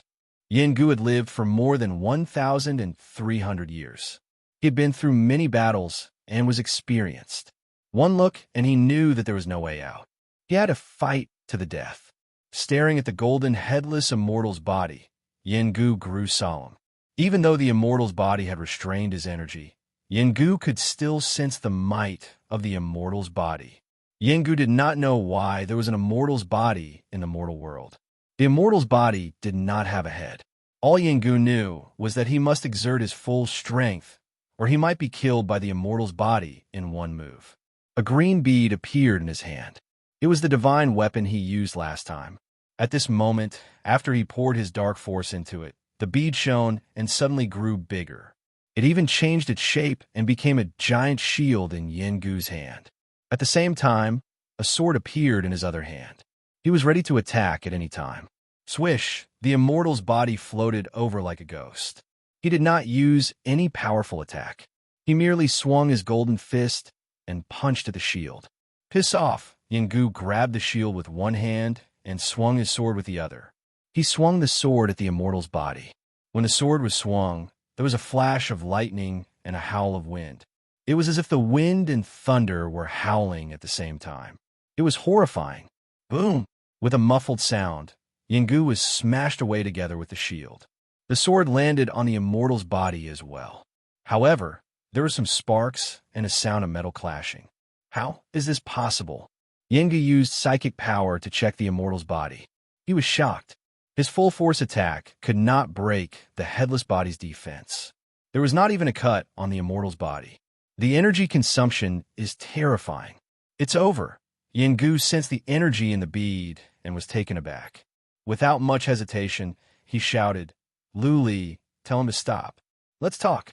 Yin Gu had lived for more than 1,300 years. He had been through many battles and was experienced. One look and he knew that there was no way out. He had to fight to the death. Staring at the golden, headless immortal's body, Yin Gu grew solemn. Even though the immortal's body had restrained his energy, Yin Gu could still sense the might of the immortal's body. Yin Gu did not know why there was an immortal's body in the mortal world. The immortal's body did not have a head. All Yin Gu knew was that he must exert his full strength, or he might be killed by the immortal's body in one move. A green bead appeared in his hand. It was the divine weapon he used last time. At this moment, after he poured his dark force into it, the bead shone and suddenly grew bigger. It even changed its shape and became a giant shield in Yin Gu's hand. At the same time, a sword appeared in his other hand. He was ready to attack at any time. Swish, the immortal's body floated over like a ghost. He did not use any powerful attack. He merely swung his golden fist and punched at the shield. Piss off! Yin Gu grabbed the shield with one hand and swung his sword with the other. He swung the sword at the immortal's body. When the sword was swung, there was a flash of lightning and a howl of wind. It was as if the wind and thunder were howling at the same time. It was horrifying. Boom! With a muffled sound, Yin Gu was smashed away together with the shield. The sword landed on the immortal's body as well. However, there were some sparks and a sound of metal clashing. How is this possible? Yin Gu used psychic power to check the immortal's body. He was shocked. His full-force attack could not break the headless body's defense. There was not even a cut on the immortal's body. The energy consumption is terrifying. It's over. Yin Gu sensed the energy in the bead and was taken aback. Without much hesitation, he shouted, "Lu Li, tell him to stop. Let's talk."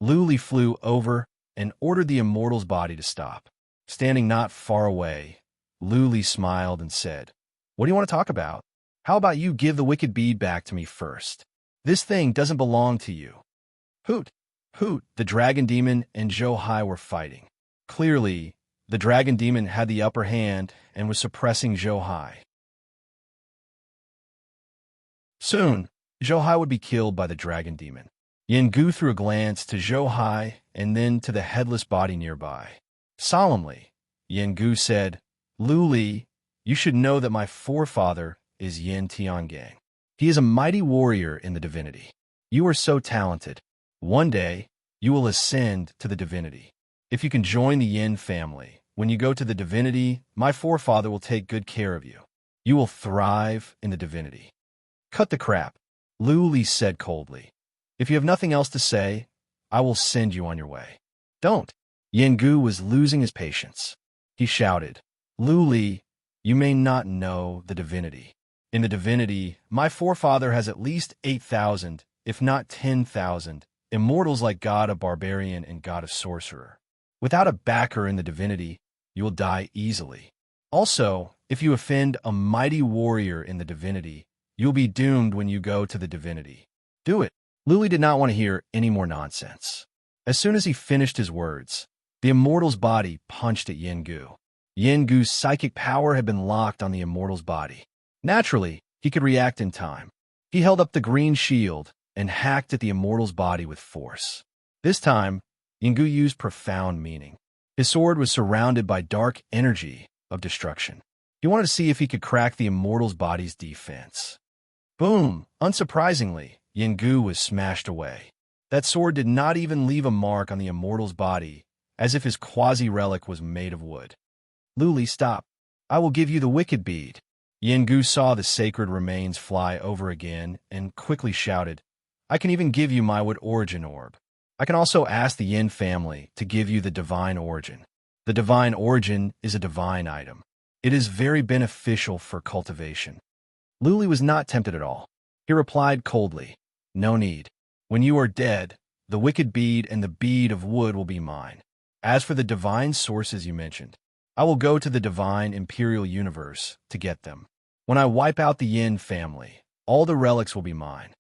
Lu Li flew over and ordered the immortal's body to stop. Standing not far away, Lu Li smiled and said, "What do you want to talk about? How about you give the wicked bead back to me first? This thing doesn't belong to you." Hoot! Hoot! The dragon demon and Zhou Hai were fighting. Clearly, the dragon demon had the upper hand and was suppressing Zhou Hai. Soon, Zhou Hai would be killed by the dragon demon. Yin Gu threw a glance to Zhou Hai and then to the headless body nearby. Solemnly, Yin Gu said, "Lu Li, you should know that my forefather is Yin Tiangang. He is a mighty warrior in the divinity. You are so talented. One day, you will ascend to the divinity. If you can join the Yin family, when you go to the divinity, my forefather will take good care of you. You will thrive in the divinity." "Cut the crap," Lu Li said coldly. "If you have nothing else to say, I will send you on your way." "Don't." Yin Gu was losing his patience. He shouted, "Lu Li, you may not know the divinity. In the divinity, my forefather has at least 8,000, if not 10,000, immortals like God of Barbarian and God of Sorcerer. Without a backer in the divinity, you will die easily. Also, if you offend a mighty warrior in the divinity, you will be doomed when you go to the divinity. Do it." Lu Li did not want to hear any more nonsense. As soon as he finished his words, The immortal's body punched at Yin Gu. Yin Gu's psychic power had been locked on the immortal's body. Naturally, he could react in time. He held up the green shield and hacked at the immortal's body with force. This time, Yin Gu used profound meaning. His sword was surrounded by dark energy of destruction. He wanted to see if he could crack the immortal's body's defense. Boom! Unsurprisingly, Yin Gu was smashed away. That sword did not even leave a mark on the immortal's body, as if his quasi-relic was made of wood. Luli, stop. I will give you the wicked bead. Yin Gu saw the sacred remains fly over again and quickly shouted, I can even give you my wood origin orb. I can also ask the Yin family to give you the divine origin. The divine origin is a divine item. It is very beneficial for cultivation. Luli was not tempted at all. He replied coldly, No need. When you are dead, the wicked bead and the bead of wood will be mine. As for the divine sources you mentioned, I will go to the divine imperial universe to get them. When I wipe out the Yin family, all the relics will be mine.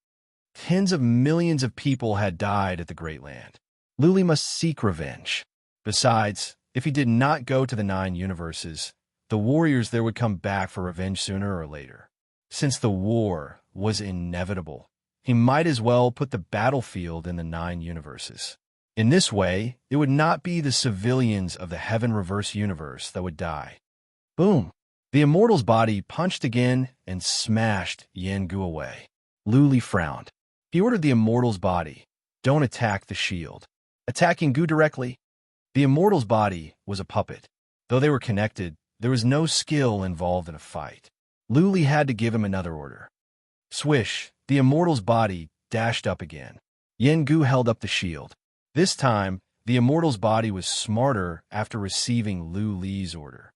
Tens of millions of people had died at the Great Land. Luli must seek revenge. Besides, if he did not go to the 9 universes, the warriors there would come back for revenge sooner or later. Since the war was inevitable, he might as well put the battlefield in the 9 universes. In this way, it would not be the civilians of the Heaven Reverse universe that would die. Boom! The immortal's body punched again and smashed Yin Gu away. Luli frowned. He ordered the immortal's body, Don't attack the shield. Attack Yin Gu directly. The immortal's body was a puppet. Though they were connected, there was no skill involved in a fight. Luli had to give him another order. Swish! The immortal's body dashed up again. Yin Gu held up the shield. This time, the immortal's body was smarter after receiving Lu Li's order.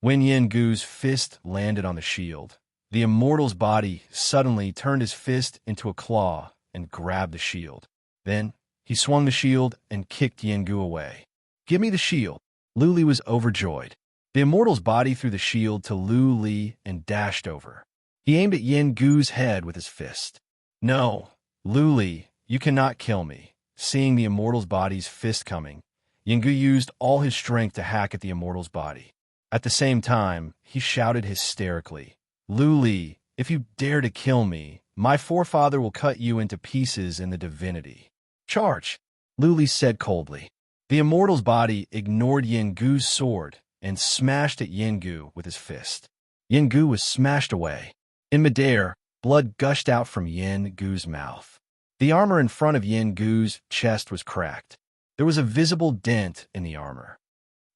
When Yin Gu's fist landed on the shield, the immortal's body suddenly turned his fist into a claw and grabbed the shield. Then, he swung the shield and kicked Yin Gu away. Give me the shield. Lu Li was overjoyed. The immortal's body threw the shield to Lu Li and dashed over. He aimed at Yin Gu's head with his fist. No, Lu Li, you cannot kill me. Seeing the immortal's body's fist coming, Yin Gu used all his strength to hack at the immortal's body. At the same time, he shouted hysterically, Lu Li, if you dare to kill me, my forefather will cut you into pieces in the divinity. Charge! Lu Li said coldly. The immortal's body ignored Yin Gu's sword and smashed at Yin Gu with his fist. Yin Gu was smashed away. In midair, blood gushed out from Yin Gu's mouth. The armor in front of Yin Gu's chest was cracked. There was a visible dent in the armor.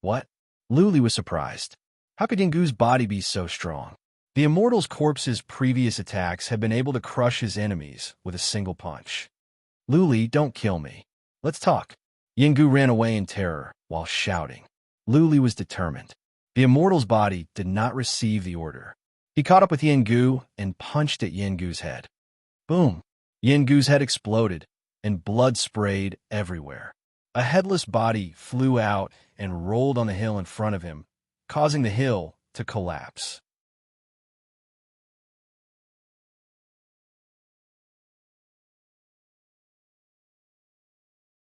What? Lu Li was surprised. How could Yin Gu's body be so strong? The immortal's corpse's previous attacks had been able to crush his enemies with a single punch. Lu Li, don't kill me. Let's talk. Yin Gu ran away in terror while shouting. Lu Li was determined. The immortal's body did not receive the order. He caught up with Yin Gu and punched at Yin Gu's head. Boom! Yin Gu's head exploded, and blood sprayed everywhere. A headless body flew out and rolled on the hill in front of him, causing the hill to collapse.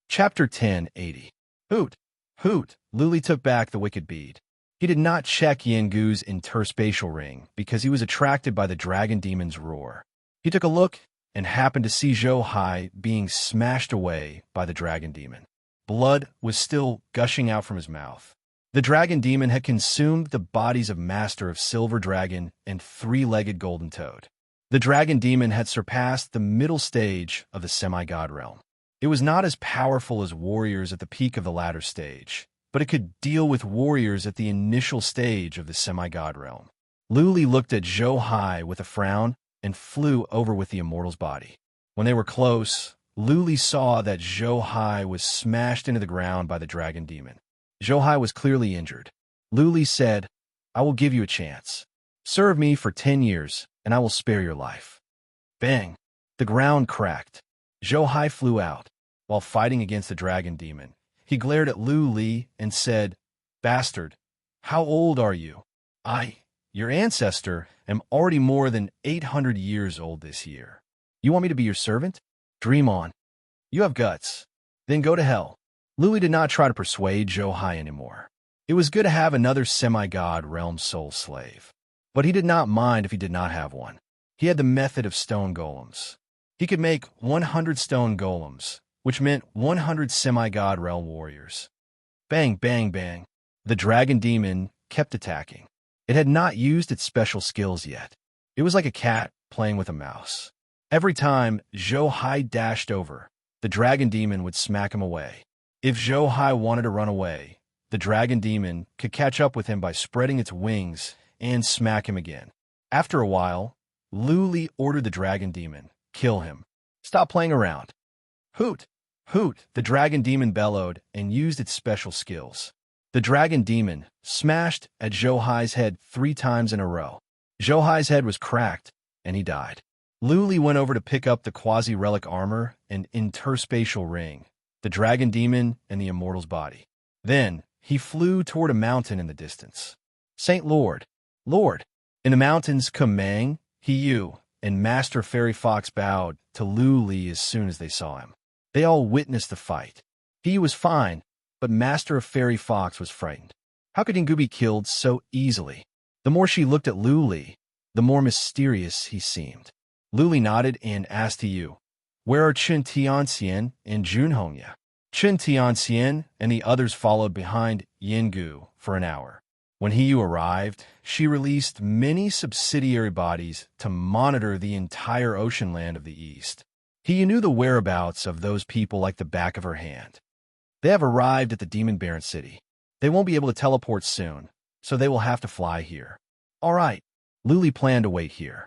Chapter 1080. Hoot! Hoot! Lu Li took back the wicked bead. He did not check Yin Gu's interspatial ring because he was attracted by the dragon demon's roar. He took a look and happened to see Zhou Hai being smashed away by the dragon demon. Blood was still gushing out from his mouth. The dragon demon had consumed the bodies of Master of Silver Dragon and Three-Legged Golden Toad. The dragon demon had surpassed the middle stage of the semi-god realm. It was not as powerful as warriors at the peak of the latter stage, but it could deal with warriors at the initial stage of the semi-god realm. Lu Li looked at Zhou Hai with a frown and flew over with the immortal's body. When they were close, Lu Li saw that Zhou Hai was smashed into the ground by the dragon demon. Zhou Hai was clearly injured. Lu Li said, I will give you a chance. Serve me for 10 years, and I will spare your life. Bang! The ground cracked. Zhou Hai flew out. While fighting against the dragon demon, he glared at Lu Li and said, Bastard, how old are you? I, your ancestor, am already more than 800 years old this year. You want me to be your servant? Dream on. You have guts. Then go to hell. Luli did not try to persuade Zhou Hai anymore. It was good to have another semi-god realm soul slave. But he did not mind if he did not have one. He had the method of stone golems. He could make 100 stone golems, which meant 100 semi-god realm warriors. Bang, bang, bang. The dragon demon kept attacking. It had not used its special skills yet. It was like a cat playing with a mouse. Every time Zhou Hai dashed over, the dragon demon would smack him away. If Zhou Hai wanted to run away, the dragon demon could catch up with him by spreading its wings and smack him again. After a while, Luli ordered the dragon demon, kill him. Stop playing around. Hoot! Hoot! The dragon demon bellowed and used its special skills. The dragon demon smashed at Zhou Hai's head 3 times in a row. Zhou Hai's head was cracked, and he died. Luli went over to pick up the quasi-relic armor and interspatial ring, the dragon demon and the immortal's body. Then, he flew toward a mountain in the distance. Saint Lord, Lord! In the mountains, Kumang, Hiyu, and Master Fairy Fox bowed to Luli as soon as they saw him. They all witnessed the fight. Hiyu was fine, but Master of Fairy Fox was frightened. How could Yingu be killed so easily? The more she looked at Luli, the more mysterious he seemed. Luli nodded and asked Hiyu, "Where are Chen Tianxian and Junhongya?" Chen Tianxian and the others followed behind Yingu for an hour. When Hiyu arrived, she released many subsidiary bodies to monitor the entire ocean land of the east. Hiyu knew the whereabouts of those people like the back of her hand. They have arrived at the Demon Baron City. They won't be able to teleport soon, so they will have to fly here. All right, Luli planned to wait here.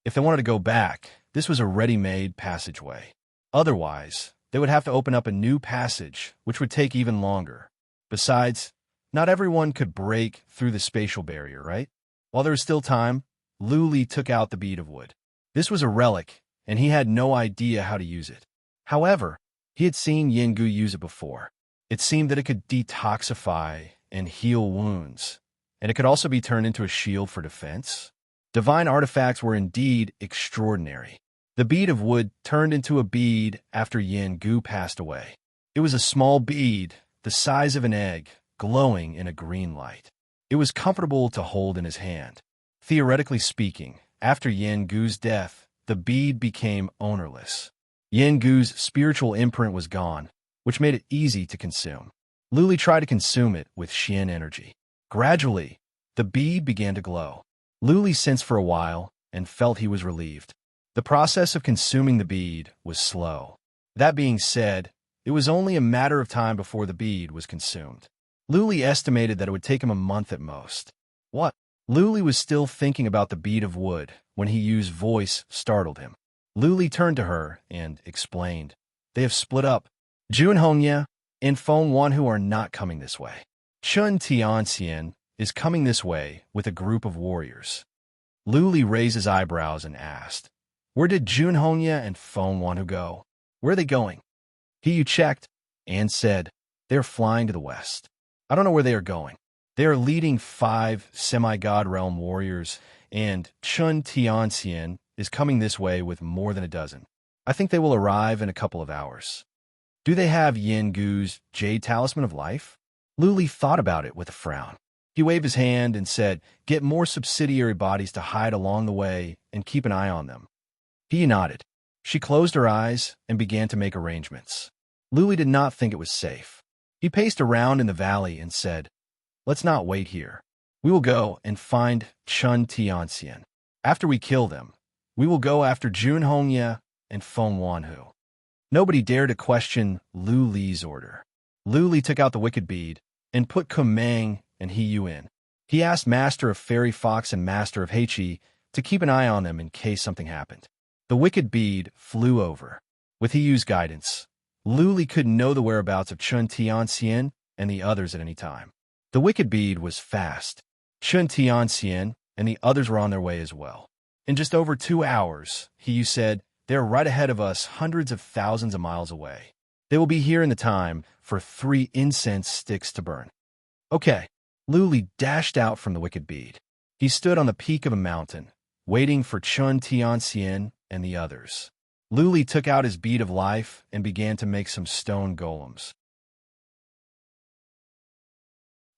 If they wanted to go back, this was a ready-made passageway. Otherwise, they would have to open up a new passage, which would take even longer. Besides, not everyone could break through the spatial barrier, right? While there was still time, Luli took out the bead of wood. This was a relic, and he had no idea how to use it. However, he had seen Yingu use it before. It seemed that it could detoxify and heal wounds, and it could also be turned into a shield for defense. Divine artifacts were indeed extraordinary. The bead of wood turned into a bead after Yingu passed away. It was a small bead, the size of an egg, glowing in a green light. It was comfortable to hold in his hand. Theoretically speaking, after Yingu's death, the bead became ownerless. Yingu's spiritual imprint was gone, which made it easy to consume. Luli tried to consume it with Xian energy. Gradually, the bead began to glow. Luli sensed for a while and felt he was relieved. The process of consuming the bead was slow. That being said, it was only a matter of time before the bead was consumed. Luli estimated that it would take him a month at most. What? Luli was still thinking about the bead of wood when Hiyu's voice startled him. Luli turned to her and explained, "They have split up. Junhongya and Feng Wanhu are not coming this way. Chen Tianxian is coming this way with a group of warriors." Luli raised his eyebrows and asked, "Where did Junhongya and Feng Wanhu go? Where are they going?" Hiyu checked and said, "They are flying to the west. I don't know where they are going. They are leading 5 semi-god realm warriors, and Chen Tianxian is coming this way with more than a dozen. I think they will arrive in a couple of hours." "Do they have Yingu's Jade Talisman of Life?" Luli thought about it with a frown. He waved his hand and said, "Get more subsidiary bodies to hide along the way and keep an eye on them." He nodded. She closed her eyes and began to make arrangements. Luli did not think it was safe. He paced around in the valley and said, "Let's not wait here. We will go and find Chen Tianxian. After we kill them, we will go after Junhongya and Feng Wanhu." Nobody dared to question Luli's order. Luli took out the wicked bead and put Kumang and Hiyu in. He asked Master of Fairy Fox and Master of Heichi to keep an eye on them in case something happened. The wicked bead flew over. With Hiyu's guidance, Luli could know the whereabouts of Chen Tianxian and the others at any time. The wicked bead was fast. Chen Tianxian and the others were on their way as well. In just over 2 hours, Hiyu said, "They are right ahead of us, hundreds of thousands of miles away. They will be here in the time for 3 incense sticks to burn." Okay. Luli dashed out from the wicked bead. He stood on the peak of a mountain, waiting for Chun Tianxian and the others. Lu Li took out his bead of life and began to make some stone golems.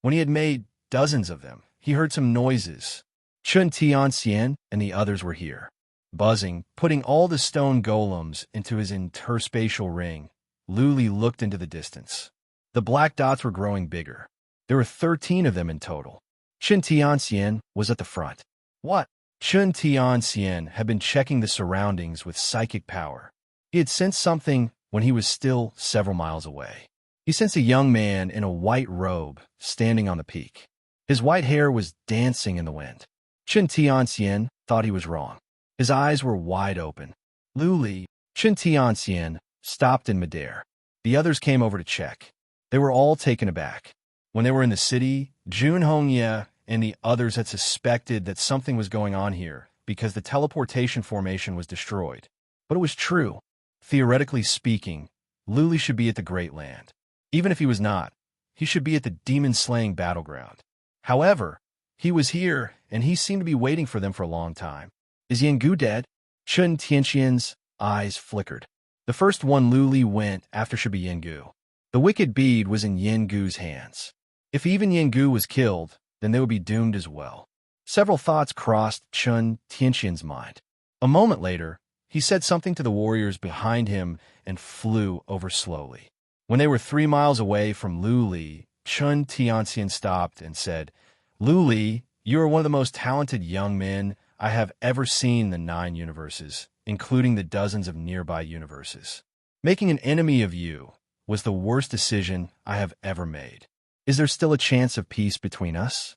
When he had made dozens of them, he heard some noises. Chun Tianxian and the others were here. Buzzing, putting all the stone golems into his interspatial ring, Lu Li looked into the distance. The black dots were growing bigger. There were 13 of them in total. Chun Tianxian was at the front. What? Chun Tianxian had been checking the surroundings with psychic power. He had sensed something when he was still several miles away. He sensed a young man in a white robe standing on the peak. His white hair was dancing in the wind. Chun Tianxian thought he was wrong. His eyes were wide open. Lu Li, Chun Tianxian, stopped in midair. The others came over to check. They were all taken aback. When they were in the city, Jun Hongye and the others had suspected that something was going on here because the teleportation formation was destroyed. But it was true. Theoretically speaking, Lu Li should be at the Great Land. Even if he was not, he should be at the demon-slaying battleground. However, he was here, and he seemed to be waiting for them for a long time. Is Yengu dead? Chun Tianxian's eyes flickered. The first one Lu Li went after should be Yengu. The wicked bead was in Yengu's hands. If even Yengu was killed, then they would be doomed as well. Several thoughts crossed Chun Tianxian's mind. A moment later, he said something to the warriors behind him and flew over slowly. When they were 3 miles away from Lu Li, Chun Tianxian stopped and said, Lu Li, you are one of the most talented young men I have ever seen in the 9 universes, including the dozens of nearby universes. Making an enemy of you was the worst decision I have ever made. Is there still a chance of peace between us?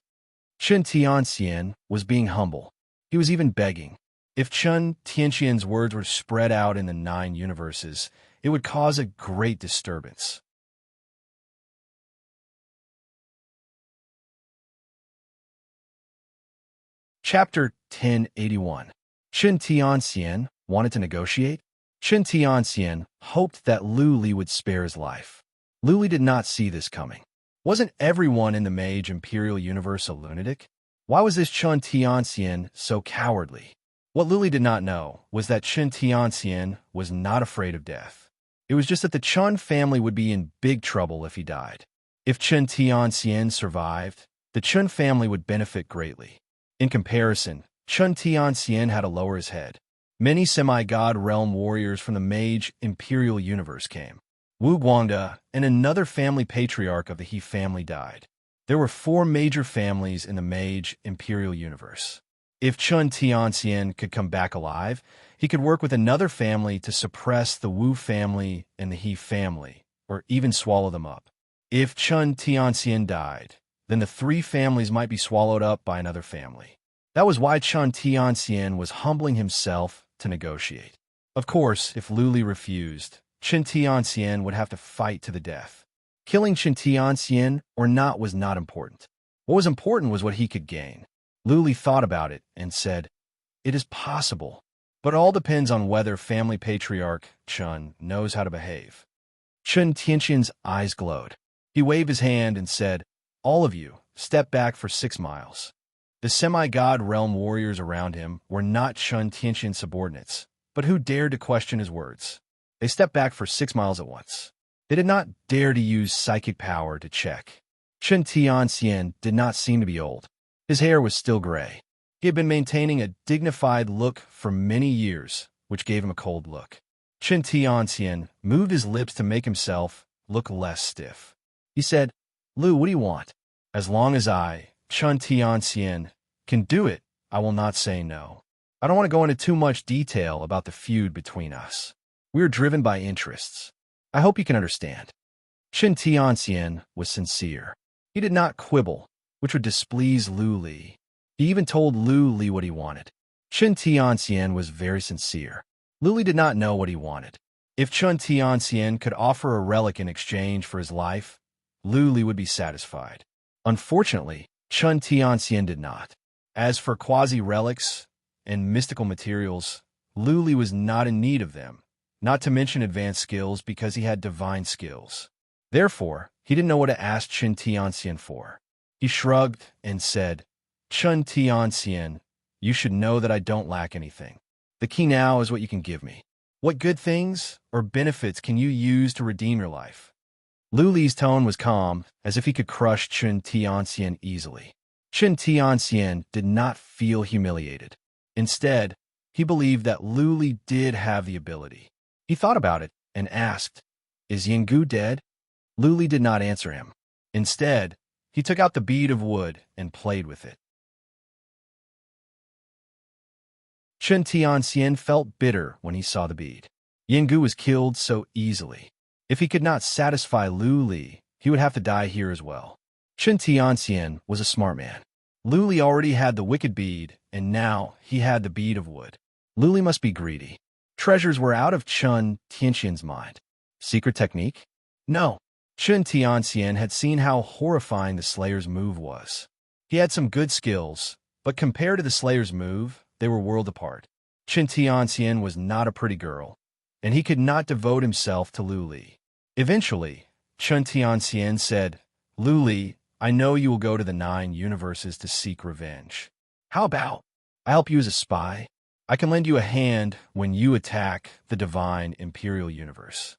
Chun Tianxian was being humble. He was even begging. If Chun Tianxian's words were spread out in the 9 universes, it would cause a great disturbance. Chapter 1081. Chun Tianxian wanted to negotiate? Chun Tianxian hoped that Lu Li would spare his life. Lu Li did not see this coming. Wasn't everyone in the Mage Imperial Universe a lunatic? Why was this Chun Tianxian so cowardly? What Lu Li did not know was that Chun Tianxian was not afraid of death. It was just that the Chun family would be in big trouble if he died. If Chun Tianxian survived, the Chun family would benefit greatly. In comparison, Chun Tianxian had to lower his head. Many semi-god realm warriors from the Mage Imperial Universe came. Wu Guangda and another family patriarch of the He family died. There were 4 major families in the Mage Imperial Universe. If Chun Tianxian could come back alive, he could work with another family to suppress the Wu family and the He family, or even swallow them up. If Chun Tianxian died, then the 3 families might be swallowed up by another family. That was why Chun Tianxian was humbling himself to negotiate. Of course, if Lu Li refused, Chun Tianxian would have to fight to the death. Killing Chun Tianxian or not was not important. What was important was what he could gain. Lu Li thought about it and said, It is possible, but it all depends on whether family patriarch Chun knows how to behave. Chun Tianxian's eyes glowed. He waved his hand and said, All of you, step back for 6 miles. The semi-god realm warriors around him were not Chun Tianxian's subordinates, but who dared to question his words. They stepped back for 6 miles at once. They did not dare to use psychic power to check. Chun Tianxian did not seem to be old. His hair was still gray. He had been maintaining a dignified look for many years, which gave him a cold look. Chun Tianxian moved his lips to make himself look less stiff. He said, Lu, what do you want? As long as I, Chun Tianxian, can do it, I will not say no. I don't want to go into too much detail about the feud between us. We are driven by interests. I hope you can understand. Chun Tianxian was sincere. He did not quibble, which would displease Lu Li. He even told Lu Li what he wanted. Chun Tianxian was very sincere. Lu Li did not know what he wanted. If Chun Tianxian could offer a relic in exchange for his life, Lu Li would be satisfied. Unfortunately, Chun Tianxian did not. As for quasi-relics and mystical materials, Lu Li was not in need of them, not to mention advanced skills because he had divine skills. Therefore, he didn't know what to ask Chun Tianxian for. He shrugged and said, Chun Tianxian, You should know that I don't lack anything. The key now is what you can give me. What good things or benefits can you use to redeem your life? Lu Li's tone was calm, as if he could crush Chen Tianxian easily. Chen Tianxian did not feel humiliated. Instead, he believed that Lu Li did have the ability. He thought about it and asked, "Is Yinggu dead?" Lu Li did not answer him. Instead, he took out the bead of wood and played with it. Chen Tianxian felt bitter when he saw the bead. Yinggu was killed so easily. If he could not satisfy Lu Li, he would have to die here as well. Chen Tianxian was a smart man. Lu Li already had the wicked bead, and now he had the bead of wood. Lu Li must be greedy. Treasures were out of Chen Tianxian's mind. Secret technique? No. Chen Tianxian had seen how horrifying the Slayer's move was. He had some good skills, but compared to the Slayer's move, they were world apart. Chen Tianxian was not a pretty girl, and he could not devote himself to Lu Li. Eventually, Chen Tianxian said, "Lu Li, I know you will go to the 9 universes to seek revenge. How about I help you as a spy? I can lend you a hand when you attack the divine imperial universe."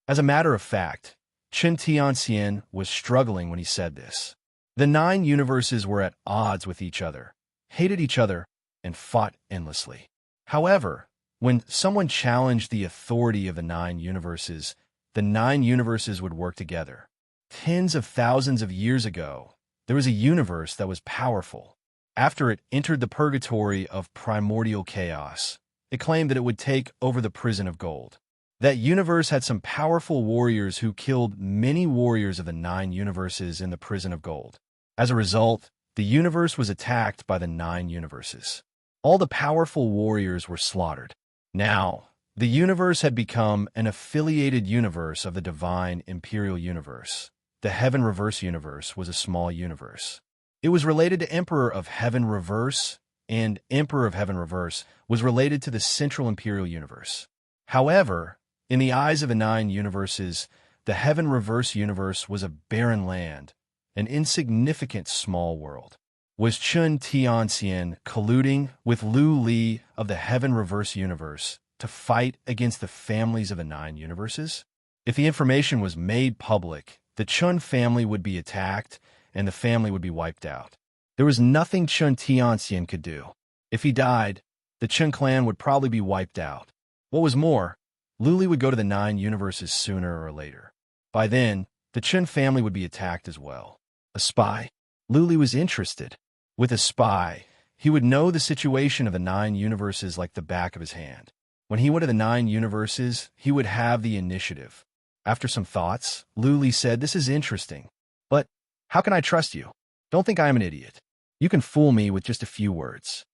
As a matter of fact, Chen Tianxian was struggling when he said this. The 9 universes were at odds with each other, hated each other, and fought endlessly. However, when someone challenged the authority of the 9 universes, the 9 universes would work together. Tens of thousands of years ago, there was a universe that was powerful. After it entered the purgatory of primordial chaos, it claimed that it would take over the prison of gold. That universe had some powerful warriors who killed many warriors of the 9 universes in the prison of gold. As a result, the universe was attacked by the 9 universes. All the powerful warriors were slaughtered. Now, the universe had become an affiliated universe of the divine imperial universe. The Heaven Reverse universe was a small universe. It was related to Emperor of Heaven Reverse, and Emperor of Heaven Reverse was related to the Central Imperial Universe. However, in the eyes of the 9 universes, the Heaven Reverse universe was a barren land, an insignificant small world. Was Chen Tianxian colluding with Lu Li of the Heaven Reverse universe to fight against the families of the 9 universes? If the information was made public, the Chen family would be attacked and the family would be wiped out. There was nothing Chen Tianxian could do. If he died, the Chen clan would probably be wiped out. What was more, Lu Li would go to the 9 universes sooner or later. By then, the Chen family would be attacked as well. A spy? Lu Li was interested. With a spy, he would know the situation of the 9 universes like the back of his hand. When he went to the 9 universes, he would have the initiative. After some thoughts, Lu Li said, "This is interesting. But how can I trust you? Don't think I am an idiot. You can fool me with just a few words."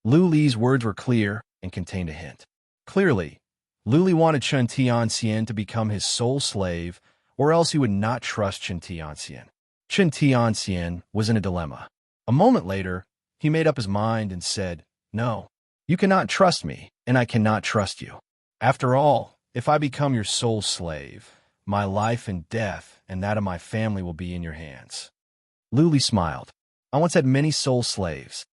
Lu Li's words were clear and contained a hint. Clearly, Lu Li wanted Chen Tianxian to become his sole slave, or else he would not trust Chen Tianxian. Chen Tianxian was in a dilemma. A moment later, he made up his mind and said, "No, you cannot trust me, and I cannot trust you. After all, if I become your sole slave, my life and death and that of my family will be in your hands." Lu Li smiled. "I once had many soul slaves.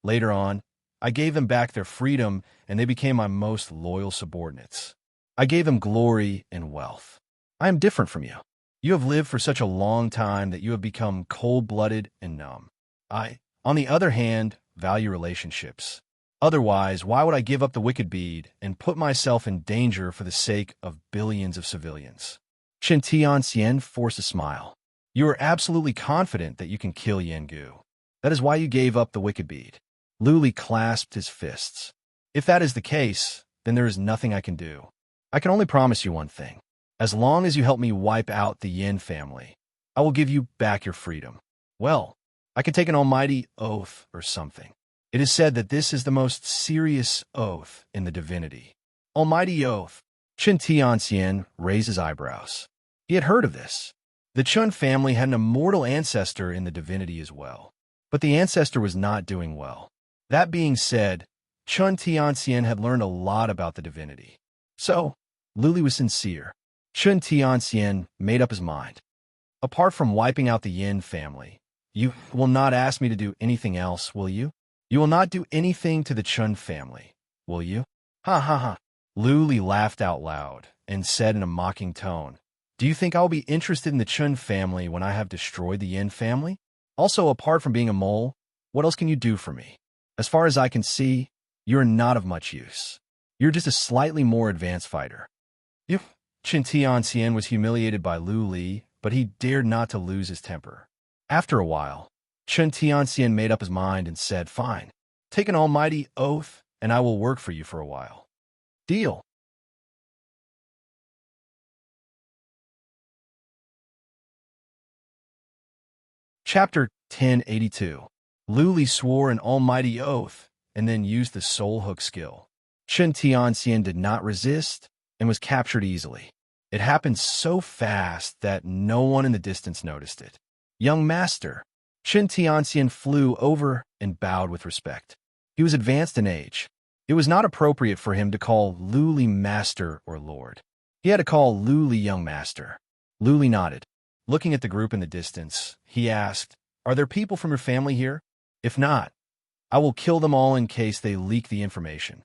Later on, I gave them back their freedom, and they became my most loyal subordinates. I gave them glory and wealth. I am different from you. You have lived for such a long time that you have become cold-blooded and numb. I, on the other hand, value relationships. Otherwise, why would I give up the wicked bead and put myself in danger for the sake of billions of civilians?" Chen Tianxian forced a smile. "You are absolutely confident that you can kill Yinggu. That is why you gave up the wicked bead." Lu Li clasped his fists. "If that is the case, then there is nothing I can do. I can only promise you one thing. As long as you help me wipe out the Yin family, I will give you back your freedom. Well, I can take an almighty oath or something. It is said that this is the most serious oath in the divinity." Almighty oath. Chen Tianxian raised his eyebrows. He had heard of this. The Chen family had an immortal ancestor in the divinity as well. But the ancestor was not doing well. That being said, Chen Tianxian had learned a lot about the divinity. So, Lu Li was sincere. Chen Tianxian made up his mind. Apart from wiping out the Yin family, You will not ask me to do anything else, will you? You will not do anything to the Chun family, will you? Ha ha ha. Lu Li laughed out loud and said in a mocking tone, do you think I will be interested in the Chun family when I have destroyed the Yin family? Also, apart from being a mole, what else can you do for me? As far as I can see, you're not of much use. You're just a slightly more advanced fighter. Chen Tianxian was humiliated by Lu Li, but he dared not to lose his temper. After a while, Chen Tianxian made up his mind and said, fine, take an almighty oath, and I will work for you for a while. Deal. Chapter 1082. Lu Li swore an almighty oath, and then used the soul hook skill. Chen Tianxian did not resist, and was captured easily. It happened so fast that no one in the distance noticed it. Young master. Chen Tianxian flew over and bowed with respect. He was advanced in age. It was not appropriate for him to call Lu Li master or lord. He had to call Lu Li young master. Lu Li nodded. Looking at the group in the distance, he asked, are there people from your family here? If not, I will kill them all in case they leak the information.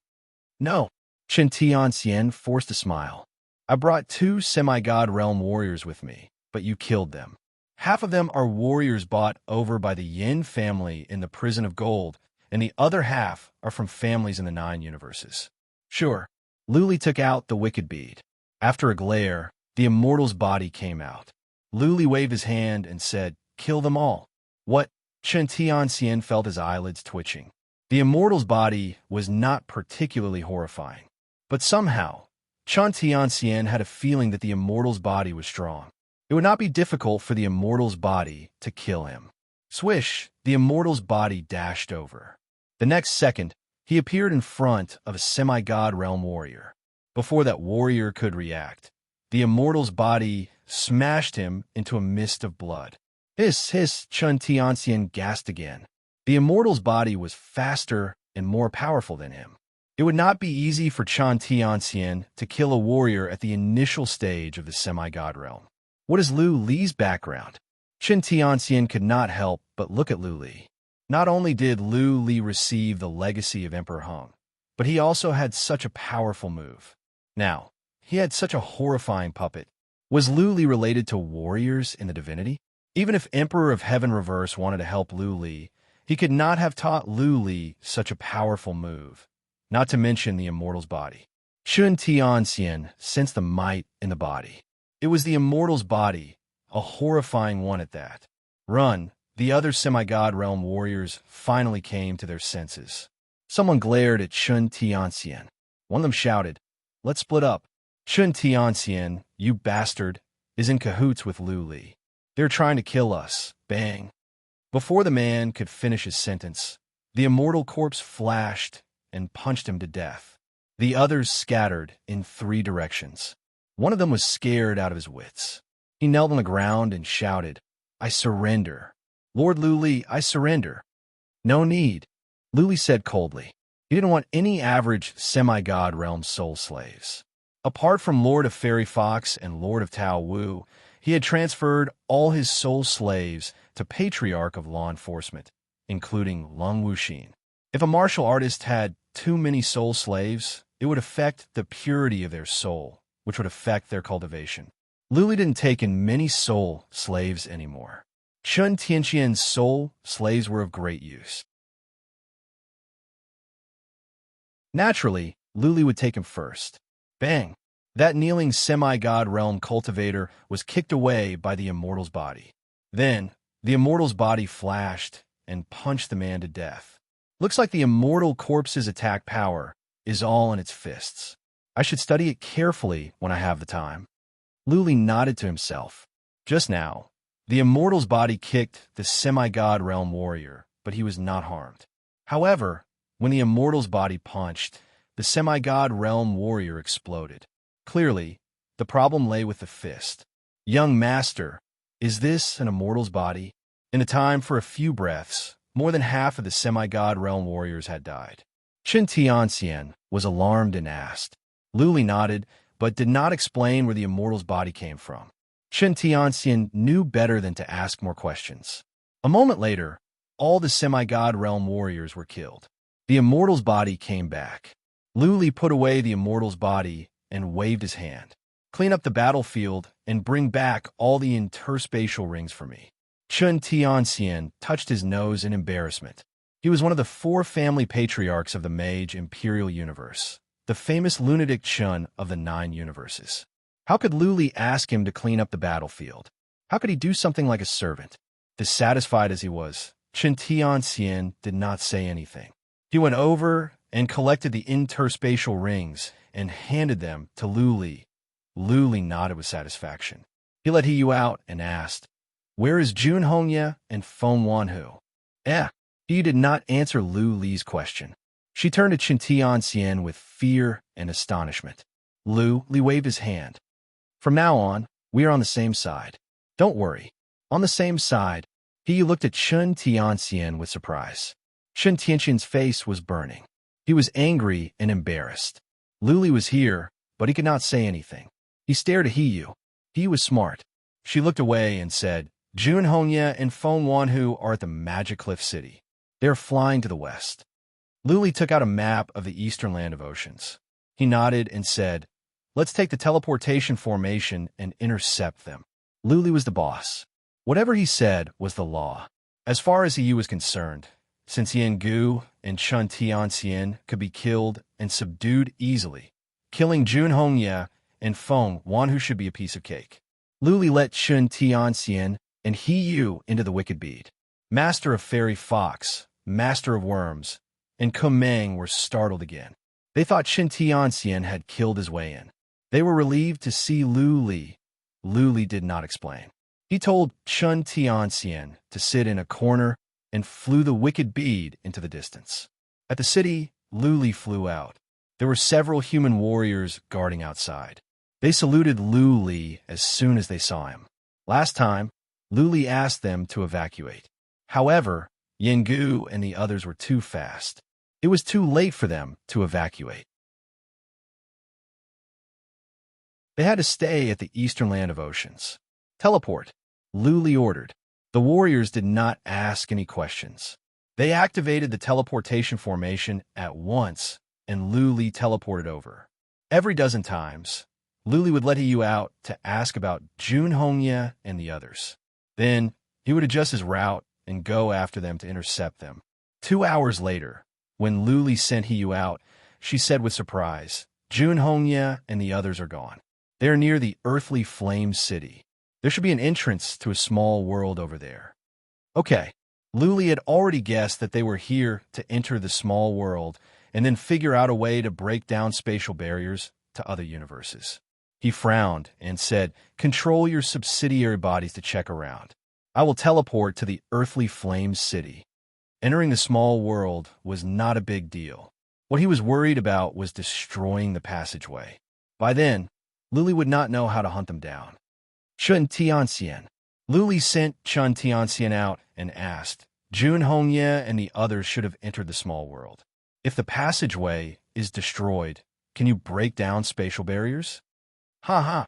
No. Chen Tianxian forced a smile. I brought 2 semi-god realm warriors with me, but you killed them. Half of them are warriors bought over by the Yin family in the Prison of Gold, and the other half are from families in the 9 universes. Sure. Lu Li took out the wicked bead. After a glare, the immortal's body came out. Lu Li waved his hand and said, kill them all. What? Chen Tianxian felt his eyelids twitching. The immortal's body was not particularly horrifying. But somehow, Chen Tianxian had a feeling that the immortal's body was strong. It would not be difficult for the immortal's body to kill him. Swish, the immortal's body dashed over. The next second, he appeared in front of a semi-god realm warrior. Before that warrior could react, the immortal's body smashed him into a mist of blood. Hiss, Chen Tianxian gasped again. The immortal's body was faster and more powerful than him. It would not be easy for Chen Tianxian to kill a warrior at the initial stage of the semi-god realm. What is Lu Li's background? Chen Tianxian could not help but look at Lu Li. Not only did Lu Li receive the legacy of Emperor Hung, but he also had such a powerful move. Now, he had such a horrifying puppet. Was Lu Li related to warriors in the divinity? Even if Emperor of Heaven Reverse wanted to help Lu Li, he could not have taught Lu Li such a powerful move, not to mention the immortal's body. Chen Tianxian sensed the might in the body. It was the immortal's body, a horrifying one at that. Run, the other semi-god realm warriors finally came to their senses. Someone glared at Chen Tianxian. One of them shouted, let's split up. Chen Tianxian, you bastard, is in cahoots with Lu Li. They're trying to kill us. Bang. Before the man could finish his sentence, the immortal corpse flashed and punched him to death. The others scattered in 3 directions. One of them was scared out of his wits. He knelt on the ground and shouted, I surrender. Lord Lu Li, I surrender. No need, Lu Li said coldly. He didn't want any average semi-god realm soul slaves. Apart from Lord of Fairy Fox and Lord of Tao Wu, he had transferred all his soul slaves to Patriarch of Law Enforcement, including Lung Wuxin. If a martial artist had too many soul slaves, it would affect the purity of their soul, which would affect their cultivation. Lu Li didn't take in many soul slaves anymore. Chen Tianxian's soul slaves were of great use. Naturally, Lu Li would take him first. Bang! That kneeling semi-god realm cultivator was kicked away by the immortal's body. Then, the immortal's body flashed and punched the man to death. Looks like the immortal corpse's attack power is all in its fists. I should study it carefully when I have the time. Lu Li nodded to himself. Just now, the immortal's body kicked the semi-god realm warrior, but he was not harmed. However, when the immortal's body punched, the semi-god realm warrior exploded. Clearly, the problem lay with the fist. Young master, is this an immortal's body? In a time for a few breaths, more than half of the semi-god realm warriors had died. Chen Tianxian was alarmed and asked. Lu Li nodded, but did not explain where the immortal's body came from. Chen Tianxian knew better than to ask more questions. A moment later, all the semi-god realm warriors were killed. The immortal's body came back. Lu put away the immortal's body and waved his hand. Clean up the battlefield and bring back all the interspatial rings for me. Chun Tianxian touched his nose in embarrassment. He was one of the 4 family patriarchs of the Mage Imperial Universe, the famous lunatic Chun of the 9 universes. How could Lu ask him to clean up the battlefield? How could he do something like a servant? Dissatisfied as he was, Chun Tianxian did not say anything. He went over and collected the interspatial rings and handed them to Lu. Lu nodded with satisfaction. He let Hiyu out and asked, "Where is Jun Hongye and Feng Wanhu?" Hiyu did not answer Lu's question. She turned to Chun Tianxian with fear and astonishment. Lu waved his hand. "From now on, we are on the same side. Don't worry. On the same side." Hiyu looked at Chun Tianxian with surprise. Chun Tianxian's face was burning. He was angry and embarrassed. Lu was here, but he could not say anything. He stared at Hiyu. Hiyu was smart. She looked away and said, "Jun Hongye and Feng Wanhu are at the Magic Cliff City. They are flying to the west." Lu took out a map of the eastern land of oceans. He nodded and said, "Let's take the teleportation formation and intercept them." Lu was the boss. Whatever he said was the law. As far as Hiyu was concerned, since Yen Gu and Chun Tianxian could be killed and subdued easily, killing Jun Hongye and Feng Wanhu should be a piece of cake. Lu let Chun Tianxian and Hiyu into the wicked bead. Master of Fairy Fox, Master of Worms, and Kumeng were startled again. They thought Chun Tianxian had killed his way in. They were relieved to see Lu. Lu did not explain. He told Chun Tianxian to sit in a corner and flew the wicked bead into the distance. At the city, Lu flew out. There were several human warriors guarding outside. They saluted Lu as soon as they saw him. Last time, Lu asked them to evacuate. However, Yen Gu and the others were too fast. It was too late for them to evacuate. They had to stay at the eastern land of oceans. "Teleport," Lu ordered. The warriors did not ask any questions. They activated the teleportation formation at once, and Lu teleported over. Every dozen times, Lu would let Hiyu out to ask about Jun Hongye and the others. Then, he would adjust his route and go after them to intercept them. 2 hours later, when Lu sent Hiyu out, she said with surprise, "Jun Hongye and the others are gone. They are near the earthly flame city. There should be an entrance to a small world over there." Okay, Lu had already guessed that they were here to enter the small world and then figure out a way to break down spatial barriers to other universes. He frowned and said, "Control your subsidiary bodies to check around. I will teleport to the earthly flame city." Entering the small world was not a big deal. What he was worried about was destroying the passageway. By then, Lu would not know how to hunt them down. Chun Tianxian. Lu sent Chun Tianxian out and asked, "Jun Hongye and the others should have entered the small world. If the passageway is destroyed, can you break down spatial barriers?" "Ha ha."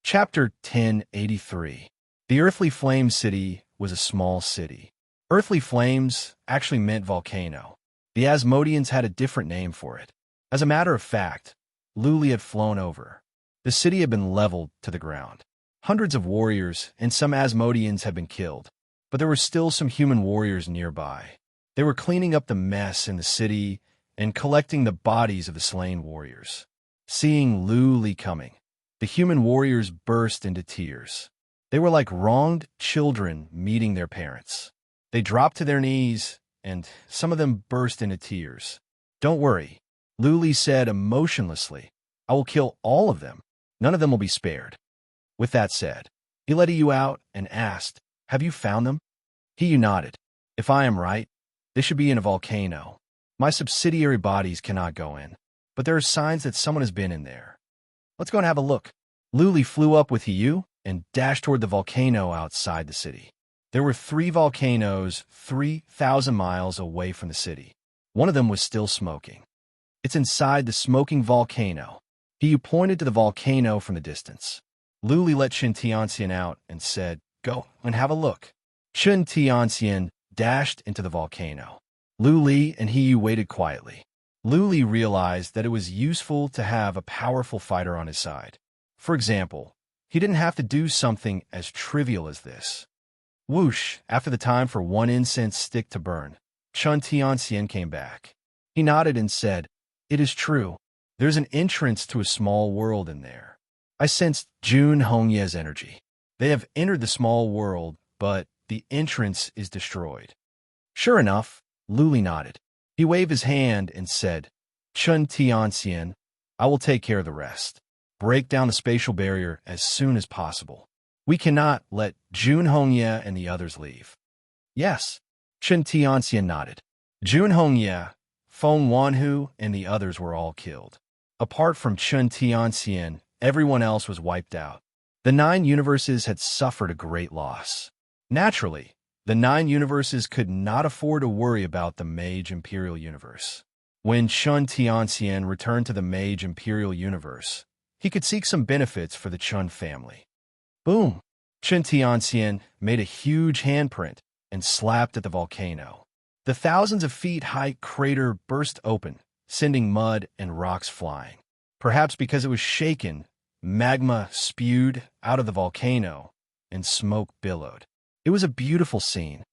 Chapter 1083. The Earthly Flame City was a small city. Earthly Flames actually meant volcano. The Asmodeans had a different name for it. As a matter of fact, Lu had flown over. The city had been leveled to the ground. Hundreds of warriors and some Asmodeans had been killed, but there were still some human warriors nearby. They were cleaning up the mess in the city and collecting the bodies of the slain warriors. Seeing Lu coming, the human warriors burst into tears. They were like wronged children meeting their parents. They dropped to their knees, and some of them burst into tears. "Don't worry," Lu said emotionlessly. "I will kill all of them. None of them will be spared." With that said, he let Hiyu out and asked, "Have you found them?" Hiyu nodded. "If I am right, they should be in a volcano. My subsidiary bodies cannot go in, but there are signs that someone has been in there. Let's go and have a look." Lu flew up with Hiyu and dashed toward the volcano outside the city. There were 3 volcanoes 3,000 miles away from the city. One of them was still smoking. "It's inside the smoking volcano," He pointed to the volcano from the distance. Lu Li let Chen Tianxian out and said, "Go and have a look." Chen Tianxian dashed into the volcano. Lu Li and He Yu waited quietly. Lu Li realized that it was useful to have a powerful fighter on his side. For example, he didn't have to do something as trivial as this. Whoosh! After the time for one incense stick to burn, Chen Tianxian came back. He nodded and said, "It is true. There's an entrance to a small world in there. I sensed Jun Hongye's energy. They have entered the small world, but the entrance is destroyed." Sure enough, Lu Li nodded. He waved his hand and said, "Chen Tianxian, I will take care of the rest. Break down the spatial barrier as soon as possible. We cannot let Jun Hongye and the others leave." "Yes." Chen Tianxian nodded. Jun Hongye, Feng Wanhu, and the others were all killed. Apart from Chen Tianxian, everyone else was wiped out. The 9 universes had suffered a great loss. Naturally, the 9 universes could not afford to worry about the Mage Imperial Universe. When Chen Tianxian returned to the Mage Imperial Universe, he could seek some benefits for the Chen family. Boom! Chen Tianxian made a huge handprint and slapped at the volcano. The thousands of feet high crater burst open, sending mud and rocks flying. Perhaps because it was shaken, magma spewed out of the volcano, and smoke billowed. It was a beautiful scene.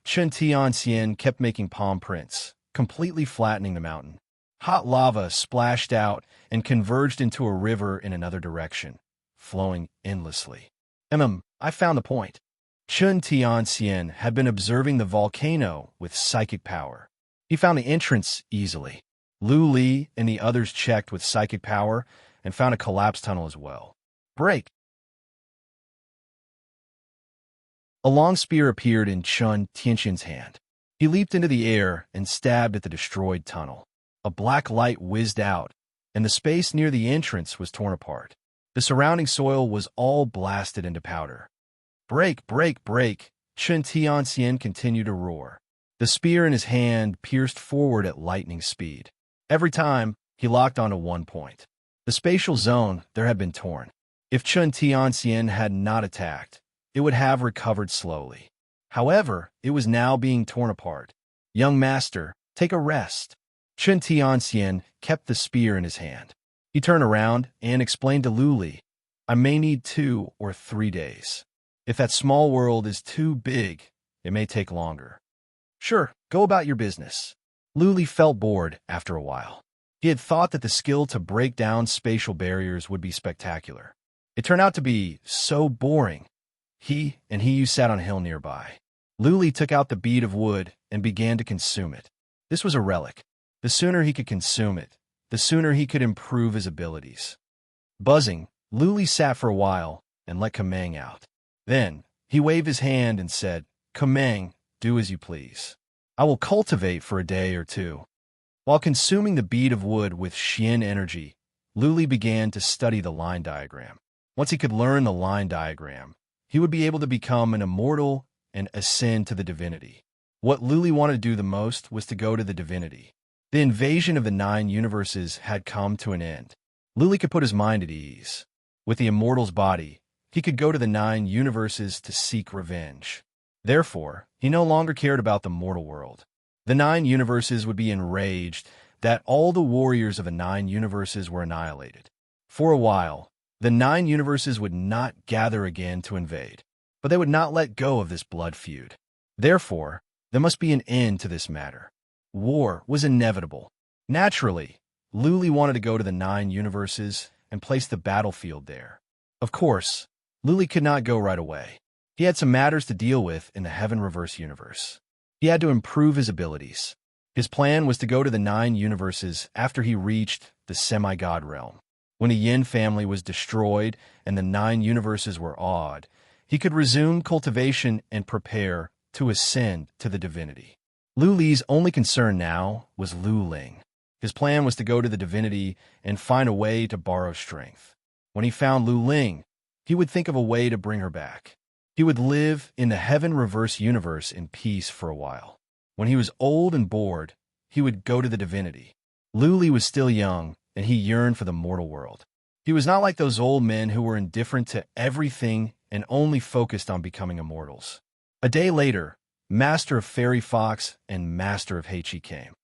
Chen Tianxian kept making palm prints, completely flattening the mountain. Hot lava splashed out and converged into a river in another direction, flowing endlessly. I found the point. Chen Tianxian had been observing the volcano with psychic power. He found the entrance easily. Lu Li and the others checked with psychic power and found a collapsed tunnel as well. Break! A long spear appeared in Chen Tianxian's hand. He leaped into the air and stabbed at the destroyed tunnel. A black light whizzed out, and the space near the entrance was torn apart. The surrounding soil was all blasted into powder. Break, break, break! Chen Tianxian continued to roar. The spear in his hand pierced forward at lightning speed. Every time, he locked onto one point. The spatial zone there had been torn. If Chen Tianxian had not attacked, it would have recovered slowly. However, it was now being torn apart. "Young master, take a rest." Chen Tianxian kept the spear in his hand. He turned around and explained to Lu Li, "I may need 2 or 3 days. If that small world is too big, it may take longer." "Sure, go about your business." Lu Li felt bored after a while. He had thought that the skill to break down spatial barriers would be spectacular. It turned out to be so boring. He Yu sat on a hill nearby. Lu Li took out the bead of wood and began to consume it. This was a relic. The sooner he could consume it, the sooner he could improve his abilities. Buzzing, Lu Li sat for a while and let Kameng out. Then, he waved his hand and said, "Kameng, do as you please. I will cultivate for a day or 2. While consuming the bead of wood with Xian energy, Lu Li began to study the line diagram. Once he could learn the line diagram, he would be able to become an immortal and ascend to the divinity. What Lu Li wanted to do the most was to go to the divinity. The invasion of the 9 universes had come to an end. Lu Li could put his mind at ease. With the immortal's body, he could go to the 9 universes to seek revenge. Therefore, he no longer cared about the mortal world. The 9 universes would be enraged that all the warriors of the 9 universes were annihilated. For a while, the 9 universes would not gather again to invade, but they would not let go of this blood feud. Therefore, there must be an end to this matter. War was inevitable. Naturally, Lu Li wanted to go to the 9 universes and place the battlefield there. Of course, Lu Li could not go right away. He had some matters to deal with in the Heaven Reverse universe. He had to improve his abilities. His plan was to go to the 9 universes after he reached the semi-god realm. When the Yin family was destroyed and the 9 universes were awed, he could resume cultivation and prepare to ascend to the divinity. Lu Li's only concern now was Lu Ling. His plan was to go to the divinity and find a way to borrow strength. When he found Lu Ling, he would think of a way to bring her back. He would live in the Heaven Reverse universe in peace for a while. When he was old and bored, he would go to the divinity. Lu Li was still young and he yearned for the mortal world. He was not like those old men who were indifferent to everything and only focused on becoming immortals. A day later, Master of Fairy Fox and Master of Heichi came.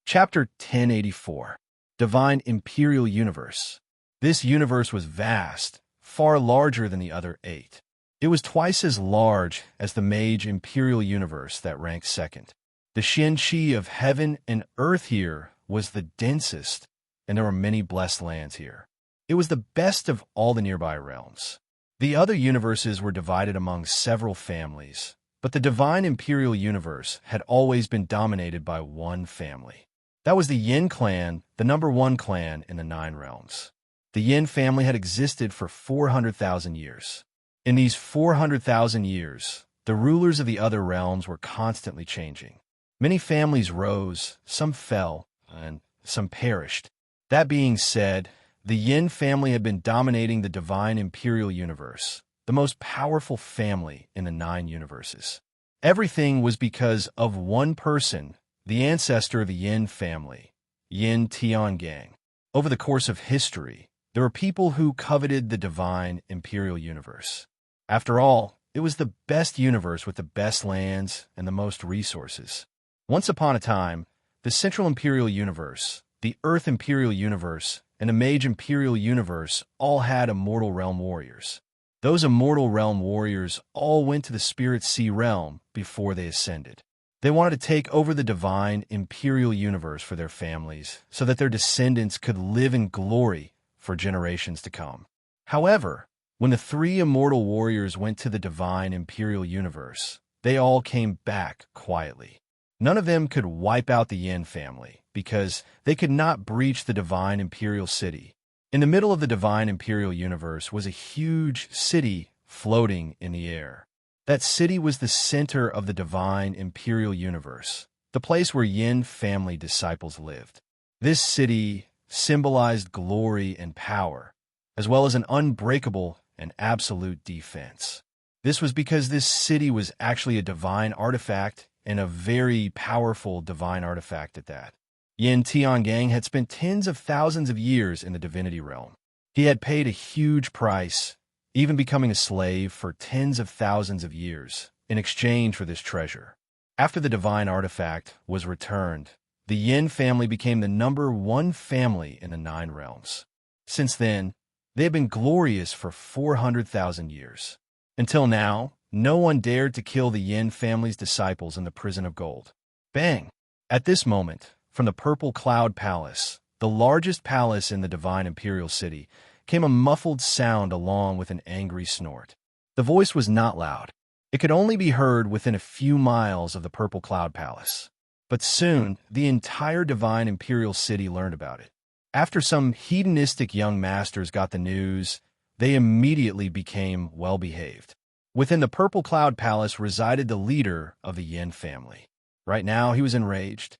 Chapter 1084, Divine Imperial Universe. This universe was vast, far larger than the other 8. It was twice as large as the Mage Imperial Universe that ranked second. The Xianqi of heaven and earth here was the densest, and there were many blessed lands here. It was the best of all the nearby realms. The other universes were divided among several families, but the Divine Imperial Universe had always been dominated by one family. That was the Yin clan, the #1 clan in the 9 realms. The Yin family had existed for 400,000 years. In these 400,000 years, the rulers of the other realms were constantly changing. Many families rose, some fell, and some perished. That being said, the Yin family had been dominating the Divine Imperial Universe, the most powerful family in the 9 universes. Everything was because of one person, the ancestor of the Yin family, Yin Tiangang. Over the course of history, there were people who coveted the Divine Imperial Universe. After all, it was the best universe with the best lands and the most resources. Once upon a time, the Central Imperial Universe, the Earth Imperial Universe, and the Mage Imperial Universe all had Immortal Realm warriors. Those Immortal Realm warriors all went to the Spirit Sea realm before they ascended. They wanted to take over the Divine Imperial Universe for their families so that their descendants could live in glory for generations to come. However, when the 3 immortal warriors went to the Divine Imperial Universe, they all came back quietly. None of them could wipe out the Yin family because they could not breach the Divine Imperial City. In the middle of the Divine Imperial Universe was a huge city floating in the air. That city was the center of the Divine Imperial Universe, the place where Yin family disciples lived. This city symbolized glory and power, as well as an unbreakable and absolute defense. This was because this city was actually a divine artifact, and a very powerful divine artifact at that. Yin Tiangang had spent tens of thousands of years in the divinity realm. He had paid a huge price, even becoming a slave for tens of thousands of years, in exchange for this treasure. After the divine artifact was returned, the Yin family became the #1 family in the 9 realms. Since then, they have been glorious for 400,000 years. Until now, no one dared to kill the Yin family's disciples in the Prison of Gold. Bang! At this moment, from the Purple Cloud Palace, the largest palace in the Divine Imperial City, came a muffled sound along with an angry snort. The voice was not loud. It could only be heard within a few miles of the Purple Cloud Palace. But soon, the entire Divine Imperial City learned about it. After some hedonistic young masters got the news, they immediately became well-behaved. Within the Purple Cloud Palace resided the leader of the Yin family. Right now, he was enraged.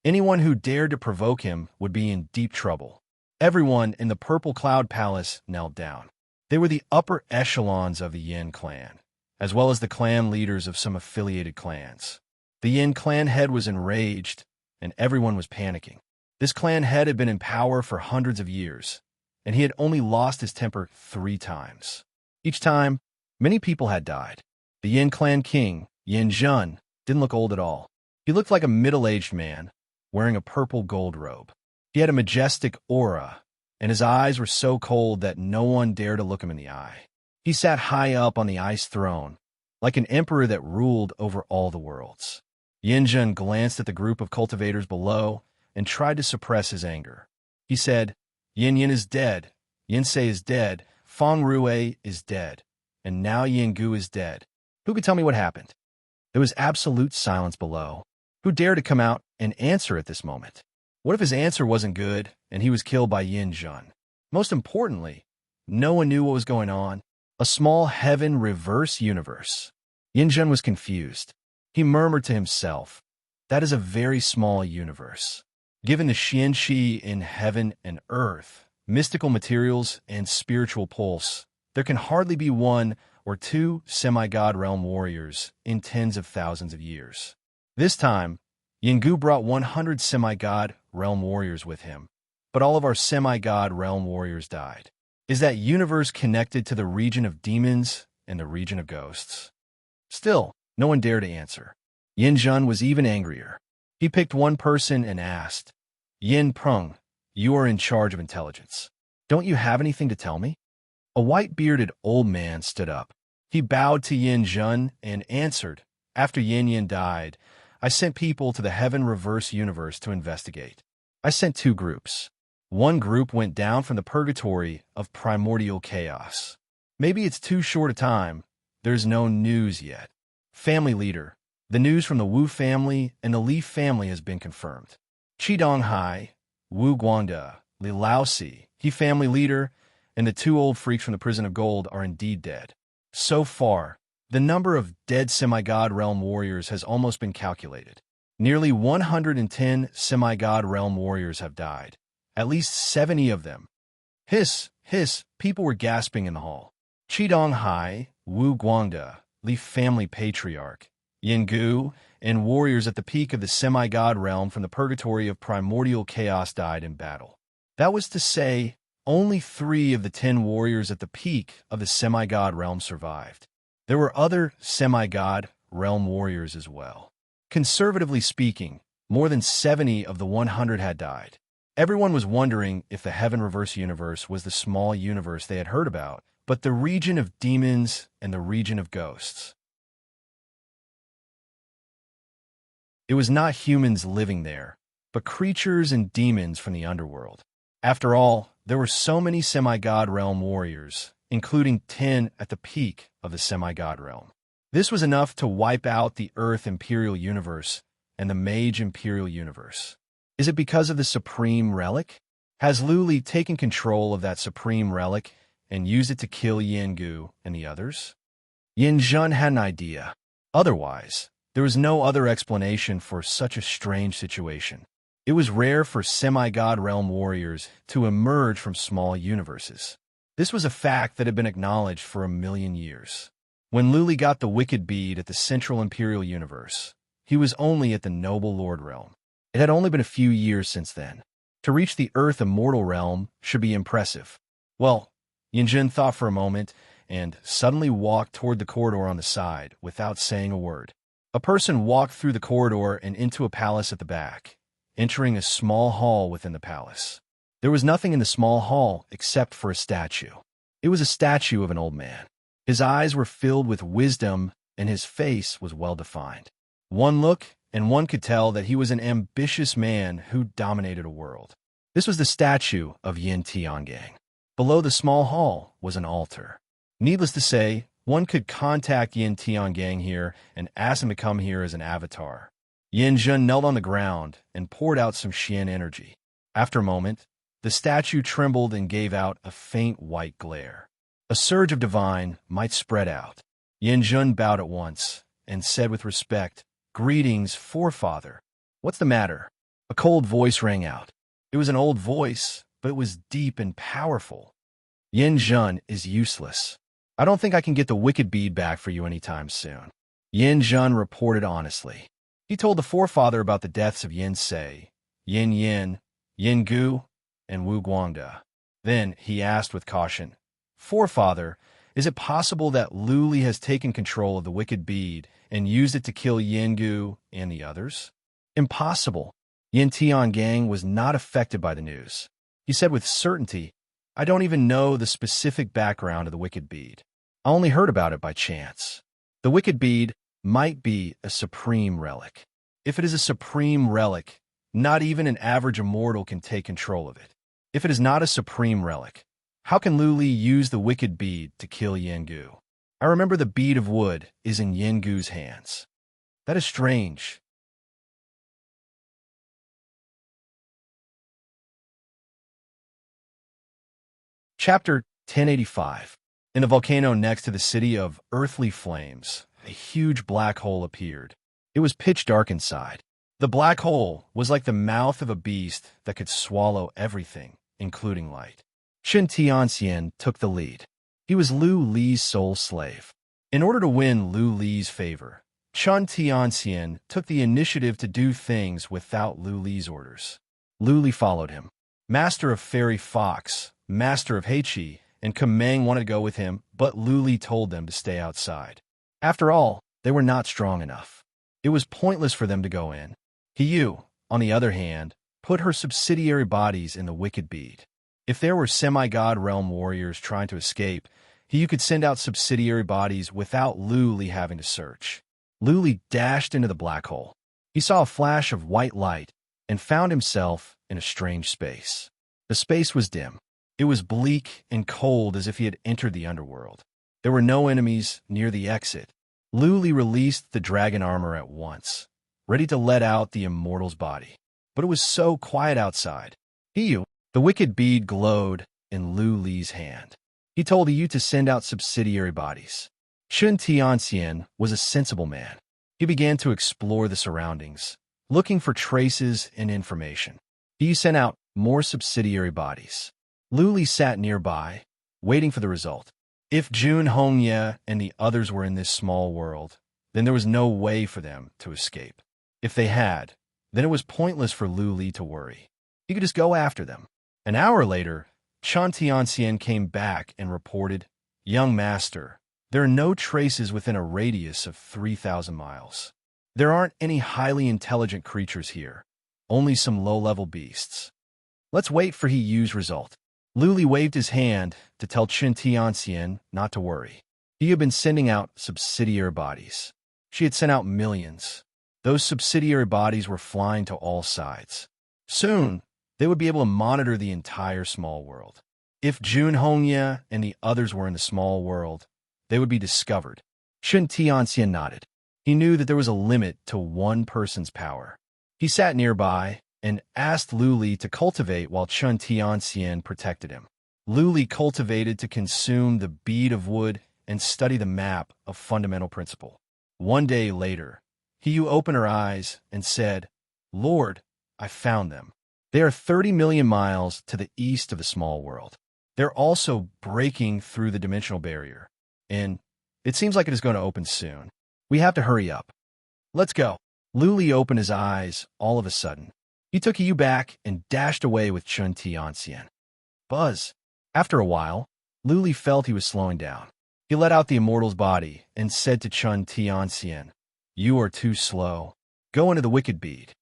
Anyone who dared to provoke him would be in deep trouble. Everyone in the Purple Cloud Palace knelt down. They were the upper echelons of the Yin clan, as well as the clan leaders of some affiliated clans. The Yin clan head was enraged, and everyone was panicking. This clan head had been in power for hundreds of years, and he had only lost his temper 3 times. Each time, many people had died. The Yin clan king, Yin Zhen, didn't look old at all. He looked like a middle-aged man, wearing a purple gold robe. He had a majestic aura, and his eyes were so cold that no one dared to look him in the eye. He sat high up on the ice throne, like an emperor that ruled over all the worlds. Yin Zhen glanced at the group of cultivators below and tried to suppress his anger. He said, Yin Yin is dead, Yin Sei is dead, Feng Rue is dead, and now Yin Gu is dead. Who could tell me what happened? There was absolute silence below. Who dared to come out and answer at this moment? What if his answer wasn't good and he was killed by Yin Zhen? Most importantly, no one knew what was going on. A small heaven reverse universe. Yin Zhen was confused. He murmured to himself, that is a very small universe. Given the Xianqi in heaven and earth, mystical materials, and spiritual pulse, there can hardly be one or two semi-god realm warriors in tens of thousands of years. This time, Yengu brought 100 semi-god realm warriors with him, but all of our semi-god realm warriors died. Is that universe connected to the region of demons and the region of ghosts? Still, no one dared to answer. Yin Jun was even angrier. He picked one person and asked, Yin Prung, you are in charge of intelligence. Don't you have anything to tell me? A white-bearded old man stood up. He bowed to Yin Jun and answered, After Yin Yin died, I sent people to the Heaven Reverse Universe to investigate. I sent two groups. One group went down from the purgatory of primordial chaos. Maybe it's too short a time. There's no news yet. Family leader. The news from the Wu family and the Li family has been confirmed. Qidong Hai, Wu Guangda, Li Laosi, he family leader, and the two old freaks from the Prison of Gold are indeed dead. So far, the number of dead semi-god realm warriors has almost been calculated. Nearly 110 semi-god realm warriors have died. At least 70 of them. Hiss, people were gasping in the hall. Qidong Hai, Wu Guangda, Li family patriarch, Yengu, and warriors at the peak of the semi-god realm from the purgatory of primordial chaos died in battle. That was to say, only 3 of the 10 warriors at the peak of the semi-god realm survived. There were other semi-god realm warriors as well. Conservatively speaking, more than 70 of the 100 had died. Everyone was wondering if the Heaven Reverse Universe was the small universe they had heard about, but the region of demons and the region of ghosts. It was not humans living there, but creatures and demons from the underworld. After all, there were so many semi-god realm warriors, including 10 at the peak of the semi-god realm. This was enough to wipe out the Earth Imperial Universe and the Mage Imperial Universe. Is it because of the Supreme Relic? Has Lu Li taken control of that Supreme Relic and used it to kill Yengu and the others? Yin Jun had an idea. Otherwise, there was no other explanation for such a strange situation. It was rare for semi-god realm warriors to emerge from small universes. This was a fact that had been acknowledged for 1,000,000 years. When Lu Li got the Wicked Bead at the Central Imperial Universe, he was only at the Noble Lord realm. It had only been a few years since then. To reach the Earth Immortal realm should be impressive. Well, Yinjin thought for a moment and suddenly walked toward the corridor on the side without saying a word. A person walked through the corridor and into a palace at the back, entering a small hall within the palace. There was nothing in the small hall except for a statue. It was a statue of an old man. His eyes were filled with wisdom and his face was well-defined. One look, and one could tell that he was an ambitious man who dominated a world. This was the statue of Yin Tiangang. Below the small hall was an altar. Needless to say, one could contact Yin Tiangang here and ask him to come here as an avatar. Yin Jun knelt on the ground and poured out some Xian energy. After a moment, the statue trembled and gave out a faint white glare. A surge of divine might spread out. Yin Jun bowed at once and said with respect, Greetings, forefather. What's the matter? A cold voice rang out. It was an old voice, but it was deep and powerful. Yin Jun is useless. I don't think I can get the Wicked Bead back for you anytime soon. Yin Jun reported honestly. He told the forefather about the deaths of Yin Sei, Yin Yin, Yin Gu, and Wu Guangda. Then he asked with caution, Forefather, is it possible that Lu Li has taken control of the Wicked Bead and used it to kill Yengu and the others? Impossible. Yin Tiangang was not affected by the news. He said with certainty, I don't even know the specific background of the Wicked Bead. I only heard about it by chance. The Wicked Bead might be a supreme relic. If it is a supreme relic, not even an average immortal can take control of it. If it is not a supreme relic, how can Lu Li use the Wicked Bead to kill Yengu? I remember the bead of wood is in Yengu's hands. That is strange. Chapter 1085. In the volcano next to the city of Earthly Flames, a huge black hole appeared. It was pitch dark inside. The black hole was like the mouth of a beast that could swallow everything, including light. Chen Tianxian took the lead. He was Lu Li's sole slave. In order to win Lu Li's favor, Chen Tianxian took the initiative to do things without Lu Li's orders. Lu Li followed him. Master of Fairy Fox, Master of Heiqi, and Kameng wanted to go with him, but Lu Li told them to stay outside. After all, they were not strong enough. It was pointless for them to go in. Hiyu, on the other hand, put her subsidiary bodies in the wicked bead. If there were semi-god realm warriors trying to escape, Hiyu could send out subsidiary bodies without Lu Li having to search. Lu Li dashed into the black hole. He saw a flash of white light and found himself in a strange space. The space was dim. It was bleak and cold as if he had entered the underworld. There were no enemies near the exit. Lu Li released the dragon armor at once, ready to let out the immortal's body. But it was so quiet outside. Hiyu, the wicked bead glowed in Lu Li's hand. He told Hiyu to send out subsidiary bodies. Chen Tianxian was a sensible man. He began to explore the surroundings, looking for traces and information. Hiyu sent out more subsidiary bodies. Lu Li sat nearby, waiting for the result. If Jun Hongye and the others were in this small world, then there was no way for them to escape. If they had, then it was pointless for Lu Li to worry. He could just go after them. An hour later, Chen Tianxian came back and reported, "Young master, there are no traces within a radius of 3,000 miles. There aren't any highly intelligent creatures here, only some low-level beasts. Let's wait for Hiyu's result." Lu Li waved his hand to tell Chen Tianxian not to worry. He had been sending out subsidiary bodies. She had sent out millions. Those subsidiary bodies were flying to all sides. Soon, they would be able to monitor the entire small world. If Jun Hongye and the others were in the small world, they would be discovered. Chen Tianxian nodded. He knew that there was a limit to one person's power. He sat nearby and asked Lu Li to cultivate while Chen Tianxian protected him. Lu Li cultivated to consume the bead of wood and study the map of fundamental principle. One day later, Hiyu opened her eyes and said, "Lord, I found them. They are 30 million miles to the east of the small world. They're also breaking through the dimensional barrier, and it seems like it is going to open soon. We have to hurry up. Let's go." Lu Li opened his eyes all of a sudden. He took Hiyu back and dashed away with Chen Tianxian. Buzz. After a while, Lu Li felt he was slowing down. He let out the immortal's body and said to Chen Tianxian, "You are too slow. Go into the wicked bead."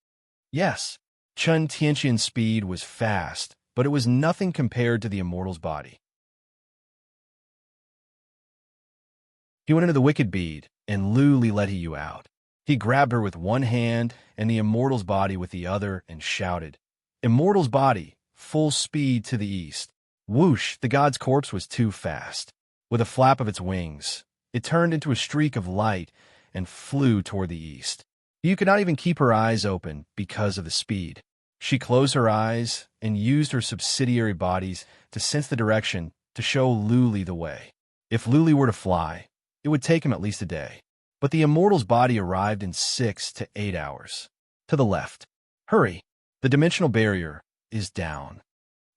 Yes, Chen Tianxian's speed was fast, but it was nothing compared to the immortal's body. He went into the wicked bead, and Lu Li let Hiyu out. He grabbed her with one hand and the immortal's body with the other and shouted, "Immortal's body, full speed to the east." Whoosh, the god's corpse was too fast. With a flap of its wings, it turned into a streak of light and flew toward the east. Hiyu could not even keep her eyes open because of the speed. She closed her eyes and used her subsidiary bodies to sense the direction to show Lu Li the way. If Lu Li were to fly, it would take him at least a day. But the immortal's body arrived in 6 to 8 hours. To the left. Hurry! The dimensional barrier is down.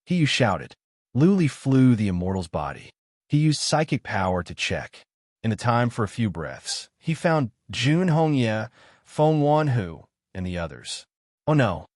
Hiyu shouted. Lu Li flew the immortal's body. He used psychic power to check. In the time for a few breaths, he found Jun Hongye, Feng Wanhu, and the others. Oh no.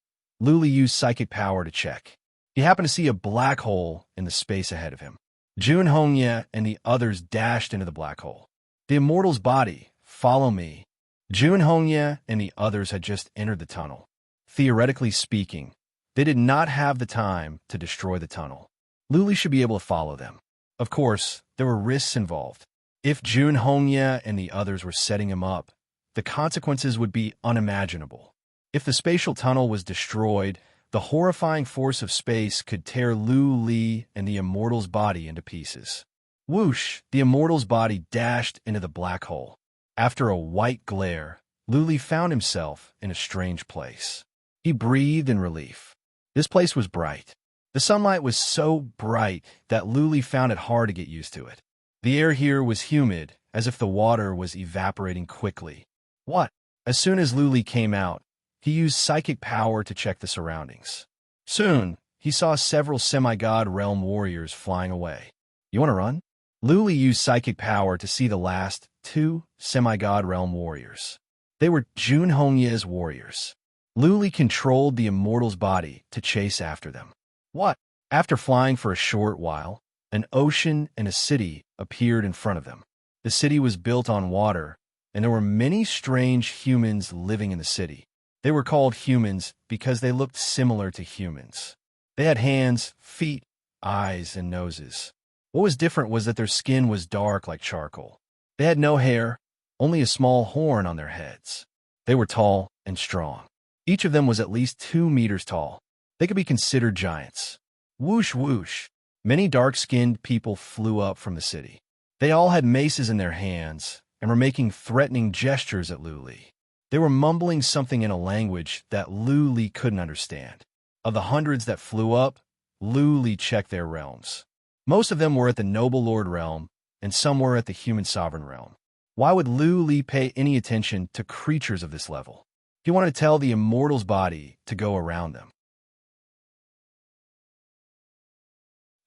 Lu Li used psychic power to check. He happened to see a black hole in the space ahead of him. Jun Hongye and the others dashed into the black hole. The immortal's body. Follow me. Jun Hongye and the others had just entered the tunnel. Theoretically speaking, they did not have the time to destroy the tunnel. Lu Li should be able to follow them. Of course, there were risks involved. If Jun Hongye and the others were setting him up, the consequences would be unimaginable. If the spatial tunnel was destroyed, the horrifying force of space could tear Lu Li and the immortal's body into pieces. Whoosh! The immortal's body dashed into the black hole. After a white glare, Lu Li found himself in a strange place. He breathed in relief. This place was bright. The sunlight was so bright that Lu Li found it hard to get used to it. The air here was humid, as if the water was evaporating quickly. What? As soon as Lu Li came out, he used psychic power to check the surroundings. Soon, he saw several semi-god realm warriors flying away. You want to run? Luli used psychic power to see the last two semi-god realm warriors. They were Jun Hongye's warriors. Luli controlled the immortal's body to chase after them. What? After flying for a short while, an ocean and a city appeared in front of them. The city was built on water, and there were many strange humans living in the city. They were called humans because they looked similar to humans. They had hands, feet, eyes, and noses. What was different was that their skin was dark like charcoal. They had no hair, only a small horn on their heads. They were tall and strong. Each of them was at least 2 meters tall. They could be considered giants. Whoosh, whoosh. Many dark-skinned people flew up from the city. They all had maces in their hands and were making threatening gestures at Luli. They were mumbling something in a language that Luli couldn't understand. Of the hundreds that flew up, Luli checked their realms. Most of them were at the Noble Lord realm, and some were at the Human Sovereign realm. Why would Luli pay any attention to creatures of this level? He wanted to tell the immortal's body to go around them.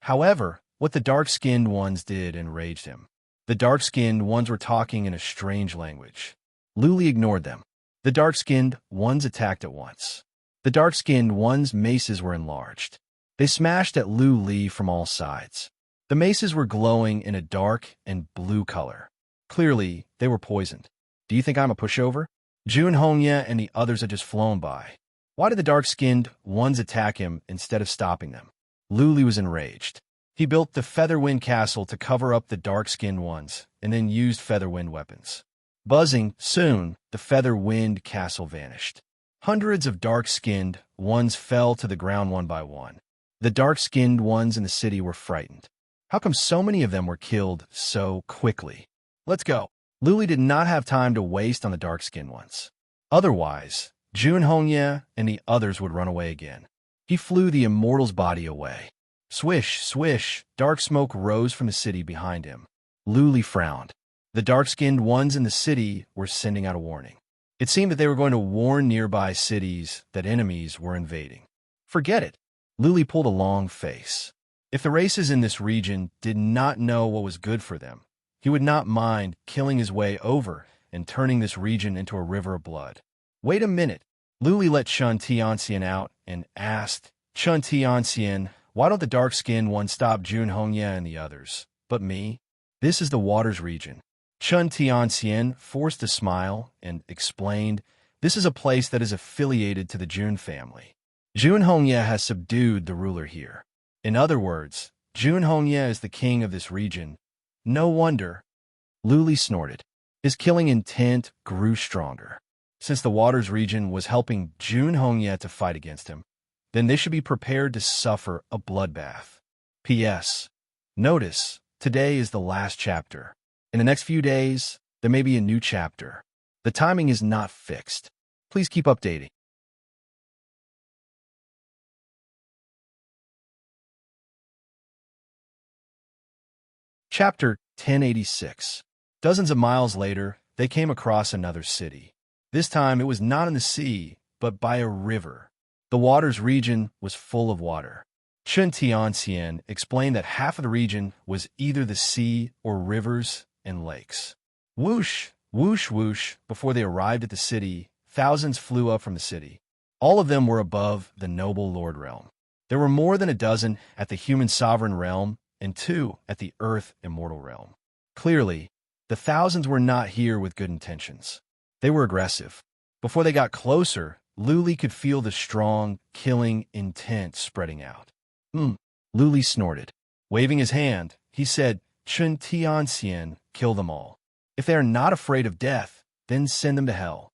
However, what the dark-skinned ones did enraged him. The dark-skinned ones were talking in a strange language. Luli ignored them. The dark-skinned ones attacked at once. The dark-skinned ones' maces were enlarged. They smashed at Luli from all sides. The maces were glowing in a dark and blue color. Clearly, they were poisoned. Do you think I'm a pushover? Jun Hongye and the others had just flown by. Why did the dark-skinned ones attack him instead of stopping them? Luli was enraged. He built the Featherwind Castle to cover up the dark-skinned ones, and then used Featherwind weapons. Buzzing, soon, the Featherwind Castle vanished. Hundreds of dark-skinned ones fell to the ground one by one. The dark-skinned ones in the city were frightened. How come so many of them were killed so quickly? Let's go. Luli did not have time to waste on the dark-skinned ones. Otherwise, Jun Hongye and the others would run away again. He flew the immortal's body away. Swish, swish, dark smoke rose from the city behind him. Luli frowned. The dark-skinned ones in the city were sending out a warning. It seemed that they were going to warn nearby cities that enemies were invading. Forget it. Luli pulled a long face. If the races in this region did not know what was good for them, he would not mind killing his way over and turning this region into a river of blood. Wait a minute. Luli let Chun Tianxian out and asked, Chun Tianxian, why don't the dark-skinned one stop Jun Hongye and the others, but me? This is the waters region. Chun Tianxian forced a smile and explained, this is a place that is affiliated to the Jun family. Jun Hongye has subdued the ruler here. In other words, Jun Hongye is the king of this region. No wonder. Luli snorted. His killing intent grew stronger. Since the waters region was helping Jun Hongye to fight against him, then they should be prepared to suffer a bloodbath. P.S. Notice, today is the last chapter. In the next few days, there may be a new chapter. The timing is not fixed. Please keep updating. Chapter 1086. Dozens of miles later, they came across another city. This time it was not in the sea, but by a river. The waters region was full of water. Chun Tianxian explained that half of the region was either the sea or rivers and lakes. Whoosh, whoosh, whoosh, before they arrived at the city, thousands flew up from the city. All of them were above the Noble Lord realm. There were more than a dozen at the Human Sovereign realm and 2 at the Earth Immortal realm. Clearly, the thousands were not here with good intentions. They were aggressive. Before they got closer, Luli could feel the strong, killing intent spreading out. Luli snorted. Waving his hand, he said, Chun Tianxian, kill them all. If they are not afraid of death, then send them to hell.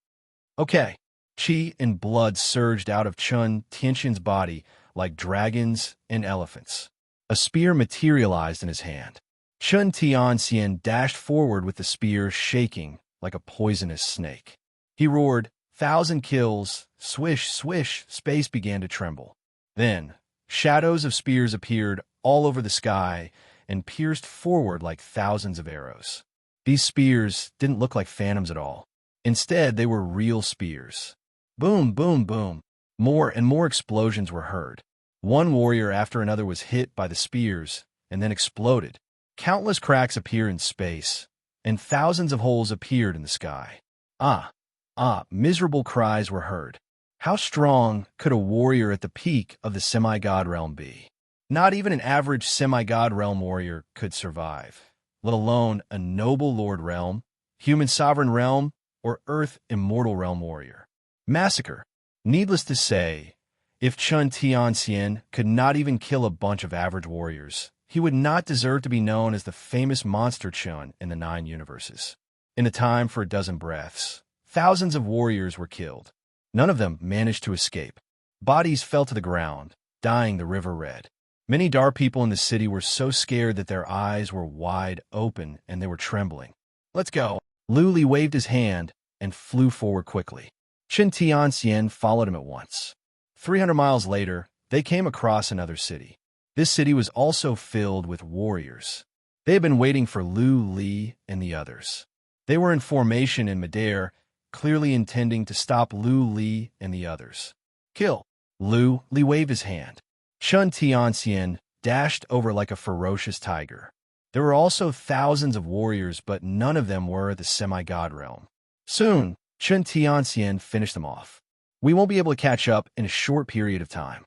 Okay. Qi and blood surged out of Chun Tianxian's body like dragons and elephants. A spear materialized in his hand. Chun Tianxian dashed forward with the spear shaking like a poisonous snake. He roared, 1,000 kills, swish, swish, space began to tremble. Then, shadows of spears appeared all over the sky and pierced forward like thousands of arrows. These spears didn't look like phantoms at all. Instead, they were real spears. Boom, boom, boom. More and more explosions were heard. One warrior after another was hit by the spears and then exploded. Countless cracks appeared in space, and thousands of holes appeared in the sky. Ah, miserable cries were heard. How strong could a warrior at the peak of the semi-god realm be? Not even an average semi-god realm warrior could survive, let alone a noble lord realm, human sovereign realm, or earth immortal realm warrior. Massacre. Needless to say, if Chun Tianxian could not even kill a bunch of average warriors, he would not deserve to be known as the famous monster Chun in the 9 universes. In a time for a dozen breaths, thousands of warriors were killed. None of them managed to escape. Bodies fell to the ground, dyeing the river red. Many dark people in the city were so scared that their eyes were wide open and they were trembling. Let's go. Lu Li waved his hand and flew forward quickly. Chun Tianxian followed him at once. 300 miles later, they came across another city. This city was also filled with warriors. They had been waiting for Lu Li and the others. They were in formation in midair, clearly intending to stop Lu Li and the others. Kill. Lu Li waved his hand. Chun Tianxian dashed over like a ferocious tiger. There were also thousands of warriors, but none of them were at the semi-god realm. Soon, Chun Tianxian finished them off. We won't be able to catch up in a short period of time.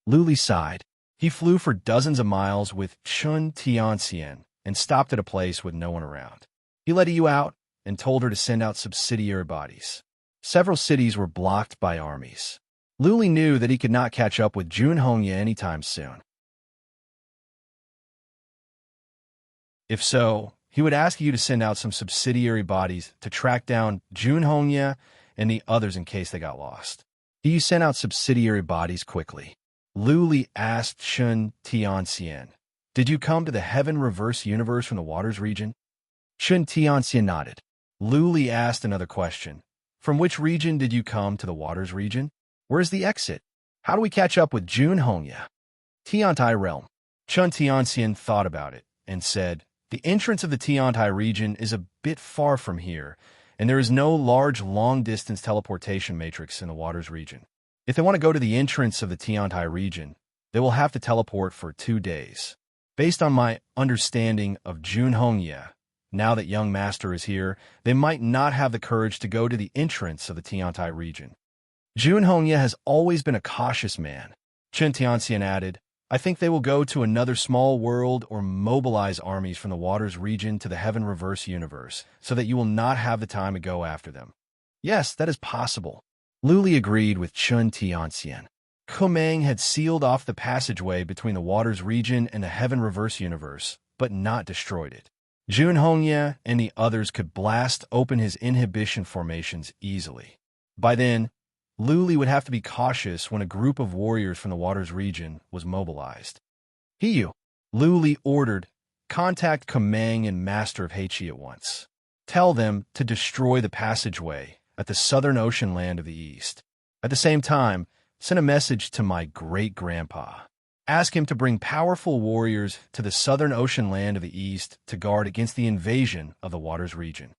Lu Li sighed. He flew for dozens of miles with Chun Tianxian and stopped at a place with no one around. He let Yu out and told her to send out subsidiary bodies. Several cities were blocked by armies. Lu Li knew that he could not catch up with Jun Hongye anytime soon. If so, he would ask you to send out some subsidiary bodies to track down Jun Hongye and the others in case they got lost. You sent out subsidiary bodies quickly. Lu Li asked Chun Tianxian, "Did you come to the Heaven Reverse Universe from the Waters region?" Chun Tianxian nodded. Lu Li asked another question. "From which region did you come to the Waters region? Where's the exit? How do we catch up with Jun Hongye?" Tiantai realm. Chun Tianxian thought about it and said, "The entrance of the Tiantai region is a bit far from here, and there is no large long-distance teleportation matrix in the Waters region. If they want to go to the entrance of the Tiantai region, they will have to teleport for 2 days. Based on my understanding of Jun Hongye, now that young master is here, they might not have the courage to go to the entrance of the Tiantai region. Jun Hongye has always been a cautious man." Chun Tianxian added, "I think they will go to another small world or mobilize armies from the Waters region to the Heaven Reverse Universe, so that you will not have the time to go after them." "Yes, that is possible." Lu Li agreed with Chun Tianxian. Kumang had sealed off the passageway between the Waters region and the Heaven Reverse Universe, but not destroyed it. Jun Hongye and the others could blast open his inhibition formations easily. By then, Lu Li would have to be cautious when a group of warriors from the Waters region was mobilized. "Hiyu," Lu Li ordered, "contact Kumang and Master of Heichi at once. Tell them to destroy the passageway at the southern ocean land of the east. At the same time, send a message to my great-grandpa. Ask him to bring powerful warriors to the southern ocean land of the east to guard against the invasion of the Waters region."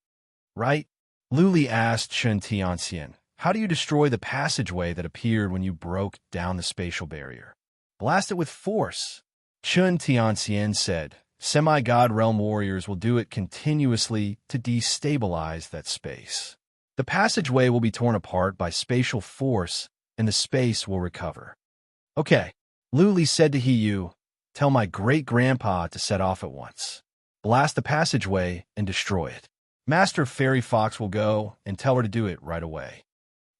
"Right?" Lu Li asked Chun Tianxian, "How do you destroy the passageway that appeared when you broke down the spatial barrier?" "Blast it with force." Chun Tianxian said, "Semi-god realm warriors will do it continuously to destabilize that space. The passageway will be torn apart by spatial force, and the space will recover." "Okay," Lu Li said to Hiyu, "Tell my great-grandpa to set off at once. Blast the passageway and destroy it. Master Fairy Fox will go and tell her to do it right away."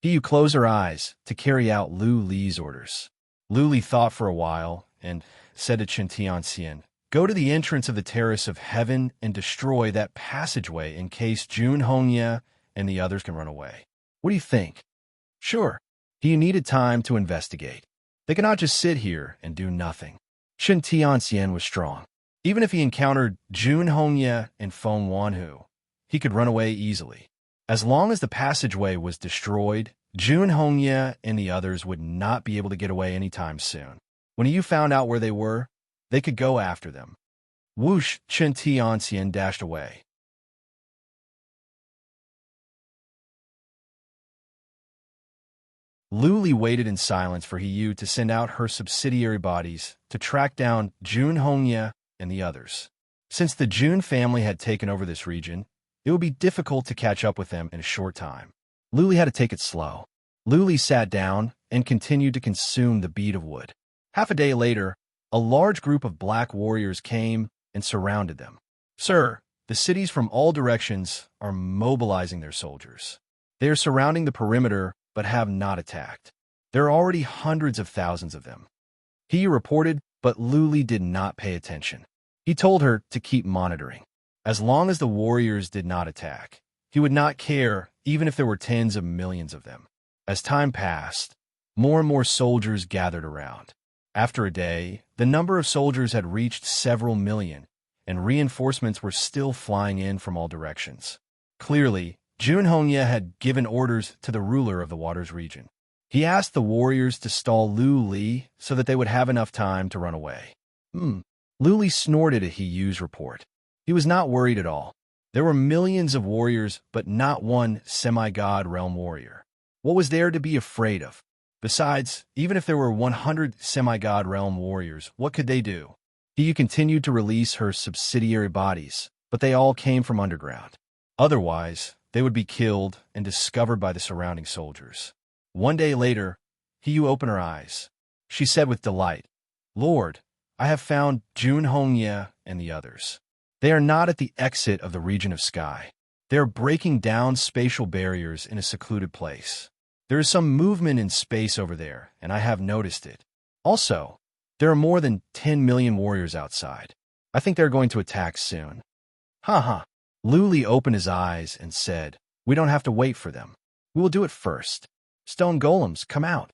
Hiyu closed her eyes to carry out Lu Li's orders. Lu Li thought for a while and said to Chun Tianxian, "Go to the entrance of the Terrace of Heaven and destroy that passageway in case Jun Hongye and the others can run away. What do you think?" "Sure." Hiyu needed time to investigate. They could not just sit here and do nothing. Chun Tianxian was strong. Even if he encountered Jun Hongye and Feng Wanhu, he could run away easily. As long as the passageway was destroyed, Jun Hongye and the others would not be able to get away anytime soon. When you found out where they were, they could go after them. Whoosh, Chun Tianxian dashed away. Luli waited in silence for Hiyu to send out her subsidiary bodies to track down Jun Hongye and the others. Since the Jun family had taken over this region, it would be difficult to catch up with them in a short time. Luli had to take it slow. Luli sat down and continued to consume the bead of wood. Half a day later, a large group of black warriors came and surrounded them. "Sir, the cities from all directions are mobilizing their soldiers. They are surrounding the perimeter but have not attacked. There are already hundreds of thousands of them." He reported, but Luli did not pay attention. He told her to keep monitoring. As long as the warriors did not attack, he would not care even if there were tens of millions of them. As time passed, more and more soldiers gathered around. After a day, the number of soldiers had reached several million, and reinforcements were still flying in from all directions. Clearly, Jun Hongye had given orders to the ruler of the Waters region. He asked the warriors to stall Lu Li so that they would have enough time to run away. Luli snorted at Hiyu's report. He was not worried at all. There were millions of warriors, but not one semi-god realm warrior. What was there to be afraid of? Besides, even if there were 100 semi-god realm warriors, what could they do? Hiyu continued to release her subsidiary bodies, but they all came from underground. Otherwise, they would be killed and discovered by the surrounding soldiers. One day later, Hiyu opened her eyes. She said with delight, "Lord, I have found Jun Hongye and the others. They are not at the exit of the region of sky. They are breaking down spatial barriers in a secluded place. There is some movement in space over there, and I have noticed it. Also, there are more than 10 million warriors outside. I think they're going to attack soon." "Ha." Luli opened his eyes and said, "We don't have to wait for them. We will do it first. Stone golems, come out."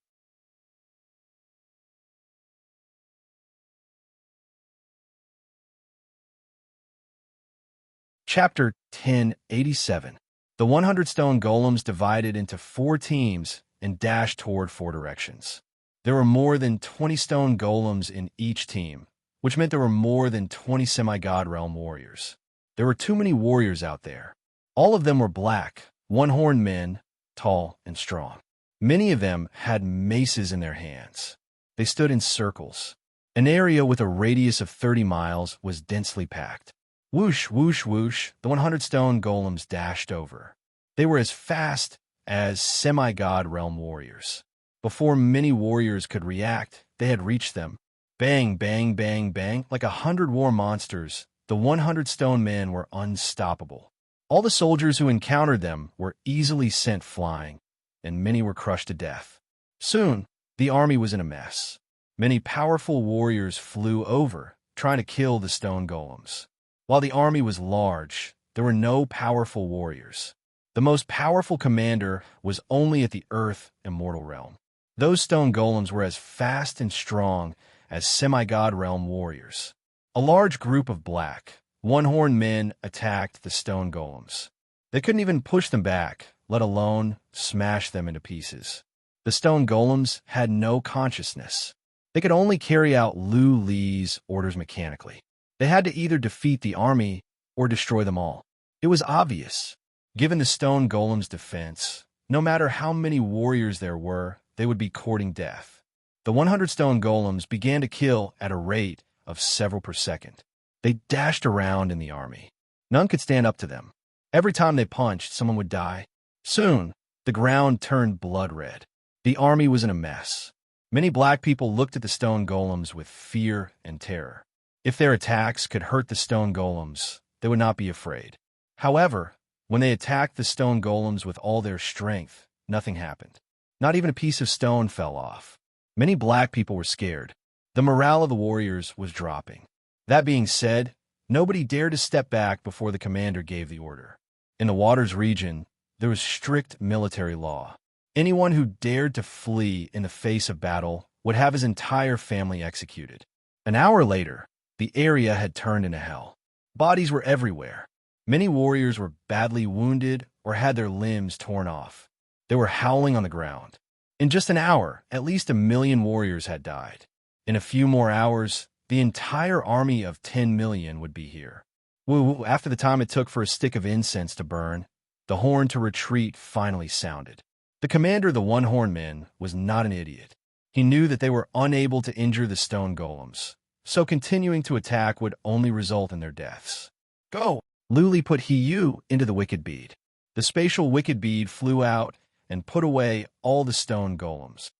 Chapter 1087. The 100 stone golems divided into 4 teams and dashed toward 4 directions. There were more than 20 stone golems in each team, which meant there were more than 20 semi-god realm warriors. There were too many warriors out there. All of them were black, one-horned men, tall and strong. Many of them had maces in their hands. They stood in circles. An area with a radius of 30 miles was densely packed. Whoosh, whoosh, whoosh, the 100 stone golems dashed over. They were as fast as semi-god realm warriors. Before many warriors could react, they had reached them. Bang, bang, bang, bang, like 100 war monsters, the 100 stone men were unstoppable. All the soldiers who encountered them were easily sent flying, and many were crushed to death. Soon, the army was in a mess. Many powerful warriors flew over, trying to kill the stone golems. While the army was large, there were no powerful warriors. The most powerful commander was only at the Earth Immortal Realm. Those stone golems were as fast and strong as semi-god realm warriors. A large group of black, one-horned men attacked the stone golems. They couldn't even push them back, let alone smash them into pieces. The stone golems had no consciousness. They could only carry out Lu Li's orders mechanically. They had to either defeat the army or destroy them all. It was obvious. Given the stone golem's defense, no matter how many warriors there were, they would be courting death. The 100 stone golems began to kill at a rate of several per second. They dashed around in the army. None could stand up to them. Every time they punched, someone would die. Soon, the ground turned blood red. The army was in a mess. Many black people looked at the stone golems with fear and terror. If their attacks could hurt the stone golems, they would not be afraid. However, when they attacked the stone golems with all their strength, nothing happened. Not even a piece of stone fell off. Many black people were scared. The morale of the warriors was dropping. That being said, nobody dared to step back before the commander gave the order. In the Waters region, there was strict military law. Anyone who dared to flee in the face of battle would have his entire family executed. An hour later, the area had turned into hell. Bodies were everywhere. Many warriors were badly wounded or had their limbs torn off. They were howling on the ground. In just an hour, at least 1 million warriors had died. In a few more hours, the entire army of 10 million would be here. After the time it took for a stick of incense to burn, the horn to retreat finally sounded. The commander of the one-horned men was not an idiot. He knew that they were unable to injure the stone golems, so continuing to attack would only result in their deaths. Go! Luli put Hiyu into the wicked bead. The spatial wicked bead flew out and put away all the stone golems.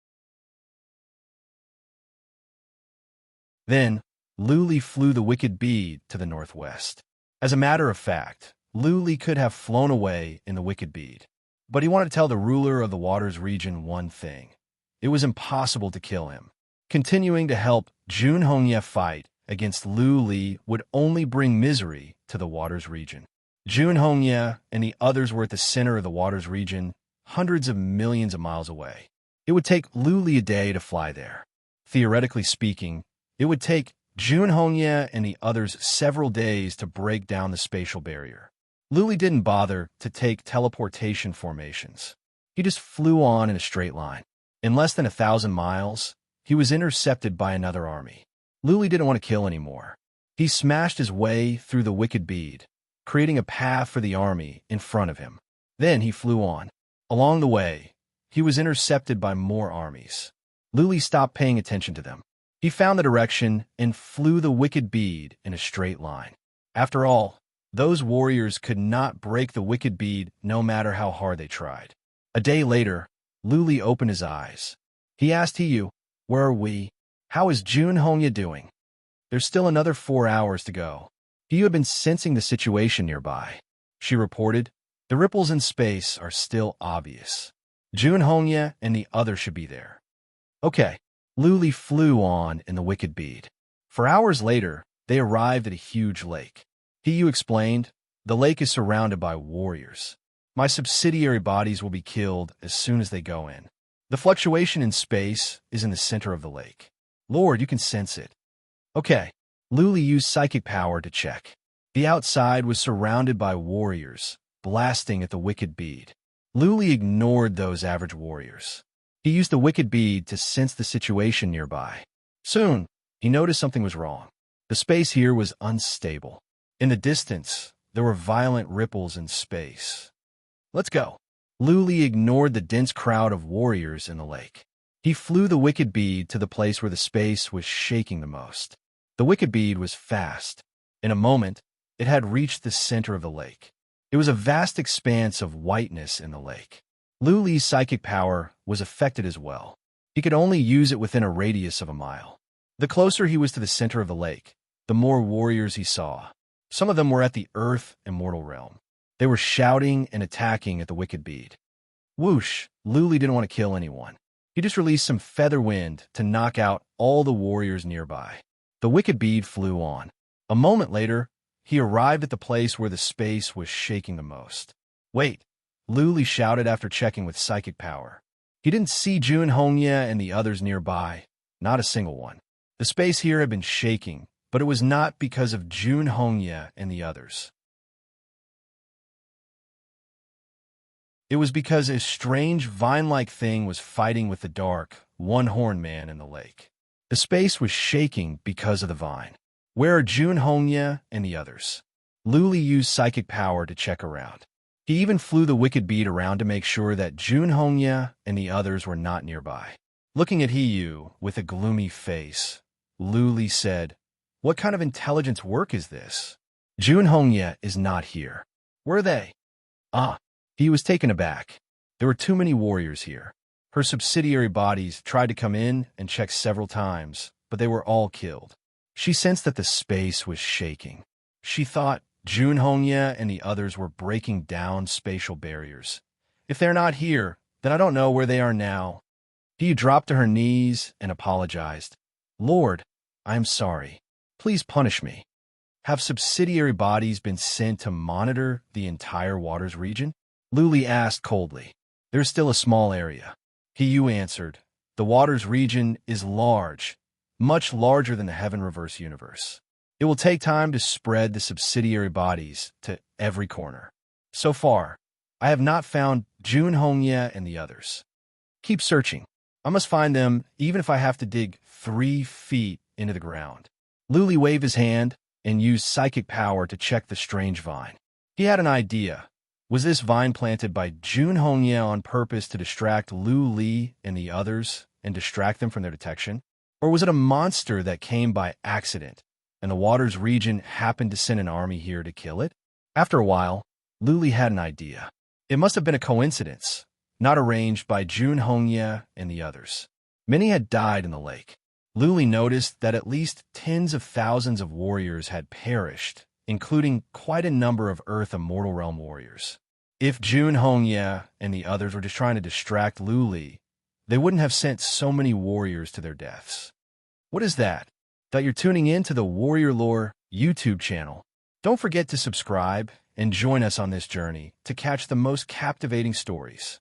Then, Luli flew the wicked bead to the northwest. As a matter of fact, Luli could have flown away in the wicked bead. But he wanted to tell the ruler of the waters region one thing. It was impossible to kill him. Continuing to help Jun Hongye fight against Lu Li would only bring misery to the waters region. Jun Hongye and the others were at the center of the waters region, hundreds of millions of miles away. It would take Lu Li a day to fly there. Theoretically speaking, it would take Jun Hongye and the others several days to break down the spatial barrier. Lu Li didn't bother to take teleportation formations. He just flew on in a straight line. In less than 1,000 miles, he was intercepted by another army. Lu Li didn't want to kill anymore. He smashed his way through the wicked bead, creating a path for the army in front of him. Then he flew on. Along the way, he was intercepted by more armies. Lu Li stopped paying attention to them. He found the direction and flew the wicked bead in a straight line. After all, those warriors could not break the wicked bead no matter how hard they tried. A day later, Lu Li opened his eyes. He asked Hiyu, "Where are we? How is Jun Hongye doing?" "There's still another 4 hours to go." Hiyu had been sensing the situation nearby. She reported, "The ripples in space are still obvious. Jun Hongye and the others should be there." Okay. Lu Li flew on in the wicked bead. For hours later, they arrived at a huge lake. Hiyu explained, "The lake is surrounded by warriors. My subsidiary bodies will be killed as soon as they go in. The fluctuation in space is in the center of the lake. Lord, you can sense it." Okay. Lu Li used psychic power to check. The outside was surrounded by warriors, blasting at the wicked bead. Lu Li ignored those average warriors. He used the wicked bead to sense the situation nearby. Soon, he noticed something was wrong. The space here was unstable. In the distance, there were violent ripples in space. "Let's go." Lu Li ignored the dense crowd of warriors in the lake. He flew the wicked bead to the place where the space was shaking the most. The wicked bead was fast. In a moment, it had reached the center of the lake. It was a vast expanse of whiteness in the lake. Lu Li's psychic power was affected as well. He could only use it within a radius of a mile. The closer he was to the center of the lake, the more warriors he saw. Some of them were at the earth immortal realm. They were shouting and attacking at the wicked bead. Whoosh! Lu Li didn't want to kill anyone. He just released some feather wind to knock out all the warriors nearby. The wicked bead flew on. A moment later, he arrived at the place where the space was shaking the most. "Wait!" Lu Li shouted after checking with psychic power. He didn't see Jun Hongye and the others nearby, not a single one. The space here had been shaking, but it was not because of Jun Hongye and the others. It was because a strange vine-like thing was fighting with the dark, one-horned man in the lake. The space was shaking because of the vine. "Where are Jun Hongye and the others?" Lu Li used psychic power to check around. He even flew the wicked bead around to make sure that Jun Hongye and the others were not nearby. Looking at Hiyu with a gloomy face, Lu Li said, "What kind of intelligence work is this? Jun Hongye is not here. Where are they?" He was taken aback. There were too many warriors here. Her subsidiary bodies tried to come in and check several times, but they were all killed. She sensed that the space was shaking. She thought Jun Hongye and the others were breaking down spatial barriers. If they're not here, then I don't know where they are now. He dropped to her knees and apologized. "Lord, I am sorry. Please punish me." Have subsidiary bodies been sent to monitor the entire waters region? Lu Li asked coldly. "There's still a small area." Hiyu answered, "The waters region is large, much larger than the Heaven Reverse universe. It will take time to spread the subsidiary bodies to every corner. So far, I have not found Jun Hongye and the others. Keep searching. I must find them even if I have to dig 3 feet into the ground." Lu Li waved his hand and used psychic power to check the strange vine. He had an idea. Was this vine planted by Jun Hongye on purpose to distract Lu Li and the others and distract them from their detection? Or was it a monster that came by accident, and the Waters region happened to send an army here to kill it? After a while, Lu Li had an idea. It must have been a coincidence, not arranged by Jun Hongye and the others. Many had died in the lake. Lu Li noticed that at least tens of thousands of warriors had perished, including quite a number of Earth Immortal Realm warriors. If Jun Hongye and the others were just trying to distract Lu Li, they wouldn't have sent so many warriors to their deaths. What is that? That you're tuning in to the Warrior Lore YouTube channel. Don't forget to subscribe and join us on this journey to catch the most captivating stories.